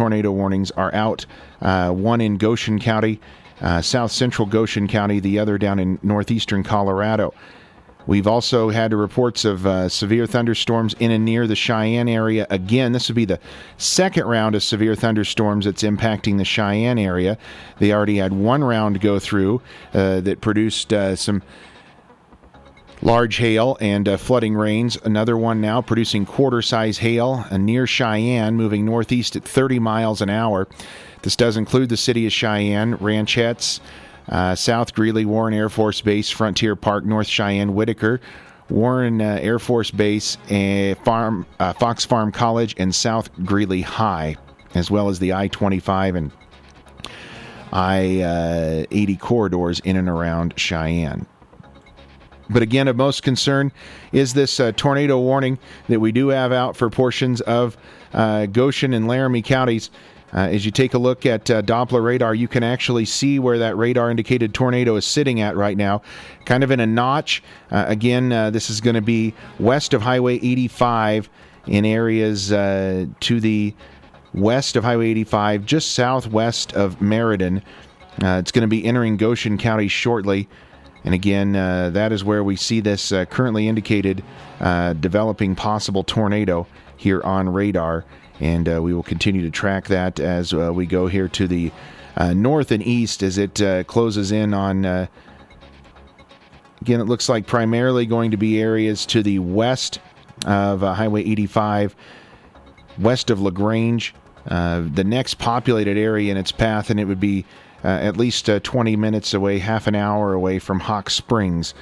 tornado warnings are out. One in Goshen County, south central Goshen County, the other down in northeastern Colorado. We've also had reports of severe thunderstorms in and near the Cheyenne area. Again, this would be the second round of severe thunderstorms that's impacting the Cheyenne area. They already had one round go through that produced some large hail and flooding rains. Another one now producing quarter-size hail near Cheyenne, moving northeast at 30 miles an hour. This does include the city of Cheyenne, Ranchettes, South Greeley, Warren Air Force Base, Frontier Park, North Cheyenne, Whitaker, Warren Air Force Base, Fox Farm College, and South Greeley High, as well as the I-25 and I-80 corridors in and around Cheyenne. But again, of most concern is this tornado warning that we do have out for portions of Goshen and Laramie counties. As you take a look at Doppler radar, you can actually see where that radar-indicated tornado is sitting at right now, kind of in a notch. Again, this is going to be west of Highway 85 in areas to the west of Highway 85, just southwest of Meriden. It's going to be entering Goshen County shortly. And again, that is where we see this currently indicated developing possible tornado here on radar. And we will continue to track that as we go here to the north and east as it closes in on, again, it looks like primarily going to be areas to the west of Highway 85, west of LaGrange, the next populated area in its path, and it would be at least 20 minutes away, half an hour away from Hawk Springs.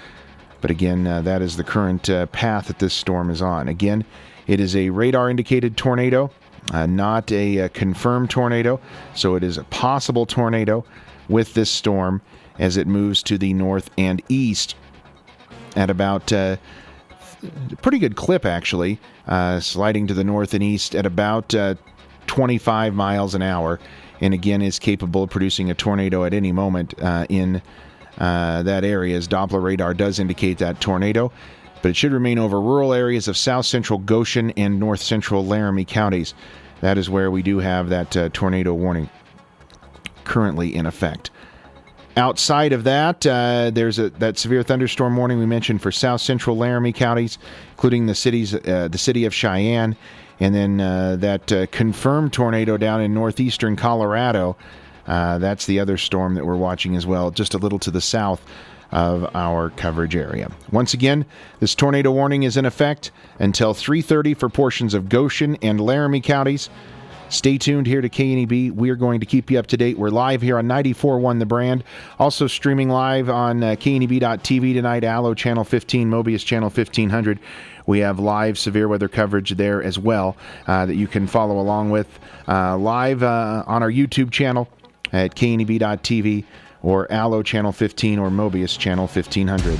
But again, that is the current path that this storm is on. Again, it is a radar-indicated tornado. Not a confirmed tornado, so it is a possible tornado with this storm as it moves to the north and east at about a pretty good clip, actually, sliding to the north and east at about 25 miles an hour, and again is capable of producing a tornado at any moment in that area, as Doppler radar does indicate that tornado. But it should remain over rural areas of south central Goshen and north central Laramie counties. That is where we do have that tornado warning currently in effect. Outside of that, there's that severe thunderstorm warning we mentioned for south central Laramie counties, including the city of Cheyenne, and then that confirmed tornado down in northeastern Colorado. That's the other storm that we're watching as well, just a little to the south of our coverage area. Once again, this tornado warning is in effect until 3:30 for portions of Goshen and Laramie counties. Stay tuned here to KNEB. We are going to keep you up to date. We're live here on 94.1 The Brand. Also streaming live on KNEB.TV tonight, Allo Channel 15, Mobius Channel 1500. We have live severe weather coverage there as well that you can follow along with live on our YouTube channel at KNEB.TV. or Allo Channel 15 or Mobius Channel 1500.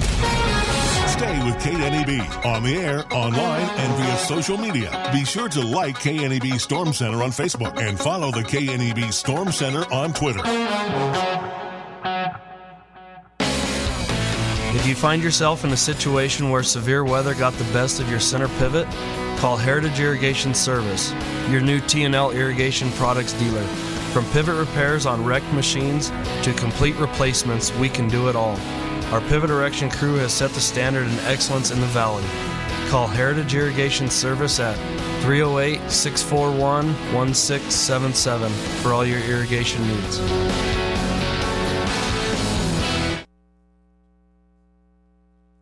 Stay with KNEB on the air, online, and via social media. Be sure to like KNEB Storm Center on Facebook and follow the KNEB Storm Center on Twitter. If you find yourself in a situation where severe weather got the best of your center pivot, call Heritage Irrigation Service, your new T&L irrigation products dealer. From pivot repairs on wrecked machines to complete replacements, we can do it all. Our pivot erection crew has set the standard in excellence in the valley. Call Heritage Irrigation Service at 308-641-1677 for all your irrigation needs.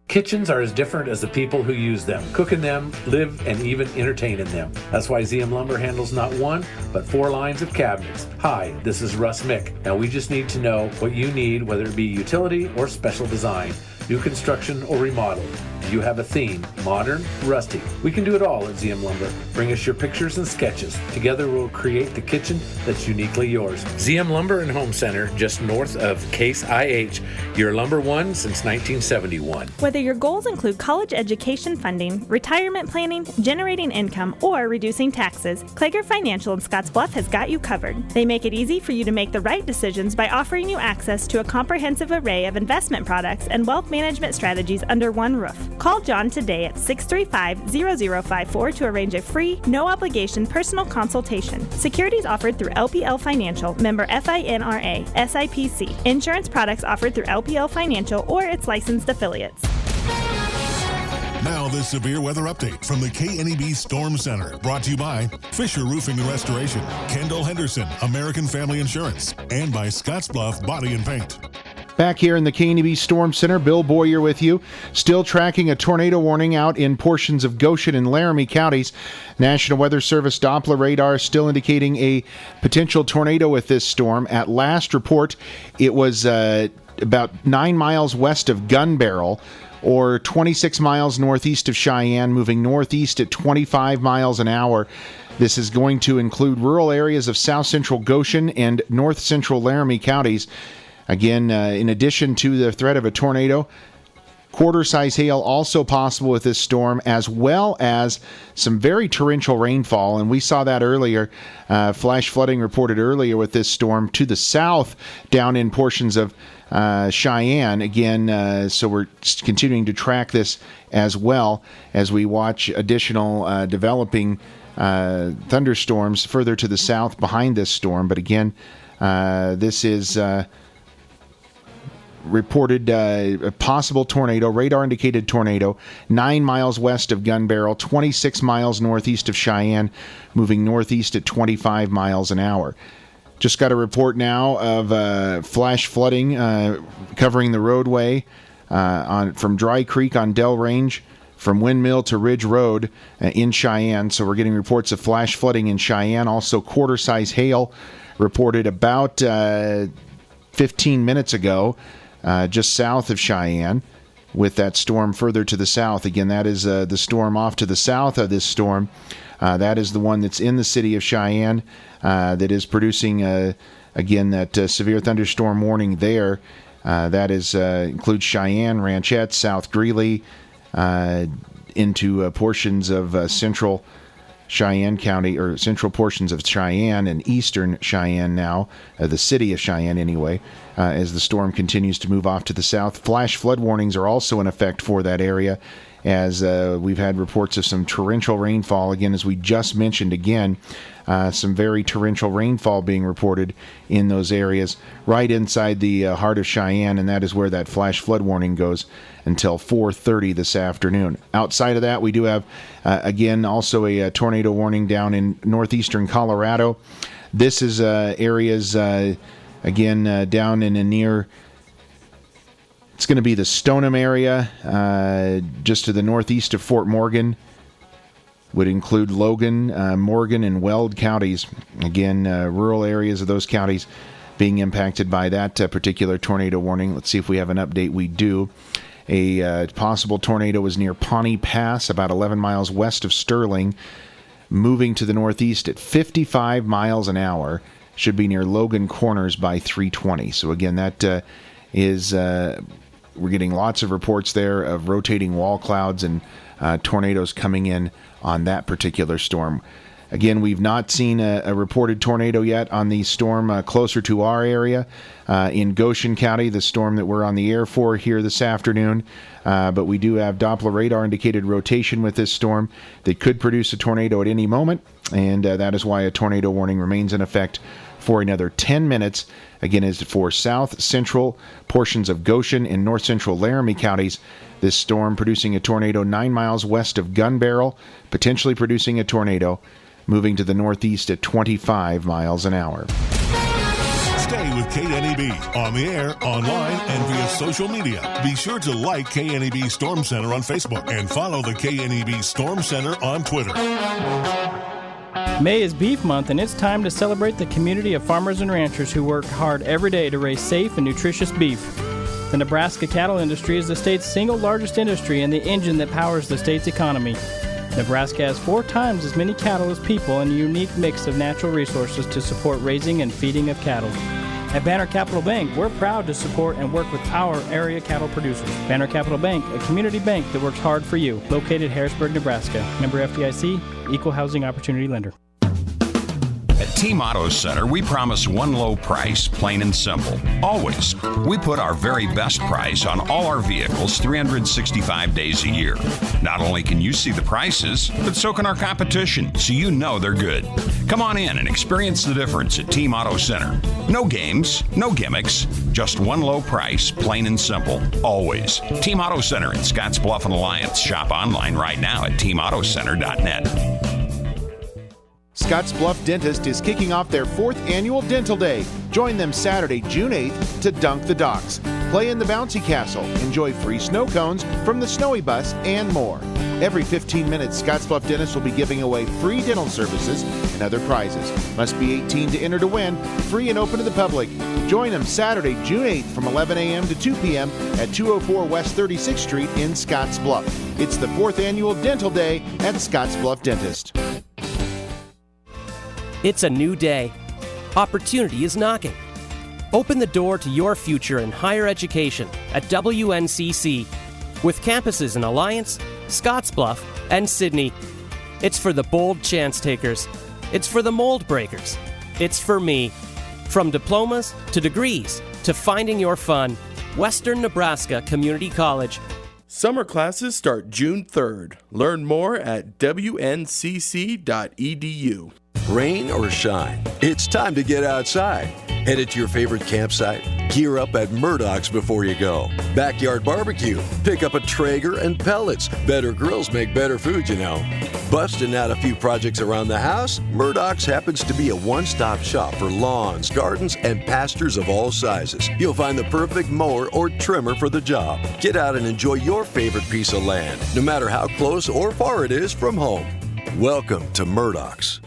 Kitchens are as different as the people who use them, cook in them, live, and even entertain in them. That's why ZM Lumber handles not one, but 4 lines of cabinets. Hi, this is Russ Mick. Now we just need to know what you need, whether it be utility or special design, new construction or remodel. Do you have a theme? Modern? Rustic? We can do it all at ZM Lumber. Bring us your pictures and sketches. Together we'll create the kitchen that's uniquely yours. ZM Lumber and Home Center, just north of Case IH, your lumber one since 1971. Whether your goals include college education funding, retirement planning, generating income, or reducing taxes, Klager Financial in Scottsbluff has got you covered. They make it easy for you to make the right decisions by offering you access to a comprehensive array of investment products and wealth management strategies under one roof. Call John today at 635-0054 to arrange a free, no-obligation personal consultation. Securities offered through LPL Financial, member FINRA, SIPC. Insurance products offered through LPL Financial or its licensed affiliates. Now, the severe weather update from the KNEB Storm Center, brought to you by Fisher Roofing and Restoration, Kendall Henderson, American Family Insurance, and by Scottsbluff Body and Paint. Back here in the KNEB Storm Center, Bill Boyer with you. Still tracking a tornado warning out in portions of Goshen and Laramie counties. National Weather Service Doppler radar still indicating a potential tornado with this storm. At last report, it was about 9 miles west of Gun Barrel, or 26 miles northeast of Cheyenne, moving northeast at 25 miles an hour. This is going to include rural areas of south central Goshen and north central Laramie counties. Again, in addition to the threat of a tornado, quarter-size hail also possible with this storm, as well as some very torrential rainfall. And we saw that earlier. Flash flooding reported earlier with this storm to the south down in portions of Cheyenne. Again, so we're continuing to track this as well as we watch additional developing thunderstorms further to the south behind this storm. But again, this is reported a possible tornado, radar-indicated tornado, 9 miles west of Gun Barrel, 26 miles northeast of Cheyenne, moving northeast at 25 miles an hour. Just got a report now of flash flooding covering the roadway from Dry Creek on Dell Range, from Windmill to Ridge Road in Cheyenne. So we're getting reports of flash flooding in Cheyenne. Also, quarter-size hail reported about 15 minutes ago, just south of Cheyenne, with that storm further to the south. Again, that is the storm off to the south of this storm. That is the one that's in the city of Cheyenne that is producing, again, that severe thunderstorm warning there. That is includes Cheyenne, Ranchette, South Greeley, into portions of central Cheyenne County, or central portions of Cheyenne and eastern Cheyenne now, the city of Cheyenne anyway, as the storm continues to move off to the south. Flash flood warnings are also in effect for that area, as we've had reports of some torrential rainfall. Again, as we just mentioned again, some very torrential rainfall being reported in those areas right inside the heart of Cheyenne, and that is where that flash flood warning goes until 4:30 this afternoon. Outside of that, we do have, again, also a tornado warning down in northeastern Colorado. This is areas, again, down in and near, it's going to be the Stoneham area, just to the northeast of Fort Morgan. Would include Logan, Morgan, and Weld counties. Again, rural areas of those counties being impacted by that particular tornado warning. Let's see if we have an update. We do. A possible tornado is near Pawnee Pass, about 11 miles west of Sterling, moving to the northeast at 55 miles an hour. Should be near Logan Corners by 3:20. So again, that is, we're getting lots of reports there of rotating wall clouds and tornadoes coming in on that particular storm. Again, we've not seen a reported tornado yet on the storm closer to our area in Goshen County, the storm that we're on the air for here this afternoon. But we do have Doppler radar indicated rotation with this storm that could produce a tornado at any moment, and that is why a tornado warning remains in effect for another 10 minutes. Again, is for south central portions of Goshen and north central Laramie counties. This storm producing a tornado 9 miles west of Gun Barrel, potentially producing a tornado, moving to the northeast at 25 miles an hour. Stay with KNEB on the air, online, and via social media. Be sure to like KNEB Storm Center on Facebook and follow the KNEB Storm Center on Twitter. May is Beef Month, and it's time to celebrate the community of farmers and ranchers who work hard every day to raise safe and nutritious beef. The Nebraska cattle industry is the state's single largest industry and the engine that powers the state's economy. Nebraska has 4 times as many cattle as people and a unique mix of natural resources to support raising and feeding of cattle. At Banner Capital Bank, we're proud to support and work with our area cattle producers. Banner Capital Bank, a community bank that works hard for you. Located Harrisburg, Nebraska. Member FDIC, Equal Housing Opportunity Lender. At Team Auto Center, we promise one low price, plain and simple. Always. We put our very best price on all our vehicles 365 days a year. Not only can you see the prices, but so can our competition, so you know they're good. Come on in and experience the difference at Team Auto Center. No games, no gimmicks, just one low price, plain and simple. Always. Team Auto Center in Scottsbluff and Alliance. Shop online right now at teamautocenter.net. Scottsbluff Dentist is kicking off their 4th annual Dental Day. Join them Saturday, June 8th to dunk the docks, play in the bouncy castle, enjoy free snow cones from the Snowy Bus, and more. Every 15 minutes, Scottsbluff Dentist will be giving away free dental services and other prizes. Must be 18 to enter to win, free and open to the public. Join them Saturday, June 8th from 11 a.m. to 2 p.m. at 204 West 36th Street in Scottsbluff. It's the 4th annual Dental Day at Scottsbluff Dentist. It's a new day. Opportunity is knocking. Open the door to your future in higher education at WNCC with campuses in Alliance, Scottsbluff, and Sydney. It's for the bold chance takers. It's for the mold breakers. It's for me. From diplomas to degrees to finding your fun, Western Nebraska Community College. Summer classes start June 3rd. Learn more at wncc.edu. Rain or shine, it's time to get outside. Headed to your favorite campsite? Gear up at Murdoch's before you go. Backyard barbecue. Pick up a Traeger and pellets. Better grills make better food, you know. Busting out a few projects around the house? Murdoch's happens to be a one-stop shop for lawns, gardens, and pastures of all sizes. You'll find the perfect mower or trimmer for the job. Get out and enjoy your favorite piece of land, no matter how close or far it is from home. Welcome to Murdoch's.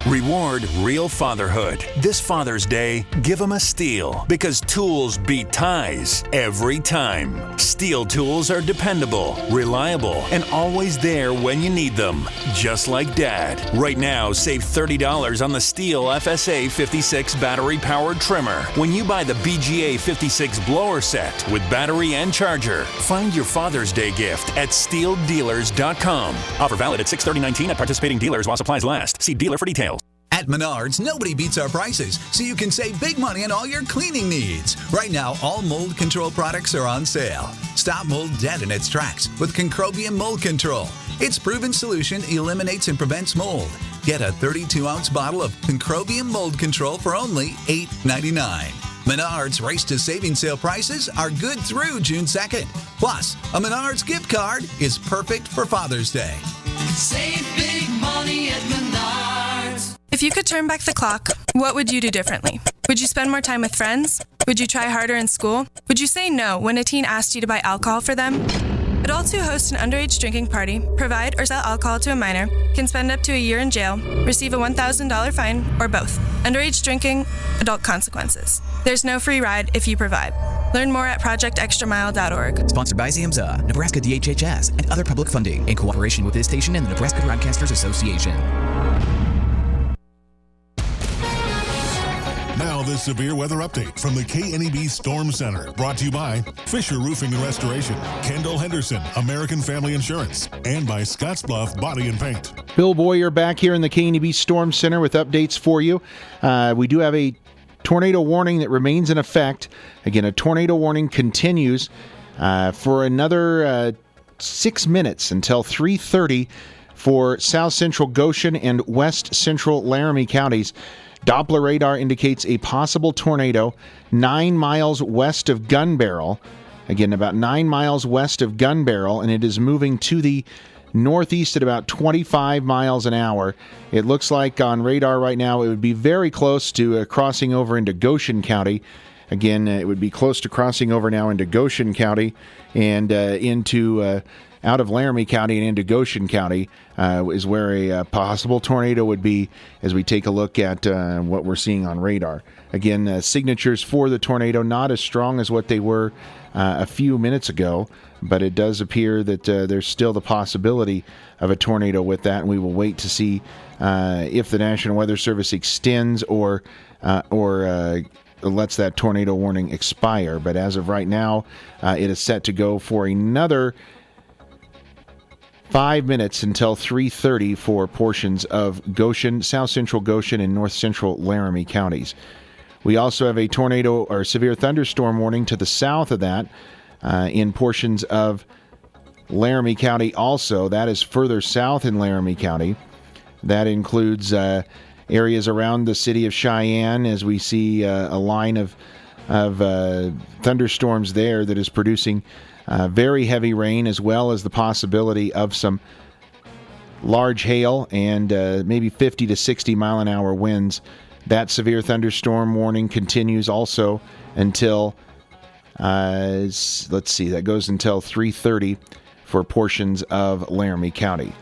Reward real fatherhood. This Father's Day, give them a Stihl, because tools beat ties every time. Stihl tools are dependable, reliable, and always there when you need them, just like Dad. Right now, save $30 on the Stihl FSA 56 battery-powered trimmer when you buy the BGA 56 blower set with battery and charger. Find your Father's Day gift at StihlDealers.com. Offer valid at 6/30/19 at participating dealers while supplies last. See dealer for details. At Menards, nobody beats our prices, so you can save big money on all your cleaning needs. Right now, all mold control products are on sale. Stop mold dead in its tracks with Concrobium Mold Control. Its proven solution eliminates and prevents mold. Get a 32-ounce bottle of Concrobium Mold Control for only $8.99. Menards Race to Saving sale prices are good through June 2nd. Plus, a Menards gift card is perfect for Father's Day. Save big money at Menards. If you could turn back the clock, what would you do differently? Would you spend more time with friends? Would you try harder in school? Would you say no when a teen asked you to buy alcohol for them? Adults who host an underage drinking party, provide or sell alcohol to a minor, can spend up to a year in jail, receive a $1,000 fine, or both. Underage drinking, adult consequences. There's no free ride if you provide. Learn more at projectextramile.org. Sponsored by ZMZA, Nebraska DHHS, and other public funding in cooperation with this station and the Nebraska Broadcasters Association. Now the severe weather update from the KNEB Storm Center, brought to you by Fisher Roofing and Restoration, Kendall Henderson, American Family Insurance, and by Scottsbluff Body and Paint. Bill Boyer back here in the KNEB Storm Center with updates for you. We do have a tornado warning that remains in effect. Again, a tornado warning continues for another 6 minutes until 3:30 for south central Goshen and west central Laramie counties. Doppler radar indicates a possible tornado 9 miles west of Gun Barrel. Again, about 9 miles west of Gun Barrel, and it is moving to the northeast at about 25 miles an hour. It looks like on radar right now it would be very close to crossing over into Goshen County. Again, it would be close to crossing over now into Goshen County and into out of Laramie County and into Goshen County is where a possible tornado would be as we take a look at what we're seeing on radar. Again, signatures for the tornado not as strong as what they were a few minutes ago, but it does appear that there's still the possibility of a tornado with that, and we will wait to see if the National Weather Service extends or lets that tornado warning expire. But as of right now, it is set to go for another 5 minutes until 3:30 for portions of Goshen, south central Goshen, and north central Laramie counties. We also have a tornado or severe thunderstorm warning to the south of that in portions of Laramie County also. That is further south in Laramie County. That includes areas around the city of Cheyenne, as we see a line of thunderstorms there that is producing very heavy rain, as well as the possibility of some large hail and maybe 50 to 60 mile an hour winds. That severe thunderstorm warning continues also until, let's see, that goes until 3:30 for portions of Laramie County.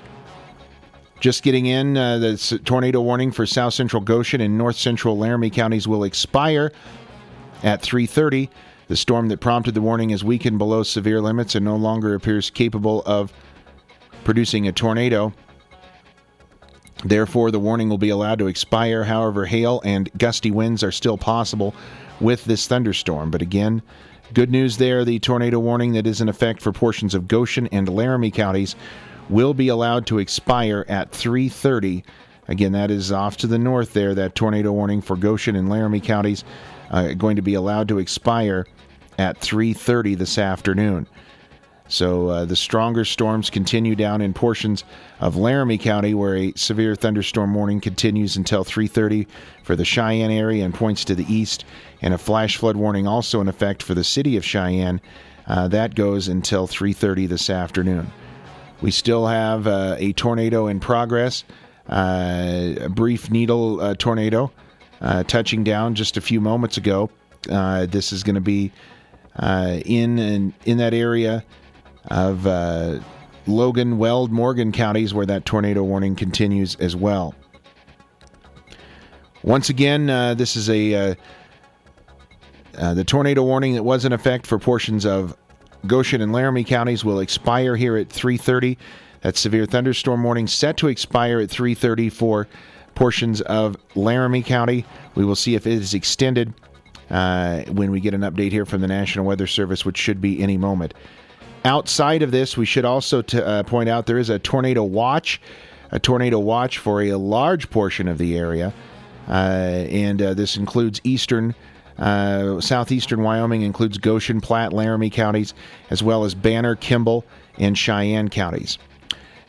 Just getting in, the tornado warning for south central Goshen and north central Laramie counties will expire at 3:30. The storm that prompted the warning is weakened below severe limits and no longer appears capable of producing a tornado. Therefore, the warning will be allowed to expire. However, hail and gusty winds are still possible with this thunderstorm. But again, good news there. The tornado warning that is in effect for portions of Goshen and Laramie counties will be allowed to expire at 3:30. Again, that is off to the north there. That tornado warning for Goshen and Laramie counties going to be allowed to expire at 3:30 this afternoon. So the stronger storms continue down in portions of Laramie County, where a severe thunderstorm warning continues until 3:30 for the Cheyenne area and points to the east, and a flash flood warning also in effect for the city of Cheyenne. That goes until 3:30 this afternoon. We still have a tornado in progress, a brief needle tornado touching down just a few moments ago. This is going to be in that area of Logan, Weld, Morgan counties, where that tornado warning continues as well. Once again, this is the tornado warning that was in effect for portions of Goshen and Laramie counties will expire here at 3:30. That severe thunderstorm warning set to expire at 3:30 for portions of Laramie County. We will see if it is extended when we get an update here from the National Weather Service, which should be any moment. Outside of this, we should also point out there is a tornado watch for a large portion of the area, and this includes southeastern Wyoming, includes Goshen, Platte, Laramie counties, as well as Banner, Kimball, and Cheyenne counties.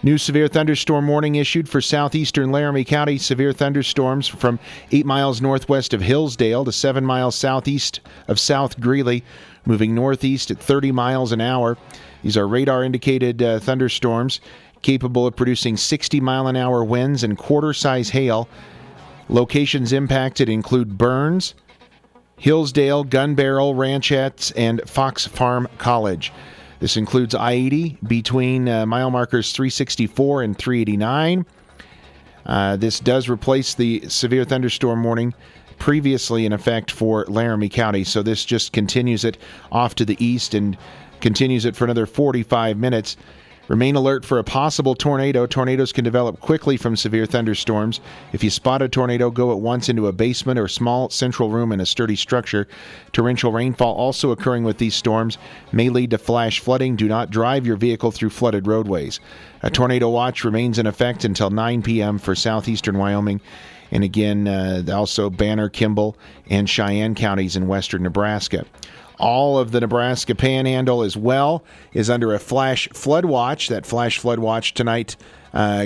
New severe thunderstorm warning issued for southeastern Laramie County. Severe thunderstorms from 8 miles northwest of Hillsdale to 7 miles southeast of South Greeley, moving northeast at 30 miles an hour. These are radar-indicated thunderstorms capable of producing 60-mile-an-hour winds and quarter-size hail. Locations impacted include Burns, Hillsdale, Gun Barrel, Ranchettes, and Fox Farm College. This includes I-80 between mile markers 364 and 389. This does replace the severe thunderstorm warning previously in effect for Laramie County, so this just continues it off to the east and continues it for another 45 minutes. Remain alert for a possible tornado. Tornadoes can develop quickly from severe thunderstorms. If you spot a tornado, go at once into a basement or small central room in a sturdy structure. Torrential rainfall also occurring with these storms may lead to flash flooding. Do not drive your vehicle through flooded roadways. A tornado watch remains in effect until 9 p.m. for southeastern Wyoming. And again, also Banner, Kimball, and Cheyenne counties in western Nebraska. All of the Nebraska Panhandle as well is under a flash flood watch. That flash flood watch tonight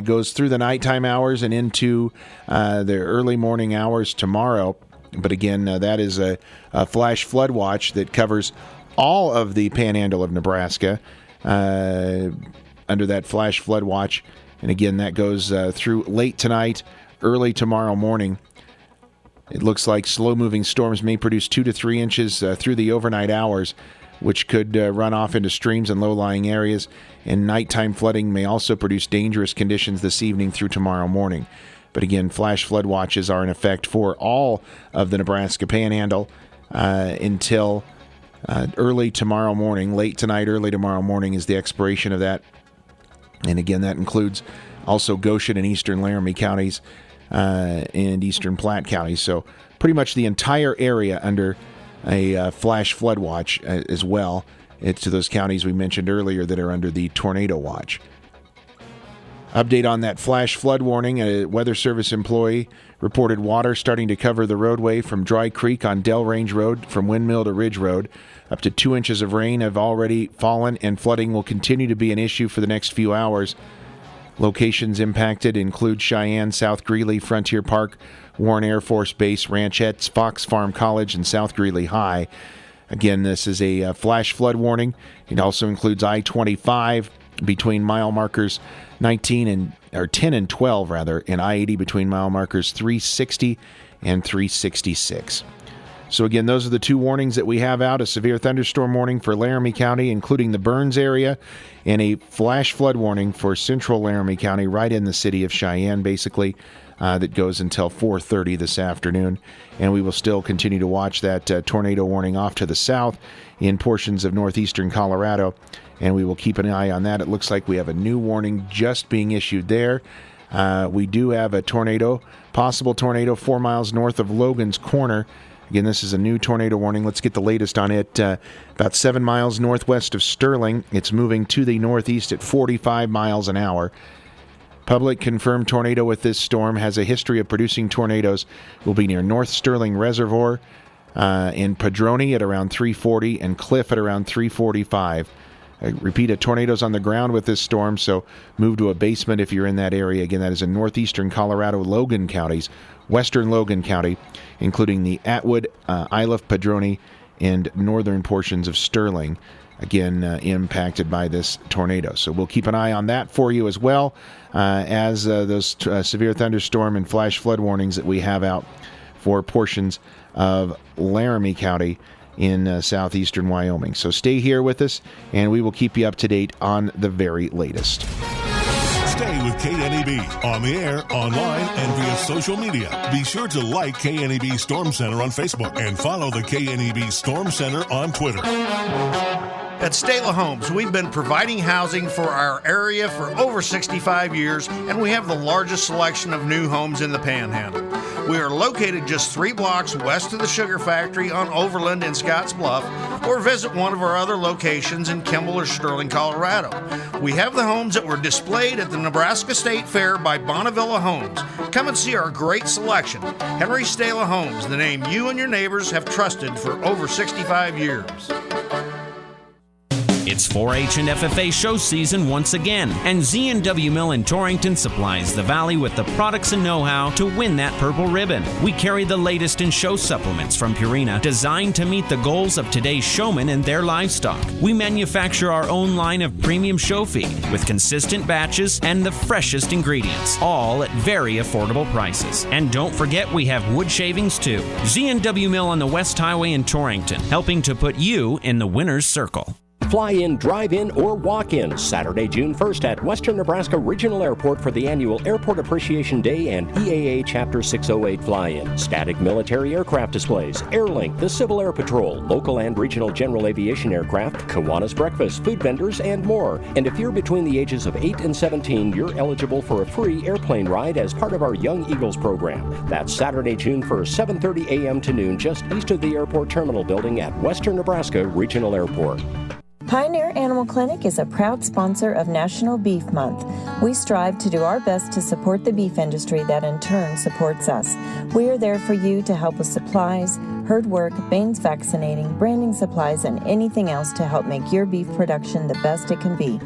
goes through the nighttime hours and into the early morning hours tomorrow. But again, that is a flash flood watch that covers all of the Panhandle of Nebraska under that flash flood watch. And again, that goes through late tonight, early tomorrow morning. It looks like slow-moving storms may produce 2 to 3 inches through the overnight hours, which could run off into streams and low-lying areas. And nighttime flooding may also produce dangerous conditions this evening through tomorrow morning. But again, flash flood watches are in effect for all of the Nebraska Panhandle until early tomorrow morning. Late tonight, early tomorrow morning is the expiration of that. And again, that includes also Goshen and eastern Laramie counties and eastern Platte County. So pretty much the entire area under a flash flood watch as well. It's to those counties we mentioned earlier that are under the tornado watch. Update on that flash flood warning. A Weather Service employee reported water starting to cover the roadway from Dry Creek on Dell Range Road from Windmill to Ridge Road. Up to 2 inches of rain have already fallen, and flooding will continue to be an issue for the next few hours. Locations impacted include Cheyenne, South Greeley, Frontier Park, Warren Air Force Base, Ranchettes, Fox Farm College, and South Greeley High. Again, this is a flash flood warning. It also includes I-25 between mile markers 10 and 12 and I-80 between mile markers 360 and 366. So again, those are the two warnings that we have out: a severe thunderstorm warning for Laramie County, including the Burns area, and a flash flood warning for central Laramie County, right in the city of Cheyenne, basically, that goes until 4:30 this afternoon. And we will still continue to watch that tornado warning off to the south in portions of northeastern Colorado, and we will keep an eye on that. It looks like we have a new warning just being issued there. We do have a possible tornado 4 miles north of Logan's Corner. Again, this is a new tornado warning. Let's get the latest on it. About 7 miles northwest of Sterling. It's moving to the northeast at 45 miles an hour. Public confirmed tornado with this storm has a history of producing tornadoes. Will be near North Sterling Reservoir in Padrone at around 340 and Cliff at around 345. I repeat, a tornado's on the ground with this storm, so move to a basement if you're in that area. Again, that is in northeastern Colorado, Logan counties, western Logan County, including the Atwood, Iliff, Padrone, and northern portions of Sterling, again, impacted by this tornado. So we'll keep an eye on that for you as well as those severe thunderstorm and flash flood warnings that we have out for portions of Laramie County in southeastern Wyoming. So stay here with us, and we will keep you up to date on the very latest. Stay with KNEB on the air, online, and via social media. Be sure to like KNEB Storm Center on Facebook and follow the KNEB Storm Center on Twitter. At Stala Homes, we've been providing housing for our area for over 65 years, and we have the largest selection of new homes in the Panhandle. We are located just 3 blocks west of the Sugar Factory on Overland in Scotts Bluff, or visit one of our other locations in Kimball or Sterling, Colorado. We have the homes that were displayed at the Nebraska State Fair by Bonnevilla Homes. Come and see our great selection. Henry Stala Homes, the name you and your neighbors have trusted for over 65 years. It's 4-H and FFA show season once again, and Z&W Mill in Torrington supplies the Valley with the products and know-how to win that purple ribbon. We carry the latest in show supplements from Purina, designed to meet the goals of today's showmen and their livestock. We manufacture our own line of premium show feed with consistent batches and the freshest ingredients, all at very affordable prices. And don't forget, we have wood shavings too. Z&W Mill on the West Highway in Torrington, helping to put you in the winner's circle. Fly in, drive in, or walk in Saturday, June 1st at Western Nebraska Regional Airport for the annual Airport Appreciation Day and EAA Chapter 608 fly-in. Static military aircraft displays, Airlink, the Civil Air Patrol, local and regional general aviation aircraft, Kiwanis breakfast, food vendors, and more. And if you're between the ages of 8 and 17, you're eligible for a free airplane ride as part of our Young Eagles program. That's Saturday, June 1st, 7:30 a.m. to noon, just east of the airport terminal building at Western Nebraska Regional Airport. Pioneer Animal Clinic is a proud sponsor of National Beef Month. We strive to do our best to support the beef industry that in turn supports us. We are there for you to help with supplies, herd work, Baines vaccinating, branding supplies, and anything else to help make your beef production the best it can be.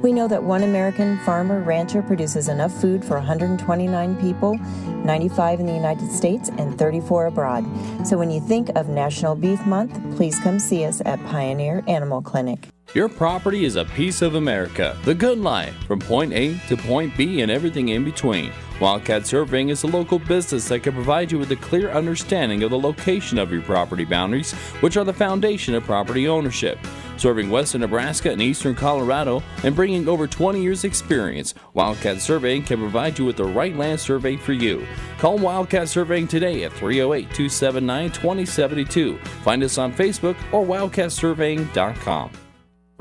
We know that one American farmer rancher produces enough food for 129 people, 95 in the United States and 34 abroad. So when you think of National Beef Month, please come see us at Pioneer Animal Clinic. Your property is a piece of America. The good life, from point A to point B and everything in between. Wildcat Surveying is a local business that can provide you with a clear understanding of the location of your property boundaries, which are the foundation of property ownership. Serving western Nebraska and eastern Colorado and bringing over 20 years experience, Wildcat Surveying can provide you with the right land survey for you. Call Wildcat Surveying today at 308-279-2072. Find us on Facebook or wildcatsurveying.com.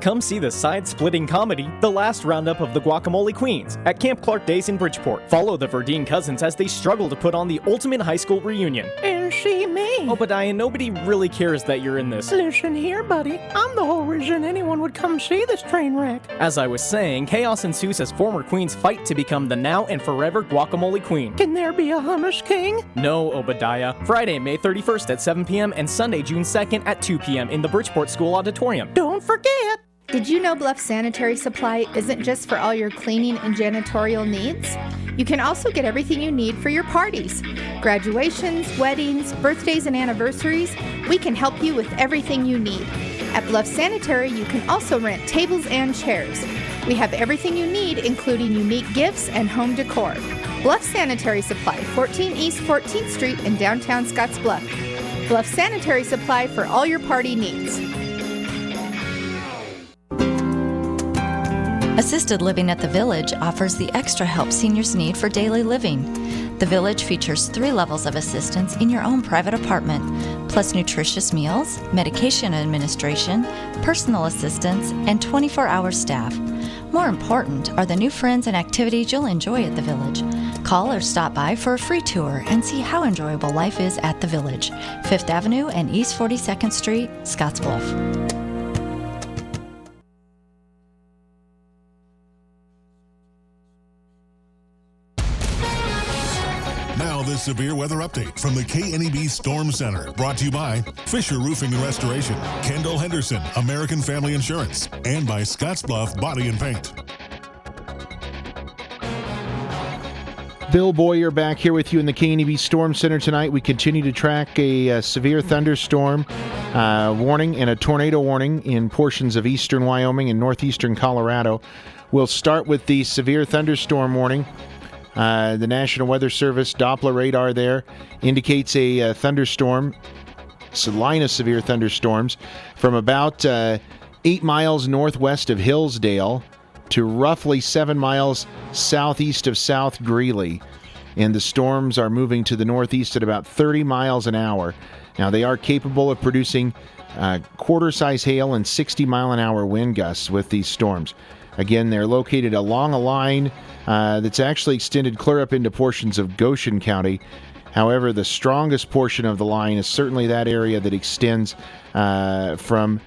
Come see the side-splitting comedy, The Last Roundup of the Guacamole Queens, at Camp Clark Days in Bridgeport. Follow the Verdeen cousins as they struggle to put on the ultimate high school reunion. And she me. Obadiah, nobody really cares that you're in this. Listen here, buddy. I'm the whole reason anyone would come see this train wreck. As I was saying, chaos ensues as former queens fight to become the now and forever Guacamole Queen. Can there be a hummus king? No, Obadiah. Friday, May 31st at 7 p.m. and Sunday, June 2nd at 2 p.m. in the Bridgeport School Auditorium. Don't forget! Did you know Bluff Sanitary Supply isn't just for all your cleaning and janitorial needs? You can also get everything you need for your parties. Graduations, weddings, birthdays, and anniversaries. We can help you with everything you need. At Bluff Sanitary, you can also rent tables and chairs. We have everything you need, including unique gifts and home decor. Bluff Sanitary Supply, 14 East 14th Street in downtown Scottsbluff. Bluff Sanitary Supply for all your party needs. Assisted Living at the Village offers the extra help seniors need for daily living. The Village features 3 levels of assistance in your own private apartment, plus nutritious meals, medication administration, personal assistance, and 24-hour staff. More important are the new friends and activities you'll enjoy at the Village. Call or stop by for a free tour and see how enjoyable life is at the Village, 5th Avenue and East 42nd Street, Scottsbluff. The severe weather update from the KNEB Storm Center, brought to you by Fisher Roofing and Restoration, Kendall Henderson, American Family Insurance, and by Scottsbluff Body and Paint. Bill Boyer back here with you in the KNEB Storm Center tonight. We continue to track a severe thunderstorm warning and a tornado warning in portions of eastern Wyoming and northeastern Colorado. We'll start with the severe thunderstorm warning. The National Weather Service Doppler radar there indicates a thunderstorm. It's a line of severe thunderstorms from about 8 miles northwest of Hillsdale to roughly 7 miles southeast of South Greeley. And the storms are moving to the northeast at about 30 miles an hour. Now, they are capable of producing quarter-size hail and 60-mile-an-hour wind gusts with these storms. Again, they're located along a line that's actually extended clear up into portions of Goshen County. However, the strongest portion of the line is certainly that area that extends from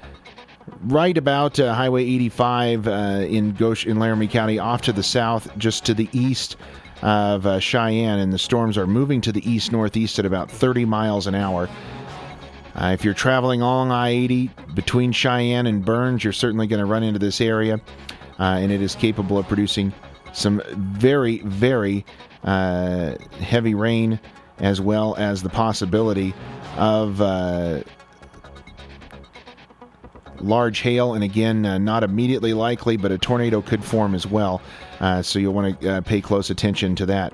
right about Highway 85 in Laramie County off to the south, just to the east of Cheyenne, and the storms are moving to the east-northeast at about 30 miles an hour. If you're traveling along I-80 between Cheyenne and Burns, you're certainly going to run into this area. And it is capable of producing some very, very heavy rain, as well as the possibility of large hail. And again, not immediately likely, but a tornado could form as well. So you'll want to pay close attention to that.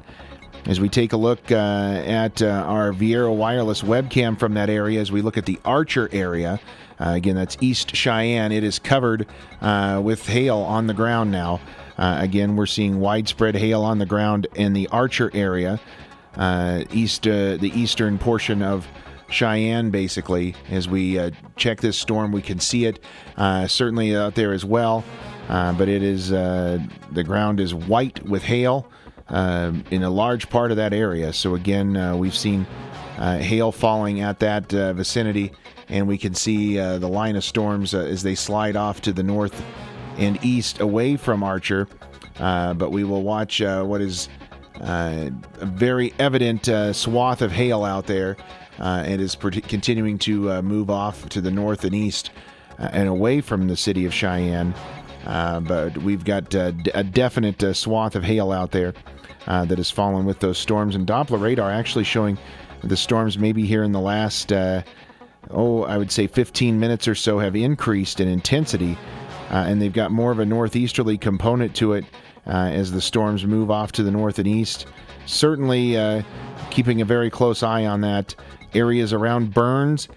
As we take a look at our Viera wireless webcam from that area, as we look at the Archer area, again, that's East Cheyenne. It is covered with hail on the ground now. Again, we're seeing widespread hail on the ground in the Archer area, the eastern portion of Cheyenne, basically. As we check this storm, we can see it certainly out there as well. But it is the ground is white with hail in a large part of that area. So again, we've seen hail falling at that vicinity, and we can see the line of storms as they slide off to the north and east away from Archer. But we will watch what is a very evident swath of hail out there. It is continuing to move off to the north and east and away from the city of Cheyenne. But we've got a definite swath of hail out there that has fallen with those storms. And Doppler radar actually showing the storms maybe here in the last, I would say 15 minutes or so have increased in intensity. And they've got more of a northeasterly component to it as the storms move off to the north and east. Certainly keeping a very close eye on that. Areas around Burns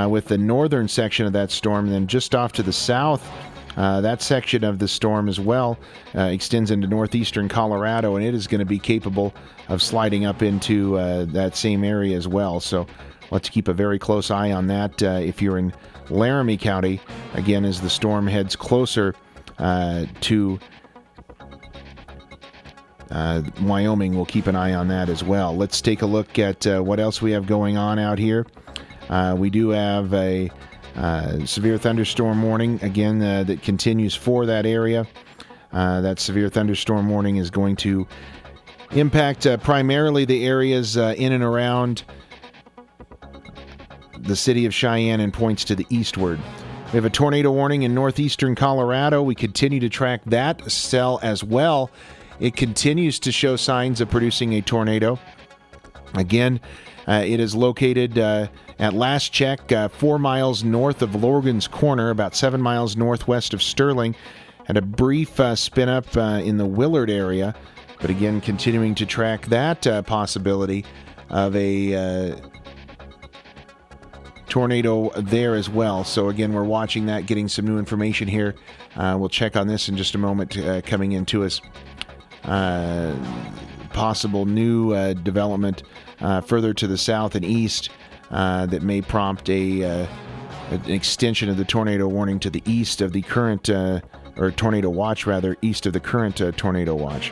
with the northern section of that storm, then just off to the south, that section of the storm as well extends into northeastern Colorado, and it is going to be capable of sliding up into that same area as well. So let's keep a very close eye on that. If you're in Laramie County, again, as the storm heads closer to Wyoming, we'll keep an eye on that as well. Let's take a look at what else we have going on out here. We do have a severe thunderstorm warning, again, that continues for that area. That severe thunderstorm warning is going to impact primarily the areas in and around the city of Cheyenne and points to the eastward. We have a tornado warning in northeastern Colorado. We continue to track that cell as well. It continues to show signs of producing a tornado. Again, it is located at last check 4 miles north of Logan's Corner, about 7 miles northwest of Sterling. Had a brief spin up in the Willard area, but again, continuing to track that possibility of a tornado there as well. So again, we're watching that, getting some new information here. We'll check on this in just a moment coming into us. Possible new development further to the south and east that may prompt an extension of the tornado warning to the east of the current, or tornado watch rather, east of the current tornado watch.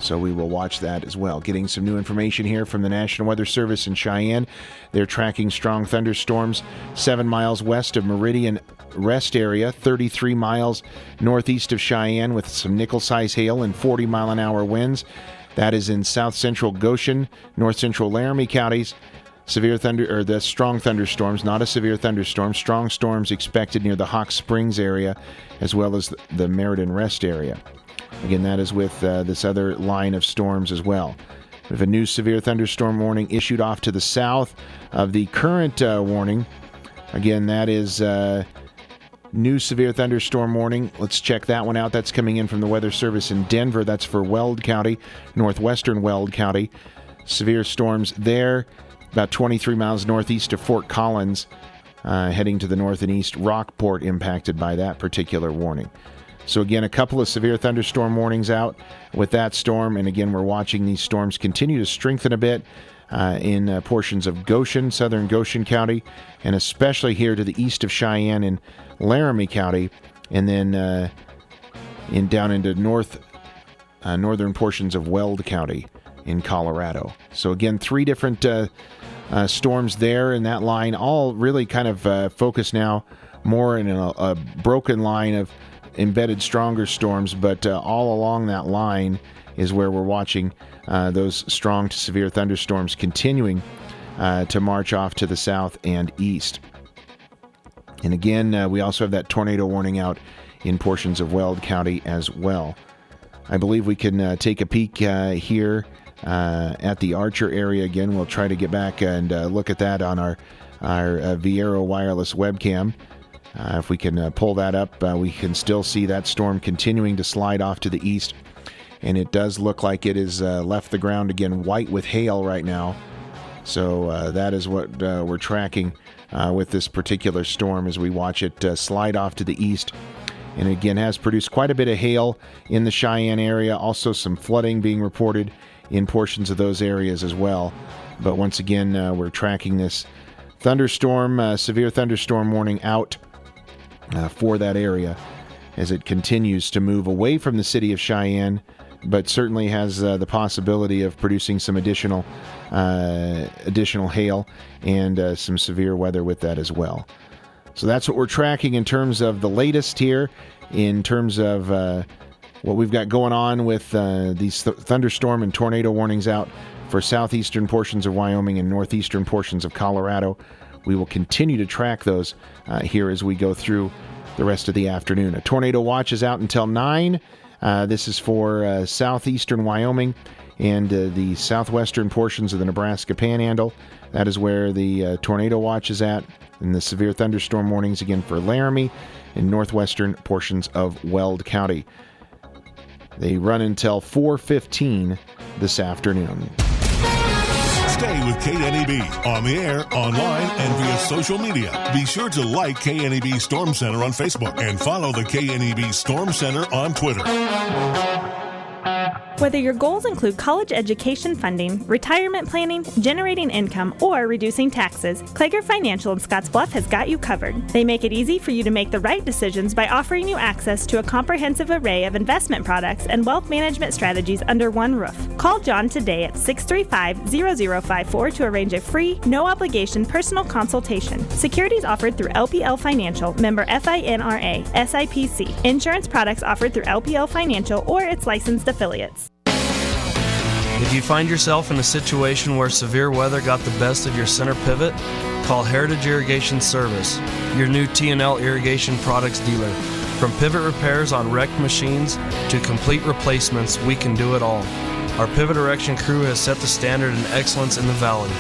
So we will watch that as well. Getting some new information here from the National Weather Service in Cheyenne. They're tracking strong thunderstorms 7 miles west of Meridian Rest area, 33 miles northeast of Cheyenne with some nickel-size hail and 40-mile-an-hour winds. That is in south central Goshen, north central Laramie counties. Severe thunder, or the strong thunderstorms, not a severe thunderstorm. Strong storms expected near the Hawk Springs area, as well as the Meriden Rest area. Again, that is with this other line of storms as well. We have a new severe thunderstorm warning issued off to the south of the current warning. Again, that is new severe thunderstorm warning. Let's check that one out. That's coming in from the Weather Service in Denver. That's for Weld County, northwestern Weld County. Severe storms there, about 23 miles northeast of Fort Collins, heading to the north and east. Rockport impacted by that particular warning. So again, a couple of severe thunderstorm warnings out with that storm. And again, we're watching these storms continue to strengthen a bit in portions of Goshen, southern Goshen County, and especially here to the east of Cheyenne in Laramie County, and then down into northern portions of Weld County in Colorado. So again, 3 different storms there in that line, all really kind of focused now more in a broken line of embedded stronger storms, but all along that line is where we're watching those strong to severe thunderstorms continuing to march off to the south and east. And again, we also have that tornado warning out in portions of Weld County as well. I believe we can take a peek here at the Archer area again. We'll try to get back and look at that on our Viero wireless webcam. If we can pull that up, we can still see that storm continuing to slide off to the east. And it does look like it has left the ground again white with hail right now. So that is what we're tracking with this particular storm as we watch it slide off to the east. And again, has produced quite a bit of hail in the Cheyenne area. Also some flooding being reported in portions of those areas as well. But once again, we're tracking this thunderstorm, severe thunderstorm warning out for that area as it continues to move away from the city of Cheyenne, but certainly has the possibility of producing some additional hail and some severe weather with that as well. So that's what we're tracking in terms of the latest here, in terms of what we've got going on with these thunderstorm and tornado warnings out for southeastern portions of Wyoming and northeastern portions of Colorado. We will continue to track those here as we go through the rest of the afternoon. A tornado watch is out until 9. This is for southeastern Wyoming and the southwestern portions of the Nebraska Panhandle. That is where the tornado watch is at. And the severe thunderstorm warnings again for Laramie and northwestern portions of Weld County. They run until 4:15 this afternoon. Stay with KNEB on the air, online, and via social media. Be sure to like KNEB Storm Center on Facebook and follow the KNEB Storm Center on Twitter. Whether your goals include college education funding, retirement planning, generating income, or reducing taxes, Klager Financial in Scottsbluff has got you covered. They make it easy for you to make the right decisions by offering you access to a comprehensive array of investment products and wealth management strategies under one roof. Call John today at 635-0054 to arrange a free, no-obligation personal consultation. Securities offered through LPL Financial, member FINRA, SIPC. Insurance products offered through LPL Financial or its licensed affiliates. If you find yourself in a situation where severe weather got the best of your center pivot, call Heritage Irrigation Service, your new T&L irrigation products dealer. From pivot repairs on wrecked machines to complete replacements, we can do it all. Our pivot erection crew has set the standard in excellence in the valley.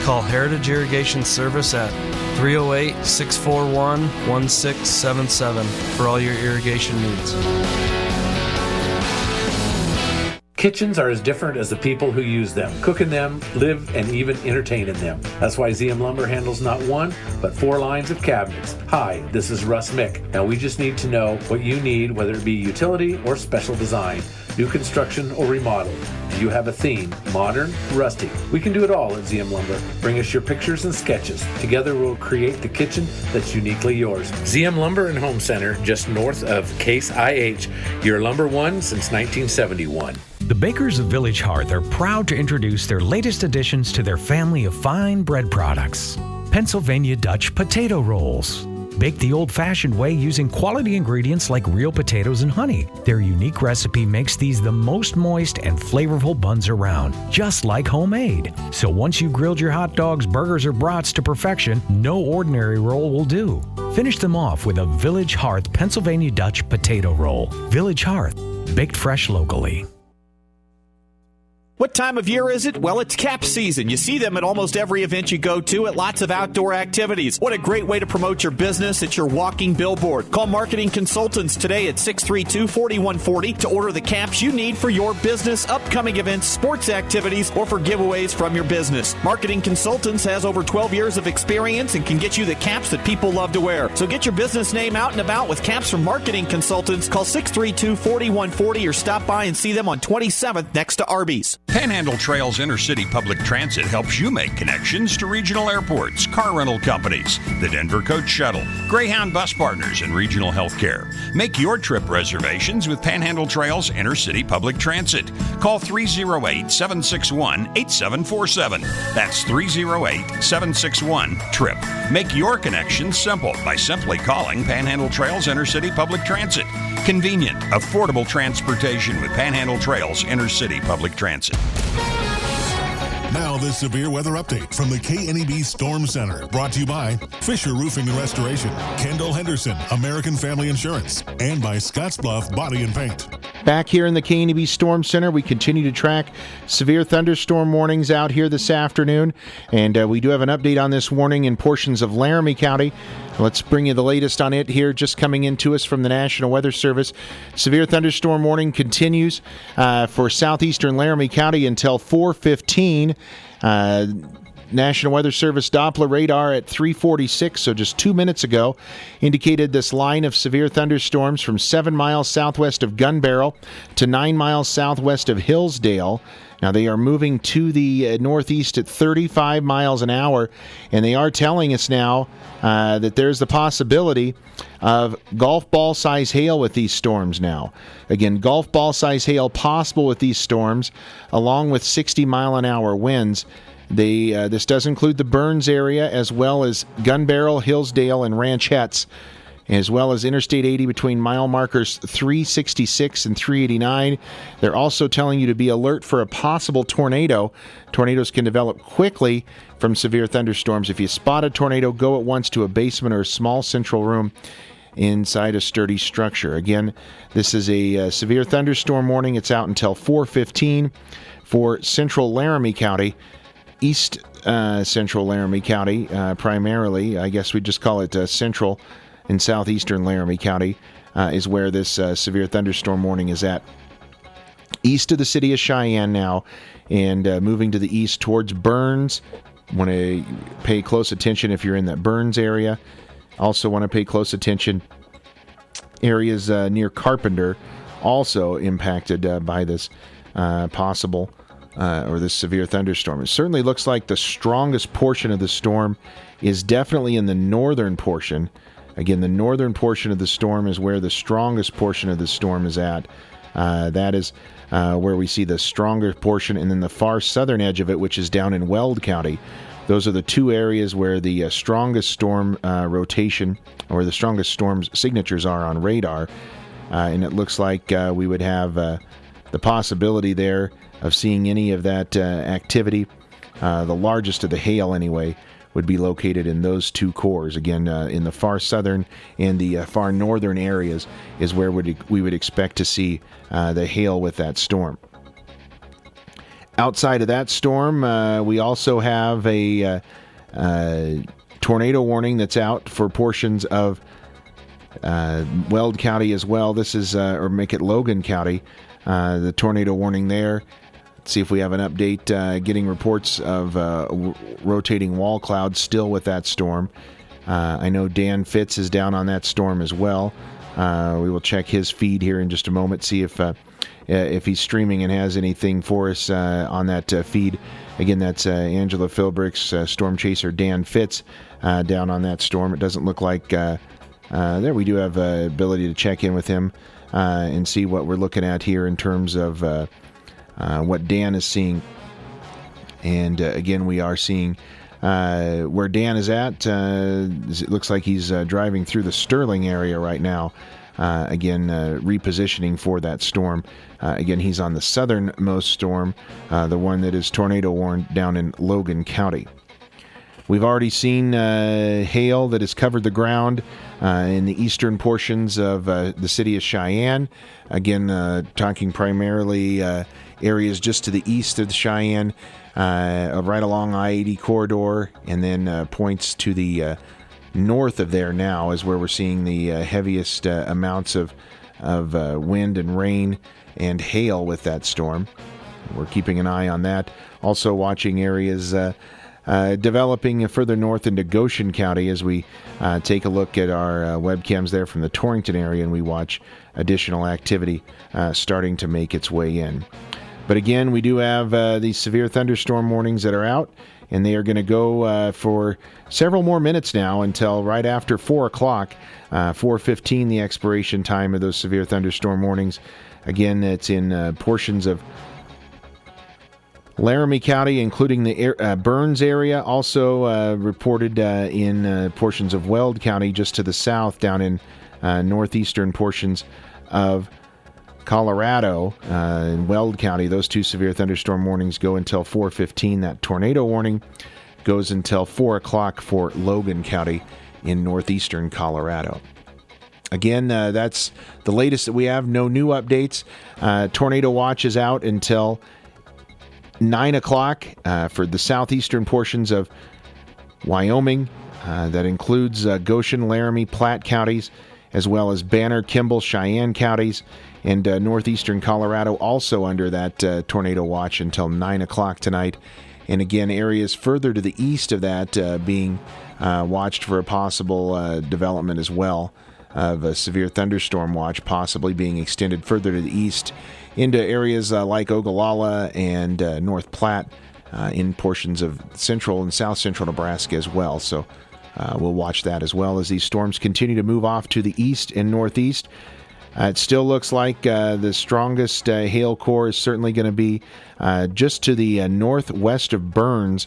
Call Heritage Irrigation Service at 308-641-1677 for all your irrigation needs. Kitchens are as different as the people who use them, cook in them, live, and even entertain in them. That's why ZM Lumber handles not one, but 4 lines of cabinets. Hi, this is Russ Mick. Now we just need to know what you need, whether it be utility or special design, new construction or remodel. Do you have a theme, modern, rustic? We can do it all at ZM Lumber. Bring us your pictures and sketches. Together we'll create the kitchen that's uniquely yours. ZM Lumber and Home Center, just north of Case IH, your lumber one since 1971. The bakers of Village Hearth are proud to introduce their latest additions to their family of fine bread products. Pennsylvania Dutch potato rolls. Baked the old-fashioned way using quality ingredients like real potatoes and honey. Their unique recipe makes these the most moist and flavorful buns around, just like homemade. So once you've grilled your hot dogs, burgers, or brats to perfection, no ordinary roll will do. Finish them off with a Village Hearth Pennsylvania Dutch potato roll. Village Hearth, baked fresh locally. What time of year is it? Well, it's cap season. You see them at almost every event you go to at lots of outdoor activities. What a great way to promote your business. It's your walking billboard. Call Marketing Consultants today at 632-4140 to order the caps you need for your business, upcoming events, sports activities, or for giveaways from your business. Marketing Consultants has over 12 years of experience and can get you the caps that people love to wear. So get your business name out and about with caps from Marketing Consultants. Call 632-4140 or stop by and see them on 27th next to Arby's. Panhandle Trails Intercity Public Transit helps you make connections to regional airports, car rental companies, the Denver Coach Shuttle, Greyhound Bus Partners, and regional healthcare. Make your trip reservations with Panhandle Trails Intercity Public Transit. Call 308-761-8747. That's 308-761-TRIP. Make your connection simple by simply calling Panhandle Trails Intercity Public Transit. Convenient, affordable transportation with Panhandle Trails Intercity Public Transit. Now this severe weather update from the KNEB Storm Center, brought to you by Fisher Roofing and Restoration, Kendall Henderson, American Family Insurance, and by Scottsbluff Body and Paint. Back here in the KNEB Storm Center, we continue to track severe thunderstorm warnings out here this afternoon, and we do have an update on this warning in portions of Laramie County. Let's bring you the latest on it here, just coming into us from the National Weather Service. Severe thunderstorm warning continues for southeastern Laramie County until 4:15. National Weather Service Doppler radar at 3:46, so just 2 minutes ago, indicated this line of severe thunderstorms from 7 miles southwest of Gun Barrel to 9 miles southwest of Hillsdale. Now, they are moving to the northeast at 35 miles an hour, and they are telling us now that there's the possibility of golf ball size hail with these storms now. Again, golf ball size hail possible with these storms, along with 60 mile an hour winds. This does include the Burns area, as well as Gun Barrel, Hillsdale, and Ranchettes, as well as Interstate 80 between mile markers 366 and 389. They're also telling you to be alert for a possible tornado. Tornadoes can develop quickly from severe thunderstorms. If you spot a tornado, go at once to a basement or a small central room inside a sturdy structure. Again, this is a severe thunderstorm warning. It's out until 4:15 for central Laramie County. East central Laramie County, primarily. I guess we just call it central and southeastern Laramie County is where this severe thunderstorm warning is at. East of the city of Cheyenne now, and moving to the east towards Burns. Want to pay close attention if you're in that Burns area. Also want to pay close attention areas near Carpenter, also impacted by this possible, or this severe thunderstorm. It certainly looks like the strongest portion of the storm is definitely in the northern portion. Again, the northern portion of the storm is where the strongest portion of the storm is at. That is where we see the stronger portion, and then the far southern edge of it, which is down in Weld County. Those are the two areas where the strongest storm rotation, or the strongest storm signatures are on radar. And it looks like we would have the possibility there of seeing any of that activity. The largest of the hail, anyway, would be located in those two cores. Again, in the far southern and the far northern areas is where we would expect to see the hail with that storm. Outside of that storm, we also have a tornado warning that's out for portions of Weld County as well. This is, or make it Logan County, the tornado warning there. Let's see if we have an update. Getting reports of rotating wall clouds still with that storm. I know Dan Fitz is down on that storm as well. We will check his feed here in just a moment, see if he's streaming and has anything for us on that feed. Again, that's Angela Philbrick's Storm Chaser Dan Fitz down on that storm. It doesn't look like there we do have ability to check in with him and see what we're looking at here in terms of what Dan is seeing. And again, we are seeing where Dan is at. It looks like he's driving through the Sterling area right now. Again, repositioning for that storm. Again, he's on the southernmost storm, the one that is tornado warned down in Logan County. We've already seen hail that has covered the ground in the eastern portions of the city of Cheyenne. Again, talking primarily areas just to the east of the Cheyenne, right along I-80 corridor, and then points to the north of there now is where we're seeing the heaviest amounts of wind and rain and hail with that storm. We're keeping an eye on that. Also watching areas developing further north into Goshen County as we take a look at our webcams there from the Torrington area, and we watch additional activity starting to make its way in. But again, we do have these severe thunderstorm warnings that are out, and they are going to go for several more minutes now until right after 4 o'clock, 4:15, the expiration time of those severe thunderstorm warnings. Again, it's in portions of Laramie County, including the Burns area, also reported in portions of Weld County just to the south, down in northeastern portions of Colorado, in Weld County. Those two severe thunderstorm warnings go until 4:15. That tornado warning goes until 4 o'clock for Logan County in northeastern Colorado. Again, that's the latest that we have. No new updates. Tornado watch is out until 9 o'clock for the southeastern portions of Wyoming. That includes Goshen, Laramie, Platte counties, as well as Banner, Kimball, Cheyenne counties, and northeastern Colorado also under that tornado watch until 9 o'clock tonight. And again, areas further to the east of that being watched for a possible development as well of a severe thunderstorm watch possibly being extended further to the east into areas like Ogallala and North Platte in portions of central and south central Nebraska as well. So we'll watch that as well as these storms continue to move off to the east and northeast. It still looks like the strongest hail core is certainly going to be just to the northwest of Burns,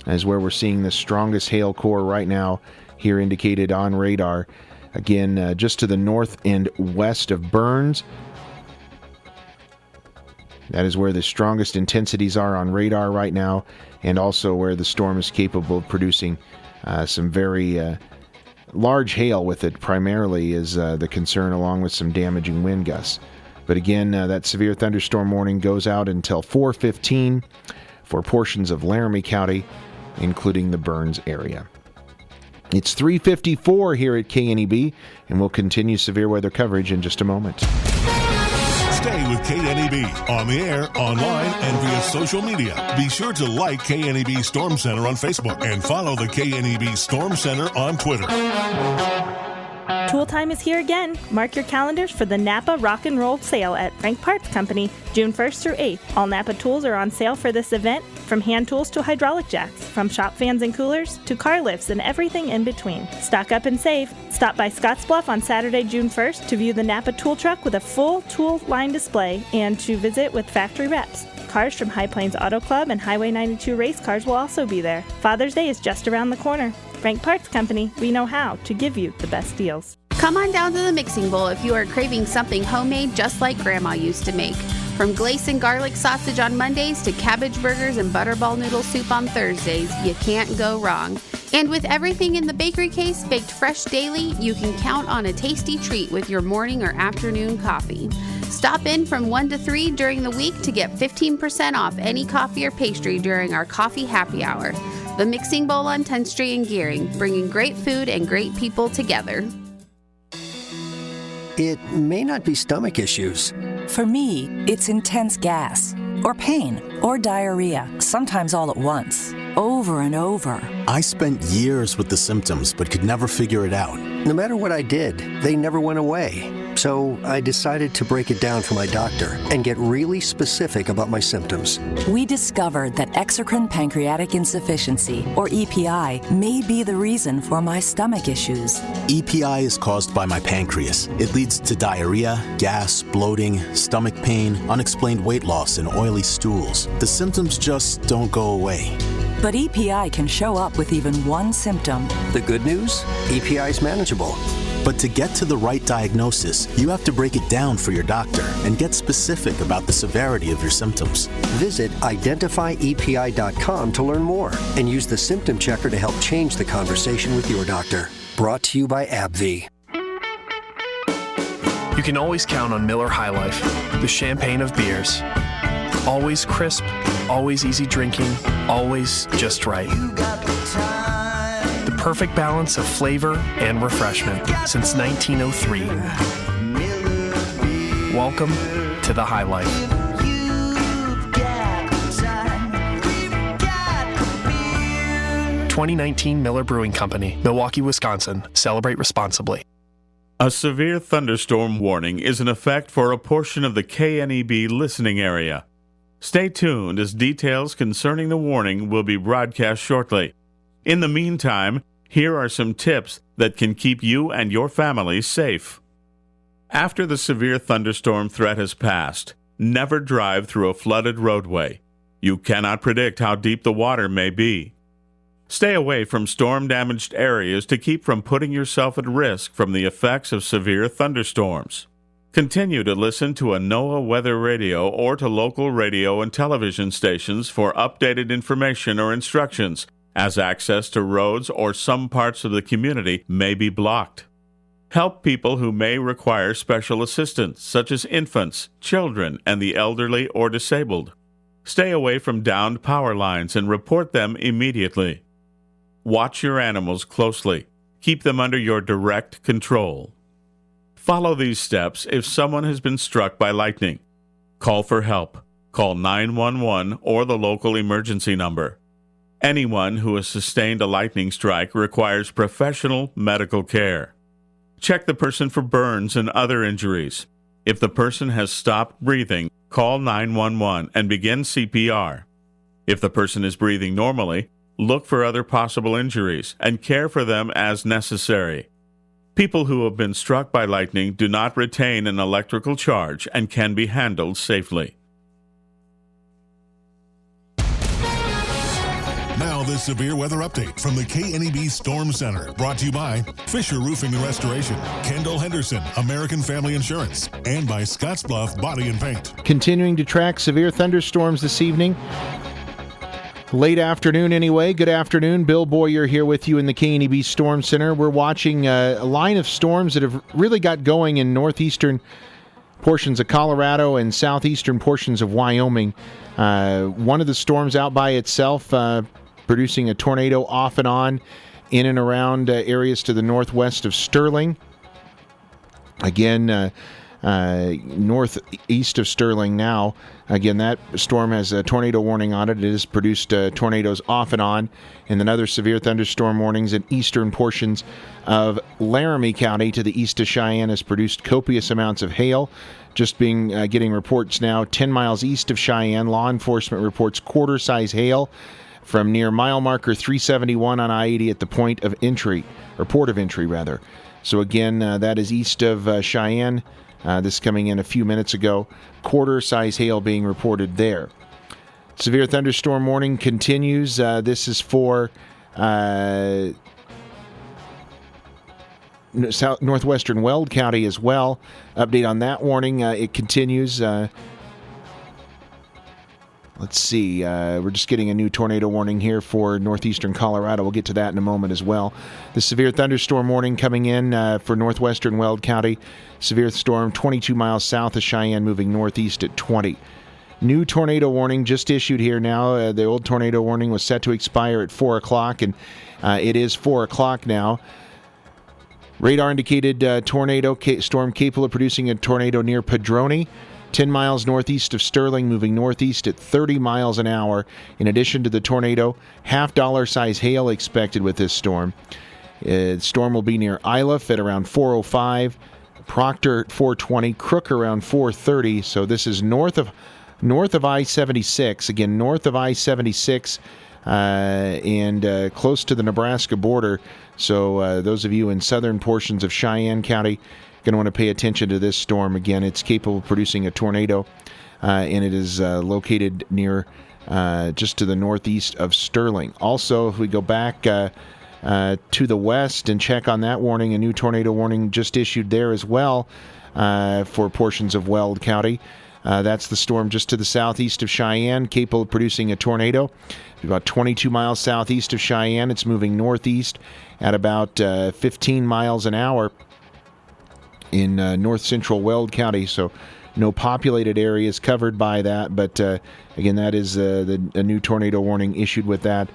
is where we're seeing the strongest hail core right now here indicated on radar. Again, just to the north and west of Burns. That is where the strongest intensities are on radar right now, and also where the storm is capable of producing some very large hail with it. Primarily is the concern, along with some damaging wind gusts. But again, that severe thunderstorm warning goes out until 4:15 for portions of Laramie County, including the Burns area. It's 3:54 here at KNEB, and we'll continue severe weather coverage in just a moment. Stay with KNEB on the air, online, and via social media. Be sure to like KNEB Storm Center on Facebook and follow the KNEB Storm Center on Twitter. Tool time is here again. Mark your calendars for the Napa Rock and Roll sale at Frank Parts Company, June 1st through 8th. All Napa tools are on sale for this event, from hand tools to hydraulic jacks, from shop fans and coolers to car lifts and everything in between. Stock up and save. Stop by Scottsbluff on Saturday, June 1st to view the Napa tool truck with a full tool line display and to visit with factory reps. Cars from High Plains Auto Club and Highway 92 race cars will also be there. Father's Day is just around the corner. Frank Parts Company, we know how to give you the best deals. Come on down to the Mixing Bowl if you are craving something homemade just like Grandma used to make. From glace and garlic sausage on Mondays to cabbage burgers and butterball noodle soup on Thursdays, you can't go wrong. And with everything in the bakery case baked fresh daily, you can count on a tasty treat with your morning or afternoon coffee. Stop in from 1 to 3 during the week to get 15% off any coffee or pastry during our coffee happy hour. The Mixing Bowl on 10th Street in Gearing, bringing great food and great people together. It may not be stomach issues. For me, it's intense gas, or pain, or diarrhea, sometimes all at once, over and over. I spent years with the symptoms, but could never figure it out. No matter what I did, they never went away. So I decided to break it down for my doctor and get really specific about my symptoms. We discovered that exocrine pancreatic insufficiency, or EPI, may be the reason for my stomach issues. EPI is caused by my pancreas. It leads to diarrhea, gas, bloating, stomach pain, unexplained weight loss, and oily stools. The symptoms just don't go away. But EPI can show up with even one symptom. The good news? EPI is manageable. But to get to the right diagnosis, you have to break it down for your doctor and get specific about the severity of your symptoms. Visit identifyepi.com to learn more and use the symptom checker to help change the conversation with your doctor. Brought to you by AbbVie. You can always count on Miller High Life, the champagne of beers. Always crisp, always easy drinking, always just right. The perfect balance of flavor and refreshment since 1903. Welcome to the High Life. (2019) Miller Brewing Company, Milwaukee, Wisconsin. Celebrate responsibly. A severe thunderstorm warning is in effect for a portion of the KNEB listening area. Stay tuned as details concerning the warning will be broadcast shortly. In the meantime, here are some tips that can keep you and your family safe. After the severe thunderstorm threat has passed, never drive through a flooded roadway. You cannot predict how deep the water may be. Stay away from storm-damaged areas to keep from putting yourself at risk from the effects of severe thunderstorms. Continue to listen to a NOAA weather radio or to local radio and television stations for updated information or instructions, as access to roads or some parts of the community may be blocked. Help people who may require special assistance, such as infants, children, and the elderly or disabled. Stay away from downed power lines and report them immediately. Watch your animals closely. Keep them under your direct control. Follow these steps if someone has been struck by lightning. Call for help. Call 911 or the local emergency number. Anyone who has sustained a lightning strike requires professional medical care. Check the person for burns and other injuries. If the person has stopped breathing, call 911 and begin CPR. If the person is breathing normally, look for other possible injuries and care for them as necessary. People who have been struck by lightning do not retain an electrical charge and can be handled safely. Now this severe weather update from the KNEB Storm Center, brought to you by Fisher Roofing and Restoration, Kendall Henderson, American Family Insurance, and by Scottsbluff Body and Paint. Continuing to track severe thunderstorms this evening. Late afternoon anyway. Good afternoon. Bill Boyer here with you in the KNEB Storm Center. We're watching a line of storms that have really got going in northeastern portions of Colorado and southeastern portions of Wyoming. One of the storms out by itself producing a tornado off and on in and around areas to the northwest of Sterling. Again, northeast of Sterling now. Again, that storm has a tornado warning on it. It has produced tornadoes off and on, and then other severe thunderstorm warnings in eastern portions of Laramie County to the east of Cheyenne has produced copious amounts of hail. Just getting reports now 10 miles east of Cheyenne. Law enforcement reports quarter-size hail from near mile marker 371 on I-80 at the point of entry, or port of entry, rather. So again, that is east of Cheyenne. This coming in a few minutes ago. Quarter-size hail being reported there. Severe thunderstorm warning continues. This is for northwestern Weld County as well. Update on that warning. It continues. Let's see. We're just getting a new tornado warning here for northeastern Colorado. We'll get to that in a moment as well. The severe thunderstorm warning coming in for northwestern Weld County. Severe storm 22 miles south of Cheyenne, moving northeast at 20. New tornado warning just issued here now. The old tornado warning was set to expire at 4 o'clock, and it is 4 o'clock now. Radar indicated tornado storm capable of producing a tornado near Padrone, 10 miles northeast of Sterling, moving northeast at 30 miles an hour. In addition to the tornado, half-dollar size hail expected with this storm. The storm will be near Iliff at around 4:05, Proctor at 4:20, Crook around 4:30. So this is north of I-76. Again, north of I-76 and close to the Nebraska border. So those of you in southern portions of Cheyenne County going to want to pay attention to this storm. Again, it's capable of producing a tornado, and it is located near just to the northeast of Sterling. Also, if we go back to the west and check on that warning, a new tornado warning just issued there as well for portions of Weld County. That's the storm just to the southeast of Cheyenne, capable of producing a tornado. About 22 miles southeast of Cheyenne. It's moving northeast at about 15 miles an hour in north central Weld County. So no populated areas covered by that. But again, that is a new tornado warning issued with that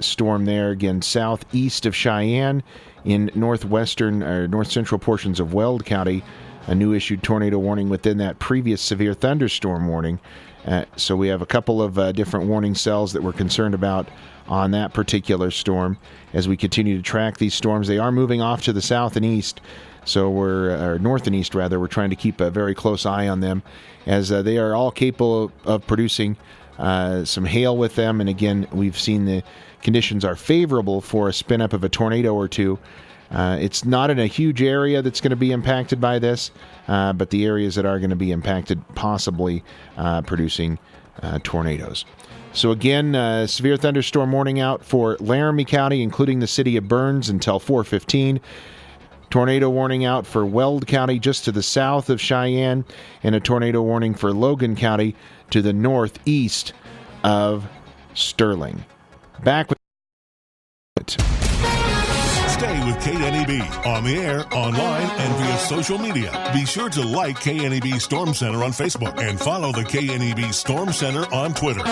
storm there. Again, southeast of Cheyenne in northwestern or north central portions of Weld County. A new issued tornado warning within that previous severe thunderstorm warning. So we have a couple of different warning cells that we're concerned about on that particular storm. As we continue to track these storms, they are moving off to the south and east. So or north and east rather. We're trying to keep a very close eye on them, as they are all capable of producing some hail with them. And again, we've seen the conditions are favorable for a spin up of a tornado or two. It's not in a huge area that's going to be impacted by this, but the areas that are going to be impacted possibly producing tornadoes. So again, severe thunderstorm warning out for Laramie County, including the city of Burns, until 4:15. Tornado warning out for Weld County just to the south of Cheyenne, and a tornado warning for Logan County to the northeast of Sterling. Back with it. Stay with KNEB on the air, online, and via social media. Be sure to like KNEB Storm Center on Facebook and follow the KNEB Storm Center on Twitter.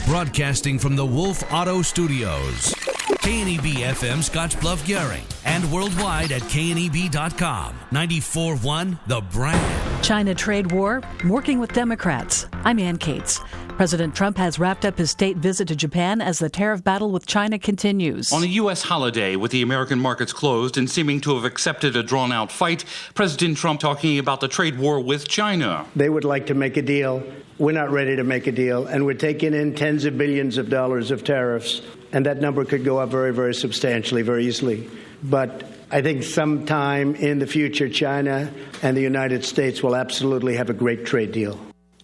Broadcasting from the Wolf Auto Studios, KNEB FM Scottsbluff Gary, and worldwide at kneb.com. 94.1 The Brand. China trade war, working with Democrats. I'm Ann Cates. President Trump has wrapped up his state visit to Japan as the tariff battle with China continues. On a U.S. holiday, with the American markets closed and seeming to have accepted a drawn-out fight, President Trump talking about the trade war with China. They would like to make a deal. We're not ready to make a deal, and we're taking in tens of billions of dollars of tariffs, and that number could go up very, very substantially, very easily. But I think sometime in the future, China and the United States will absolutely have a great trade deal.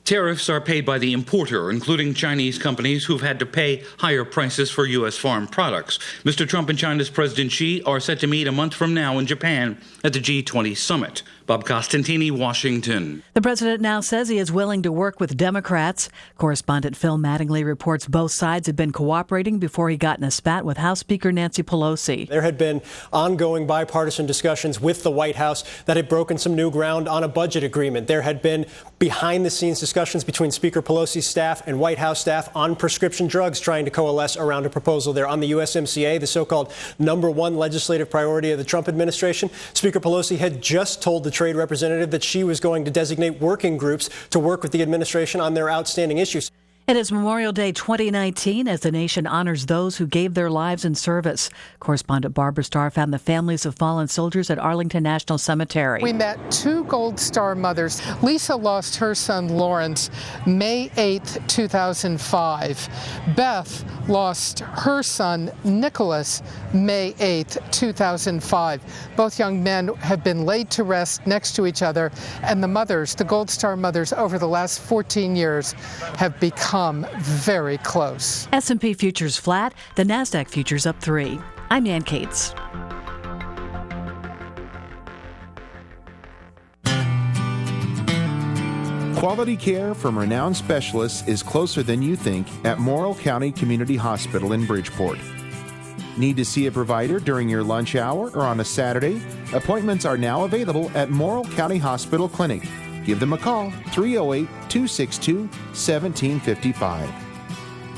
Tariffs are paid by the importer, including Chinese companies who've had to pay higher prices for U.S. farm products. Mr. Trump and China's President Xi are set to meet a month from now in Japan at the G20 summit. Bob Costantini, Washington. The president now says he is willing to work with Democrats. Correspondent Phil Mattingly reports both sides had been cooperating before he got in a spat with House Speaker Nancy Pelosi. There had been ongoing bipartisan discussions with the White House that had broken some new ground on a budget agreement. There had been behind-the-scenes discussions discussions between Speaker Pelosi's staff and White House staff on prescription drugs trying to coalesce around a proposal there on the USMCA, the so-called #1 legislative priority of the Trump administration. Speaker Pelosi had just told the trade representative that she was going to designate working groups to work with the administration on their outstanding issues. It is Memorial Day 2019 as the nation honors those who gave their lives in service. Correspondent Barbara Starr found the families of fallen soldiers at Arlington National Cemetery. We met 2 Gold Star mothers. Lisa lost her son Lawrence May 8, 2005. Beth lost her son Nicholas May 8, 2005. Both young men have been laid to rest next to each other, and the mothers, the Gold Star mothers, over the last 14 years have become very close. S&P futures flat, the NASDAQ futures up 3. I'm Ann Cates. Quality care from renowned specialists is closer than you think at Morrill County Community Hospital in Bridgeport. Need to see a provider during your lunch hour or on a Saturday? Appointments are now available at Morrill County Hospital Clinic. Give them a call, 308-262-1755.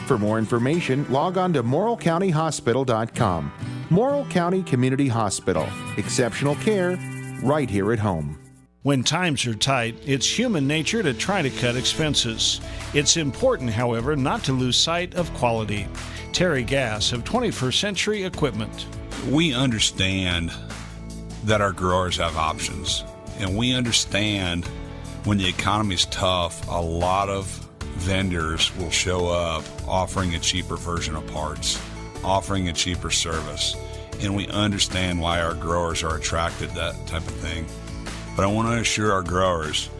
For more information, log on to morrillcountyhospital.com. Morrill County Community Hospital. Exceptional care right here at home. When times are tight, it's human nature to try to cut expenses. It's important, however, not to lose sight of quality. Terry Gass of 21st Century Equipment. We understand that our growers have options, and we understand when the economy's tough, a lot of vendors will show up offering a cheaper version of parts, offering a cheaper service, and we understand why our growers are attracted to that type of thing. But I want to assure our growers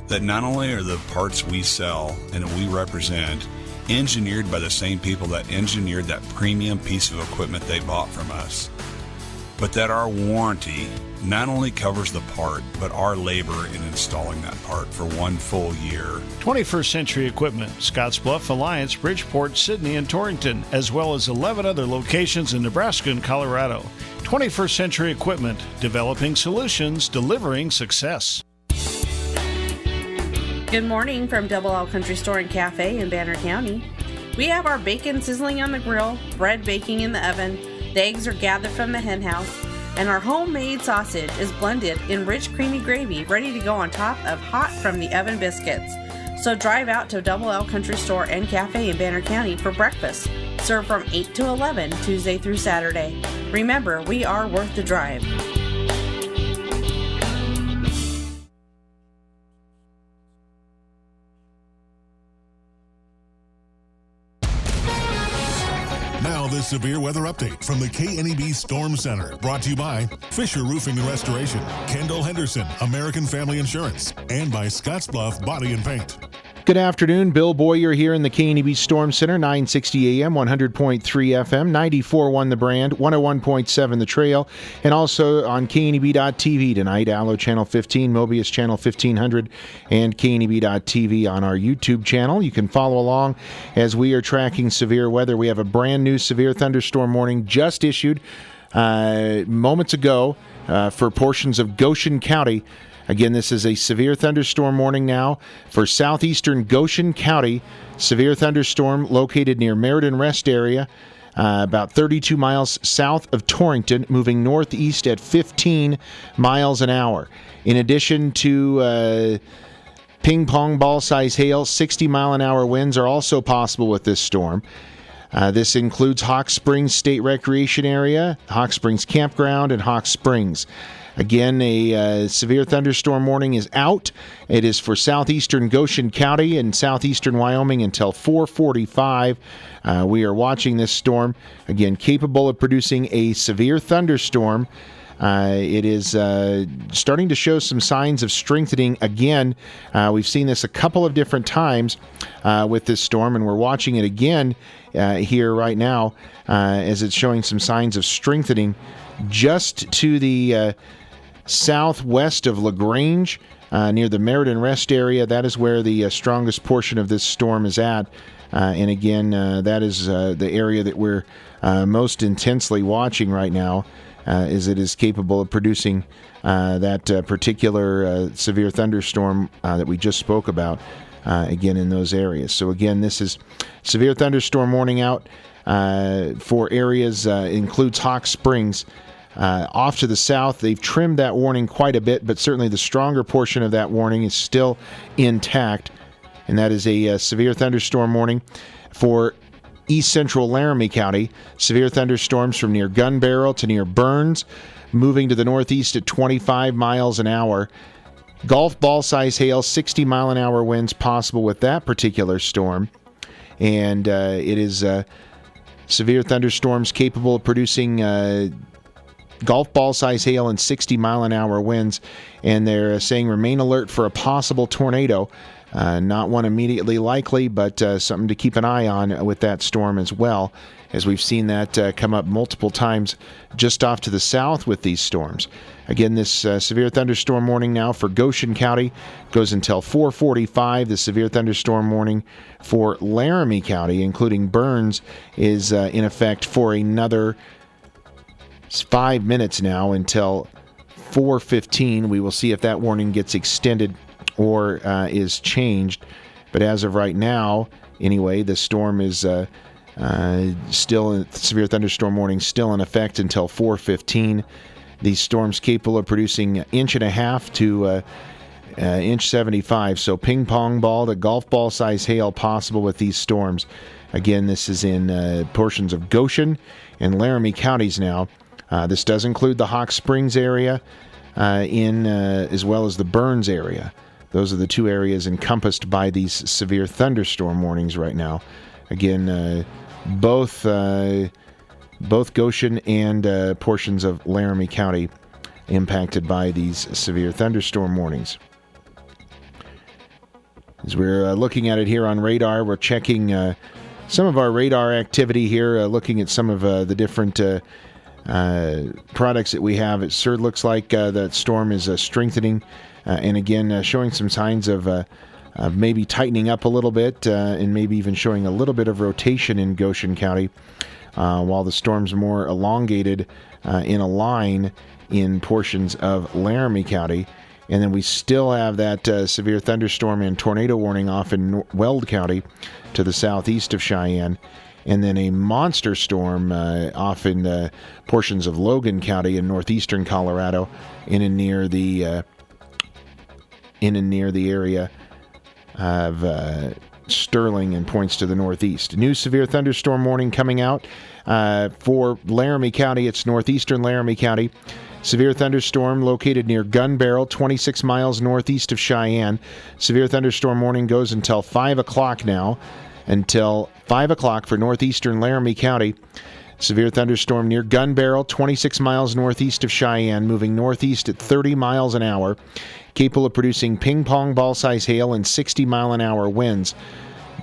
that not only are the parts we sell and that we represent engineered by the same people that engineered that premium piece of equipment they bought from us, but that our warranty not only covers the part, but our labor in installing that part for 1 full year. 21st Century Equipment, Scottsbluff, Alliance, Bridgeport, Sidney, and Torrington, as well as 11 other locations in Nebraska and Colorado. 21st Century Equipment, developing solutions, delivering success. Good morning from Double L Country Store and Cafe in Banner County. We have our bacon sizzling on the grill, bread baking in the oven, the eggs are gathered from the hen house, and our homemade sausage is blended in rich creamy gravy ready to go on top of hot from the oven biscuits. So drive out to Double L Country Store and Cafe in Banner County for breakfast, served from 8 to 11 Tuesday through Saturday. Remember, we are worth the drive. Now this severe weather update from the KNEB Storm Center, brought to you by Fisher Roofing and Restoration, Kendall Henderson, American Family Insurance, and by Scottsbluff Body and Paint. Good afternoon. Bill Boyer here in the KNEB Storm Center, 960 AM, 100.3 FM, 94.1 The Brand, 101.7 The Trail, and also on KNEB.TV tonight, Allo Channel 15, Mobius Channel 1500, and KNEB.TV on our YouTube channel. You can follow along as we are tracking severe weather. We have a brand new severe thunderstorm warning just issued moments ago for portions of Goshen County. Again, this is a severe thunderstorm warning now for southeastern Goshen County. Severe thunderstorm located near Meriden Rest area, about 32 miles south of Torrington, moving northeast at 15 miles an hour. In addition to ping pong ball size hail, 60 mile an hour winds are also possible with this storm. This includes Hawk Springs State Recreation Area, Hawk Springs Campground, and Hawk Springs. Again, a severe thunderstorm warning is out. It is for southeastern Goshen County and southeastern Wyoming until 4:45. We are watching this storm, again, capable of producing a severe thunderstorm. It is starting to show some signs of strengthening again. We've seen this a couple of different times with this storm, and we're watching it again here right now as it's showing some signs of strengthening just to the southwest of LaGrange, near the Meriden Rest area. That is where the strongest portion of this storm is at. And again, that is the area that we're most intensely watching right now, as it is capable of producing that particular severe thunderstorm that we just spoke about. again in those areas. So again, this is severe thunderstorm warning out for areas, includes Hawk Springs. Off to the south, they've trimmed that warning quite a bit, but certainly the stronger portion of that warning is still intact, and that is a severe thunderstorm warning for east central Laramie County. Severe thunderstorms from near Gun Barrel to near Burns, moving to the northeast at 25 miles an hour. Golf ball size hail, 60 mile an hour winds possible with that particular storm, and it is severe thunderstorms capable of producing golf ball size hail and 60 mile an hour winds, and they're saying remain alert for a possible tornado. Not one immediately likely, but something to keep an eye on with that storm as well, as we've seen that come up multiple times just off to the south with these storms. Again, this severe thunderstorm warning now for Goshen County goes until 4:45. The severe thunderstorm warning for Laramie County, including Burns, is in effect for another 5 minutes now until 4:15. We will see if that warning gets extended or is changed. But as of right now, anyway, the storm is still, severe thunderstorm warning still in effect until 4:15. These storms capable of producing 1.5 to inch 75. So ping pong ball to golf ball size hail possible with these storms. Again, this is in portions of Goshen and Laramie counties now. This does include the Hawk Springs area as well as the Burns area. Those are the two areas encompassed by these severe thunderstorm warnings right now. Again, both Goshen and portions of Laramie County impacted by these severe thunderstorm warnings. As we're looking at it here on radar, we're checking some of our radar activity here, looking at some of the different products that we have. It sure looks like that storm is strengthening, and again showing some signs of maybe tightening up a little bit, and maybe even showing a little bit of rotation in Goshen County, while the storm's more elongated in a line in portions of Laramie County. And then we still have that severe thunderstorm and tornado warning off in Weld County to the southeast of Cheyenne. And then a monster storm off in portions of Logan County in northeastern Colorado, in and near the area of Sterling and points to the northeast. New severe thunderstorm warning coming out for Laramie County. It's northeastern Laramie County. Severe thunderstorm located near Gun Barrel, 26 miles northeast of Cheyenne. Severe thunderstorm warning goes until 5 o'clock now. Until 5 o'clock for northeastern Laramie County. Severe thunderstorm near Gun Barrel, 26 miles northeast of Cheyenne, moving northeast at 30 miles an hour, capable of producing ping pong ball size hail and 60 mile an hour winds.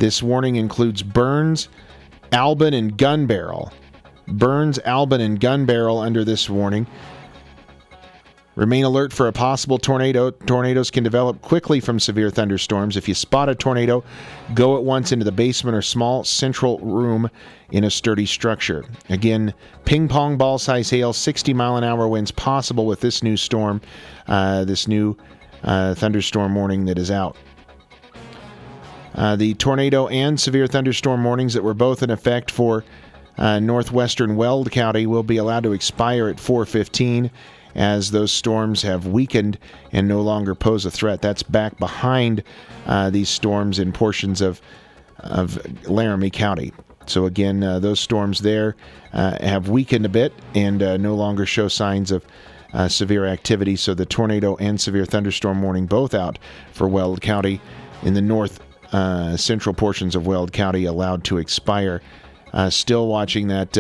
This warning includes Burns, Albin, and Gun Barrel. Burns, Albin, and Gun Barrel under this warning. Remain alert for a possible tornado. Tornadoes can develop quickly from severe thunderstorms. If you spot a tornado, go at once into the basement or small central room in a sturdy structure. Again, ping pong ball size hail, 60 mile an hour winds possible with this new storm, this new thunderstorm warning that is out. The tornado and severe thunderstorm warnings that were both in effect for northwestern Weld County will be allowed to expire at 4:15. As those storms have weakened and no longer pose a threat. That's back behind these storms in portions of Laramie County. So again, those storms there have weakened a bit and no longer show signs of severe activity. So the tornado and severe thunderstorm warning both out for Weld County. In the north central portions of Weld County allowed to expire. Still watching that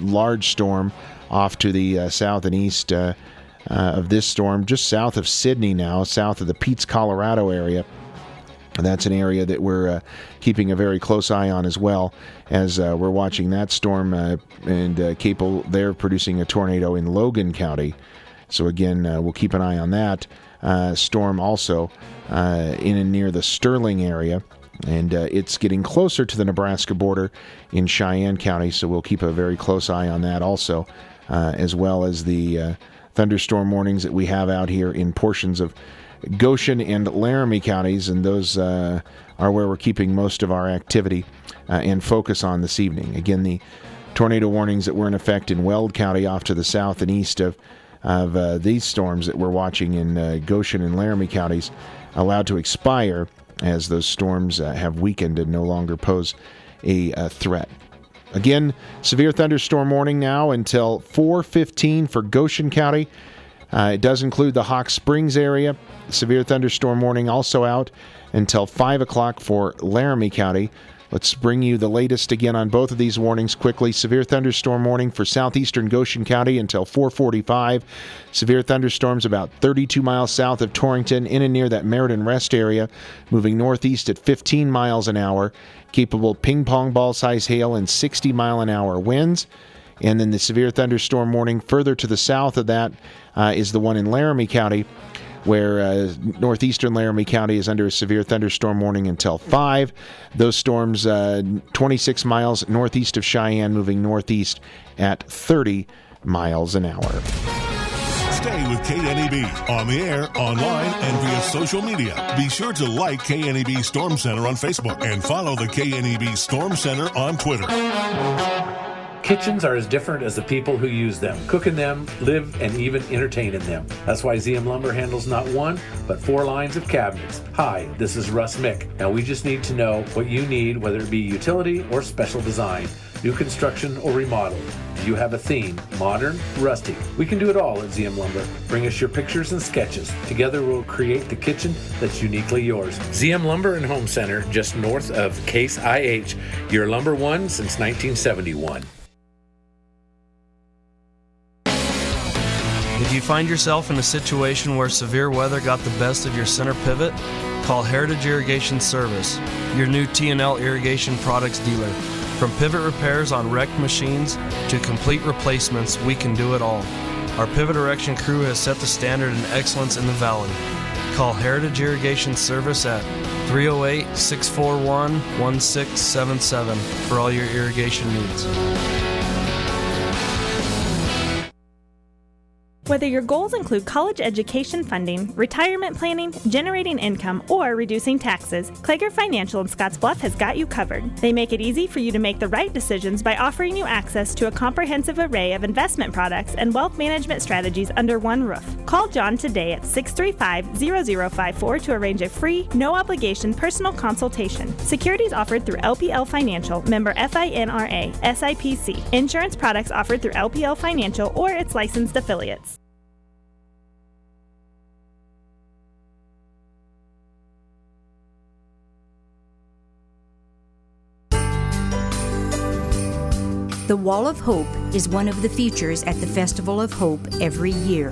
large storm off to the south and east of this storm, just south of Sidney now, south of the Peets, Colorado area. And that's an area that we're keeping a very close eye on as well, as we're watching that storm and capable there producing a tornado in Logan County. So again, we'll keep an eye on that storm also in and near the Sterling area. And it's getting closer to the Nebraska border in Cheyenne County, so we'll keep a very close eye on that also, as well as the thunderstorm warnings that we have out here in portions of Goshen and Laramie counties, and those are where we're keeping most of our activity and focus on this evening. Again, the tornado warnings that were in effect in Weld County off to the south and east of these storms that we're watching in Goshen and Laramie counties allowed to expire as those storms have weakened and no longer pose a threat. Again, severe thunderstorm warning now until 4:15 for Goshen County. It does include the Hawk Springs area. Severe thunderstorm warning also out until 5 o'clock for Laramie County. Let's bring you the latest again on both of these warnings quickly. Severe thunderstorm warning for southeastern Goshen County until 4:45. Severe thunderstorms about 32 miles south of Torrington, in and near that Meriden Rest area, moving northeast at 15 miles an hour. Capable ping-pong ball-size hail and 60-mile-an-hour winds. And then the severe thunderstorm warning further to the south of that is the one in Laramie County, where northeastern Laramie County is under a severe thunderstorm warning until 5. Those storms 26 miles northeast of Cheyenne, moving northeast at 30 miles an hour. Stay with KNEB on the air, online, and via social media. Be sure to like KNEB Storm Center on Facebook and follow the KNEB Storm Center on Twitter. Kitchens are as different as the people who use them, cook in them, live, and even entertain in them. That's why ZM Lumber handles not one, but 4 lines of cabinets. Hi, this is Russ Mick. Now we just need to know what you need, whether it be utility or special design, new construction or remodel. Do you have a theme? Modern? Rustic? We can do it all at ZM Lumber. Bring us your pictures and sketches. Together we'll create the kitchen that's uniquely yours. ZM Lumber and Home Center, just north of Case IH, your lumber one since 1971. If you find yourself in a situation where severe weather got the best of your center pivot, call Heritage Irrigation Service, your new T&L irrigation products dealer. From pivot repairs on wrecked machines to complete replacements, we can do it all. Our pivot erection crew has set the standard in excellence in the valley. Call Heritage Irrigation Service at 308-641-1677 for all your irrigation needs. Whether your goals include college education funding, retirement planning, generating income, or reducing taxes, Klager Financial in Scottsbluff has got you covered. They make it easy for you to make the right decisions by offering you access to a comprehensive array of investment products and wealth management strategies under one roof. Call John today at 635-0054 to arrange a free, no-obligation personal consultation. Securities offered through LPL Financial, member FINRA, SIPC. Insurance products offered through LPL Financial or its licensed affiliates. The Wall of Hope is one of the features at the Festival of Hope every year.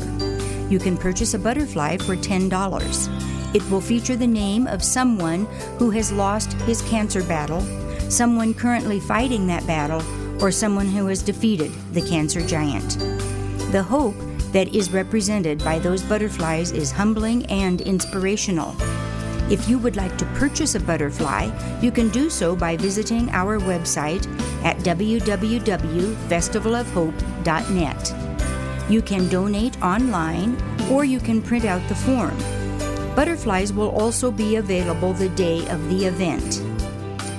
You can purchase a butterfly for $10. It will feature the name of someone who has lost his cancer battle, someone currently fighting that battle, or someone who has defeated the cancer giant. The hope that is represented by those butterflies is humbling and inspirational. If you would like to purchase a butterfly, you can do so by visiting our website at www.festivalofhope.net. You can donate online or you can print out the form. Butterflies will also be available the day of the event.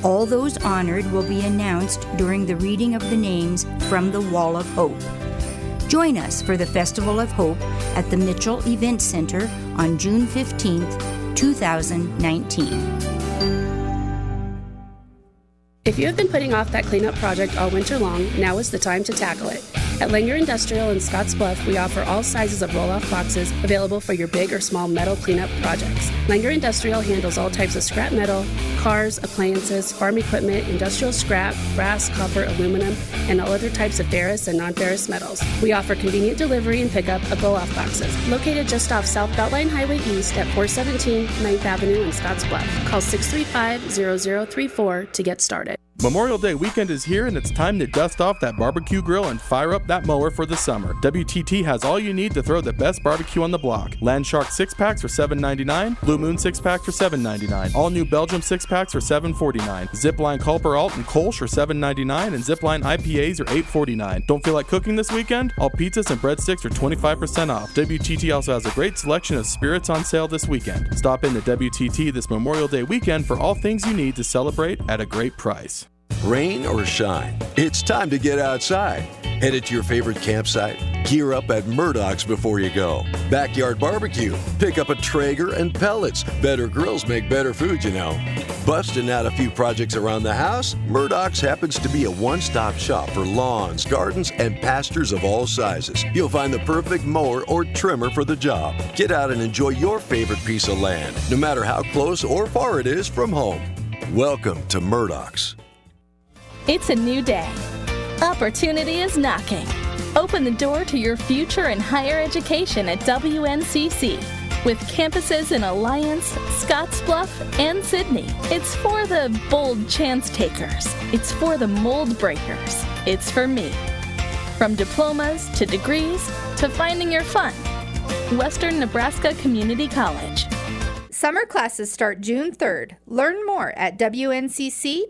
All those honored will be announced during the reading of the names from the Wall of Hope. Join us for the Festival of Hope at the Mitchell Event Center on June 15th, 2019. If you have been putting off that cleanup project all winter long, now is the time to tackle it. At Langer Industrial in Scottsbluff, we offer all sizes of roll-off boxes available for your big or small metal cleanup projects. Langer Industrial handles all types of scrap metal, cars, appliances, farm equipment, industrial scrap, brass, copper, aluminum, and all other types of ferrous and non-ferrous metals. We offer convenient delivery and pickup of roll-off boxes. Located just off South Beltline Highway East at 417 9th Avenue in Scottsbluff. Call 635-0034 to get started. Memorial Day weekend is here and it's time to dust off that barbecue grill and fire up that mower for the summer. WTT has all you need to throw the best barbecue on the block. Land Shark 6-packs for $7.99, Blue Moon 6-packs for $7.99, all new Belgium 6-packs for $7.49, Zipline Culper Alt and Kolsch for $7.99, and Zipline IPAs are $8.49. Don't feel like cooking this weekend? All pizzas and breadsticks are 25% off. WTT also has a great selection of spirits on sale this weekend. Stop into WTT this Memorial Day weekend for all things you need to celebrate at a great price. Rain or shine, it's time to get outside. Headed to your favorite campsite? Gear up at Murdoch's before you go. Backyard barbecue. Pick up a Traeger and pellets. Better grills make better food, you know. Busting out a few projects around the house? Murdoch's happens to be a one-stop shop for lawns, gardens, and pastures of all sizes. You'll find the perfect mower or trimmer for the job. Get out and enjoy your favorite piece of land, no matter how close or far it is from home. Welcome to Murdoch's. It's a new day. Opportunity is knocking. Open the door to your future in higher education at WNCC. With campuses in Alliance, Scottsbluff, and Sydney. It's for the bold chance takers. It's for the mold breakers. It's for me. From diplomas to degrees to finding your fun. Western Nebraska Community College. Summer classes start June 3rd. Learn more at wncc.edu.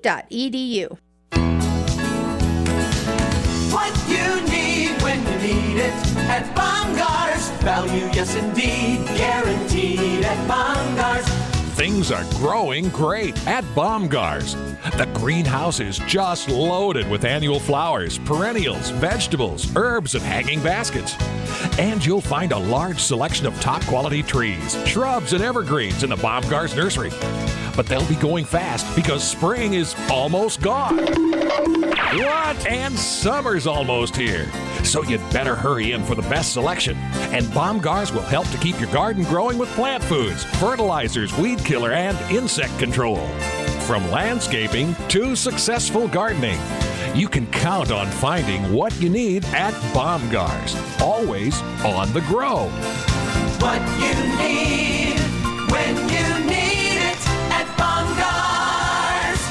What you need when you need it at Baumgars. Value, yes indeed, guaranteed at Baumgars. Things are growing great at Baumgars. The greenhouse is just loaded with annual flowers, perennials, vegetables, herbs, and hanging baskets. And you'll find a large selection of top quality trees, shrubs, and evergreens in the Baumgars nursery. But they'll be going fast because spring is almost gone. What? And summer's almost here. So you'd better hurry in for the best selection. And Baumgars will help to keep your garden growing with plant foods, fertilizers, weed killer, and insect control. From landscaping to successful gardening, you can count on finding what you need at Baumgars. Always on the grow. What you need when you need it at Baumgars.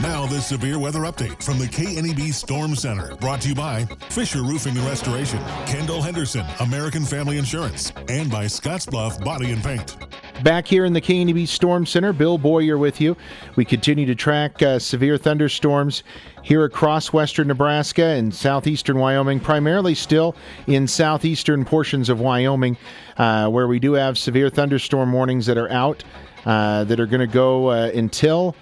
Now this severe weather update from the KNEB Storm Center, brought to you by Fisher Roofing and Restoration, Kendall Henderson, American Family Insurance, and by Scottsbluff Body and Paint. Back here in the KNEB Storm Center, Bill Boyer with you. We continue to track severe thunderstorms here across western Nebraska and southeastern Wyoming, primarily still in southeastern portions of Wyoming, where we do have severe thunderstorm warnings that are out, that are going to go until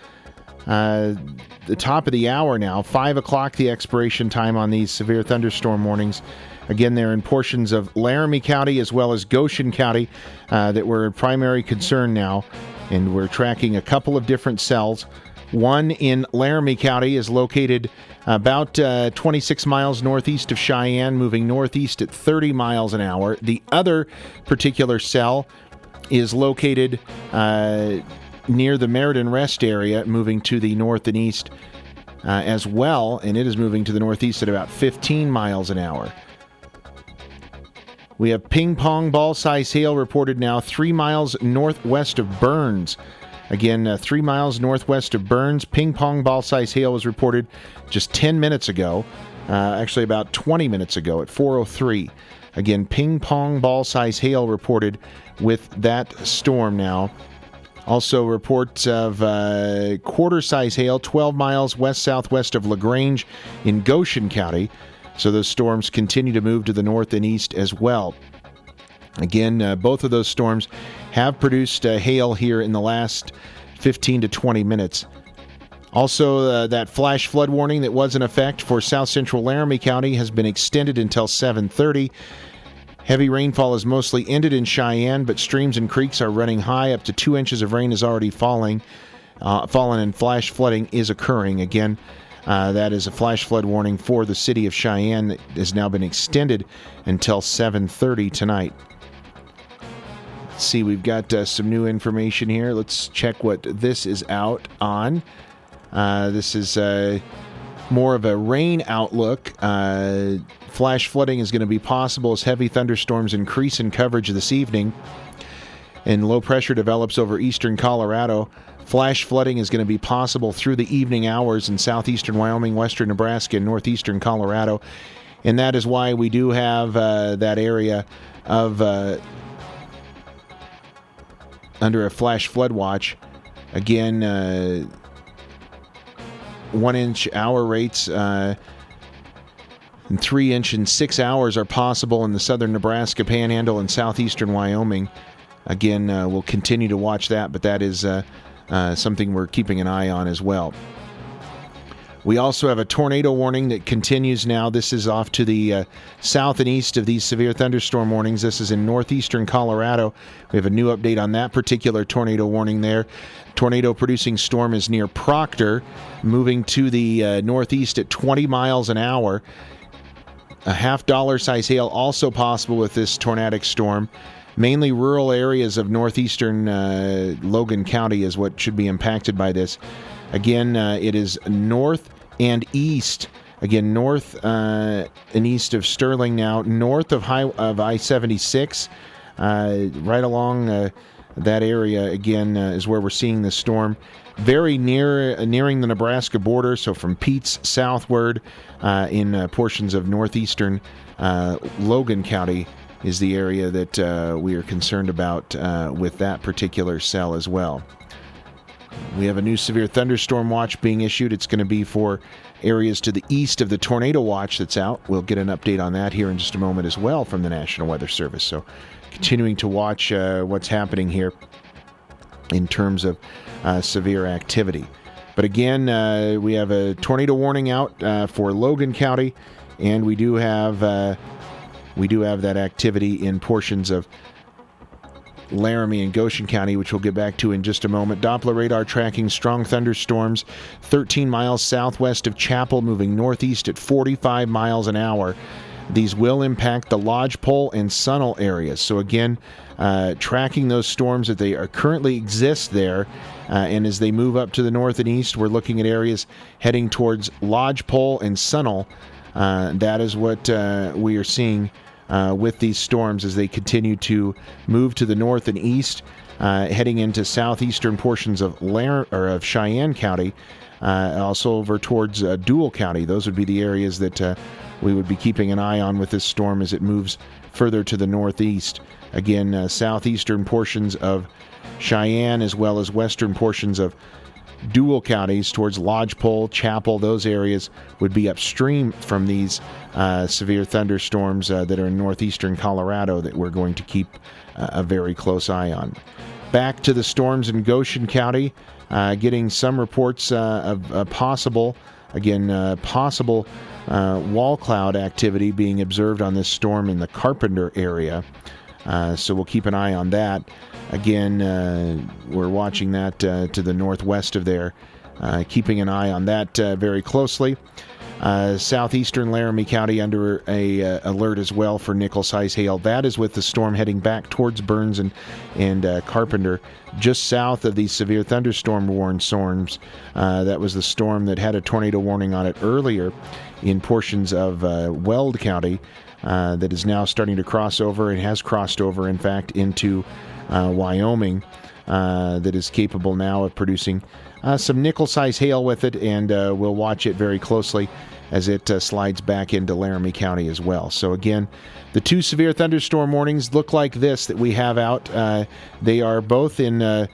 the top of the hour now, 5 o'clock, the expiration time on these severe thunderstorm warnings. Again, they're in portions of Laramie County as well as Goshen County that were a primary concern now, and we're tracking a couple of different cells. One in Laramie County is located about 26 miles northeast of Cheyenne, moving northeast at 30 miles an hour. The other particular cell is located near the Meriden Rest area, moving to the north and east as well, and it is moving to the northeast at about 15 miles an hour. We have ping pong ball-size hail reported now 3 miles northwest of Burns. Again, 3 miles northwest of Burns. Ping pong ball-size hail was reported just 10 minutes ago, actually about 20 minutes ago at 4:03. Again, ping pong ball-size hail reported with that storm now. Also reports of quarter-size hail 12 miles west-southwest of LaGrange in Goshen County. So those storms continue to move to the north and east as well. Again, both of those storms have produced hail here in the last 15 to 20 minutes. Also, that flash flood warning that was in effect for south central Laramie County has been extended until 7:30. Heavy rainfall is mostly ended in Cheyenne, but streams and creeks are running high. Up to 2 inches of rain is already fallen, and flash flooding is occurring. Again, that is a flash flood warning for the city of Cheyenne that has now been extended until 7:30 tonight. Let's see, we've got some new information here. Let's check what this is out on. This is more of a rain outlook. Flash flooding is going to be possible as heavy thunderstorms increase in coverage this evening. and low pressure develops over eastern Colorado. Flash flooding is going to be possible through the evening hours in southeastern Wyoming, western Nebraska, and northeastern Colorado. And that is why we do have that area of under a flash flood watch. Again, 1-inch hour rates and 3-inch in 6 hours are possible in the southern Nebraska Panhandle and southeastern Wyoming. Again, we'll continue to watch that, but that is something we're keeping an eye on as well. We also have a tornado warning that continues now. This is off to the south and east of these severe thunderstorm warnings. This is in northeastern Colorado. We have a new update on that particular tornado warning there. Tornado-producing storm is near Proctor, moving to the northeast at 20 miles an hour. A $0.5 size hail also possible with this tornadic storm. Mainly rural areas of northeastern Logan County is what should be impacted by this. Again, it is north and east. Again, north and east of Sterling now, north of I-76, right along that area, again, is where we're seeing this storm. Very nearing the Nebraska border, so from Peets southward in portions of northeastern Logan County is the area that we are concerned about with that particular cell as well. We have a new severe thunderstorm watch being issued. It's going to be for areas to the east of the tornado watch that's out. We'll get an update on that here in just a moment as well from the National Weather Service. So continuing to watch what's happening here in terms of severe activity. But again, we have a tornado warning out for Logan County, and we do have that activity in portions of Laramie and Goshen County, which we'll get back to in just a moment. Doppler radar tracking strong thunderstorms 13 miles southwest of Chapel, moving northeast at 45 miles an hour. These will impact the Lodgepole and Sunnel areas. So again, tracking those storms that they are currently exist there, and as they move up to the north and east, we're looking at areas heading towards Lodgepole and Sunnel. That is what we are seeing with these storms as they continue to move to the north and east, heading into southeastern portions of Cheyenne County, also over towards Dual County. Those would be the areas that we would be keeping an eye on with this storm as it moves further to the northeast. Again, southeastern portions of Cheyenne as well as western portions of Dual counties towards Lodgepole, Chapel, those areas would be upstream from these severe thunderstorms that are in northeastern Colorado that we're going to keep a very close eye on. Back to the storms in Goshen County, getting some reports of possible wall cloud activity being observed on this storm in the Carpenter area. So we'll keep an eye on that. Again, we're watching that to the northwest of there, keeping an eye on that very closely. Southeastern Laramie County under a alert as well for nickel-size hail. That is with the storm heading back towards Burns and Carpenter, just south of these severe thunderstorm warned storms. That was the storm that had a tornado warning on it earlier in portions of Weld County. That is now starting to cross over. It has crossed over, in fact, into Wyoming, that is capable now of producing some nickel-size hail with it, and we'll watch it very closely as it slides back into Laramie County as well. So again, the two severe thunderstorm warnings look like this that we have out. They are both in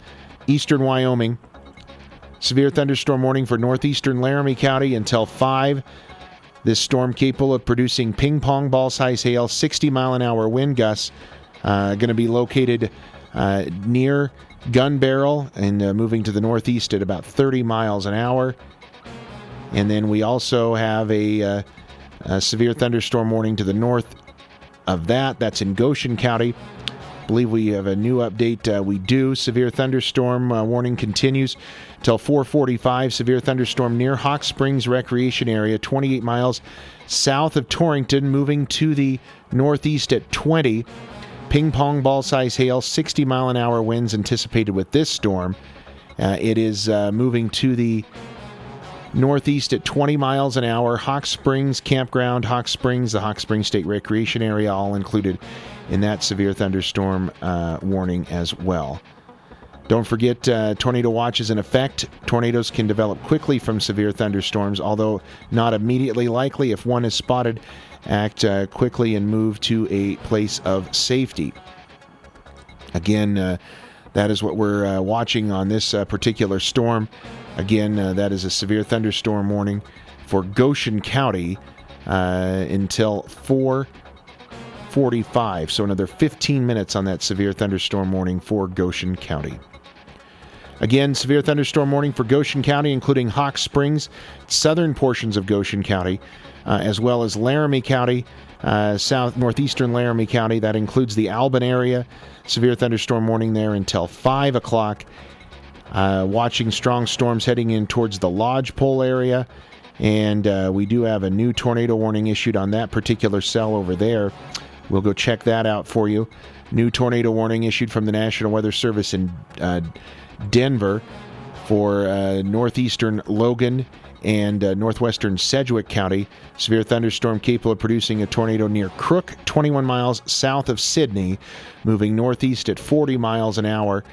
eastern Wyoming. Severe thunderstorm warning for northeastern Laramie County until 5. This storm capable of producing ping-pong ball-size hail, 60-mile-an-hour wind gusts, going to be located near Gun Barrel and moving to the northeast at about 30 miles an hour. And then we also have a severe thunderstorm warning to the north of that. That's in Goshen County. I believe we have a new update. We do. Severe thunderstorm warning continues till 4:45. Severe thunderstorm near Hawk Springs Recreation Area, 28 miles south of Torrington, moving to the northeast at 20. Ping-pong ball-size hail, 60-mile-an-hour winds anticipated with this storm. It is moving to the northeast at 20 miles an hour. Hawk Springs Campground, Hawk Springs, the Hawk Springs State Recreation Area, all included in that severe thunderstorm warning as well. Don't forget, tornado watch is in effect. Tornadoes can develop quickly from severe thunderstorms, although not immediately likely. If one is spotted, act quickly and move to a place of safety. Again, that is what we're watching on this particular storm. Again, that is a severe thunderstorm warning for Goshen County until 4:45. So another 15 minutes on that severe thunderstorm warning for Goshen County. Again, severe thunderstorm warning for Goshen County, including Hawk Springs, southern portions of Goshen County, as well as Laramie County, northeastern Laramie County. That includes the Albin area. Severe thunderstorm warning there until 5 o'clock. Watching strong storms heading in towards the Lodgepole area. And we do have a new tornado warning issued on that particular cell over there. We'll go check that out for you. New tornado warning issued from the National Weather Service in Denver for northeastern Logan and northwestern Sedgwick County. Severe thunderstorm capable of producing a tornado near Crook, 21 miles south of Sydney, moving northeast at 40 miles an hour.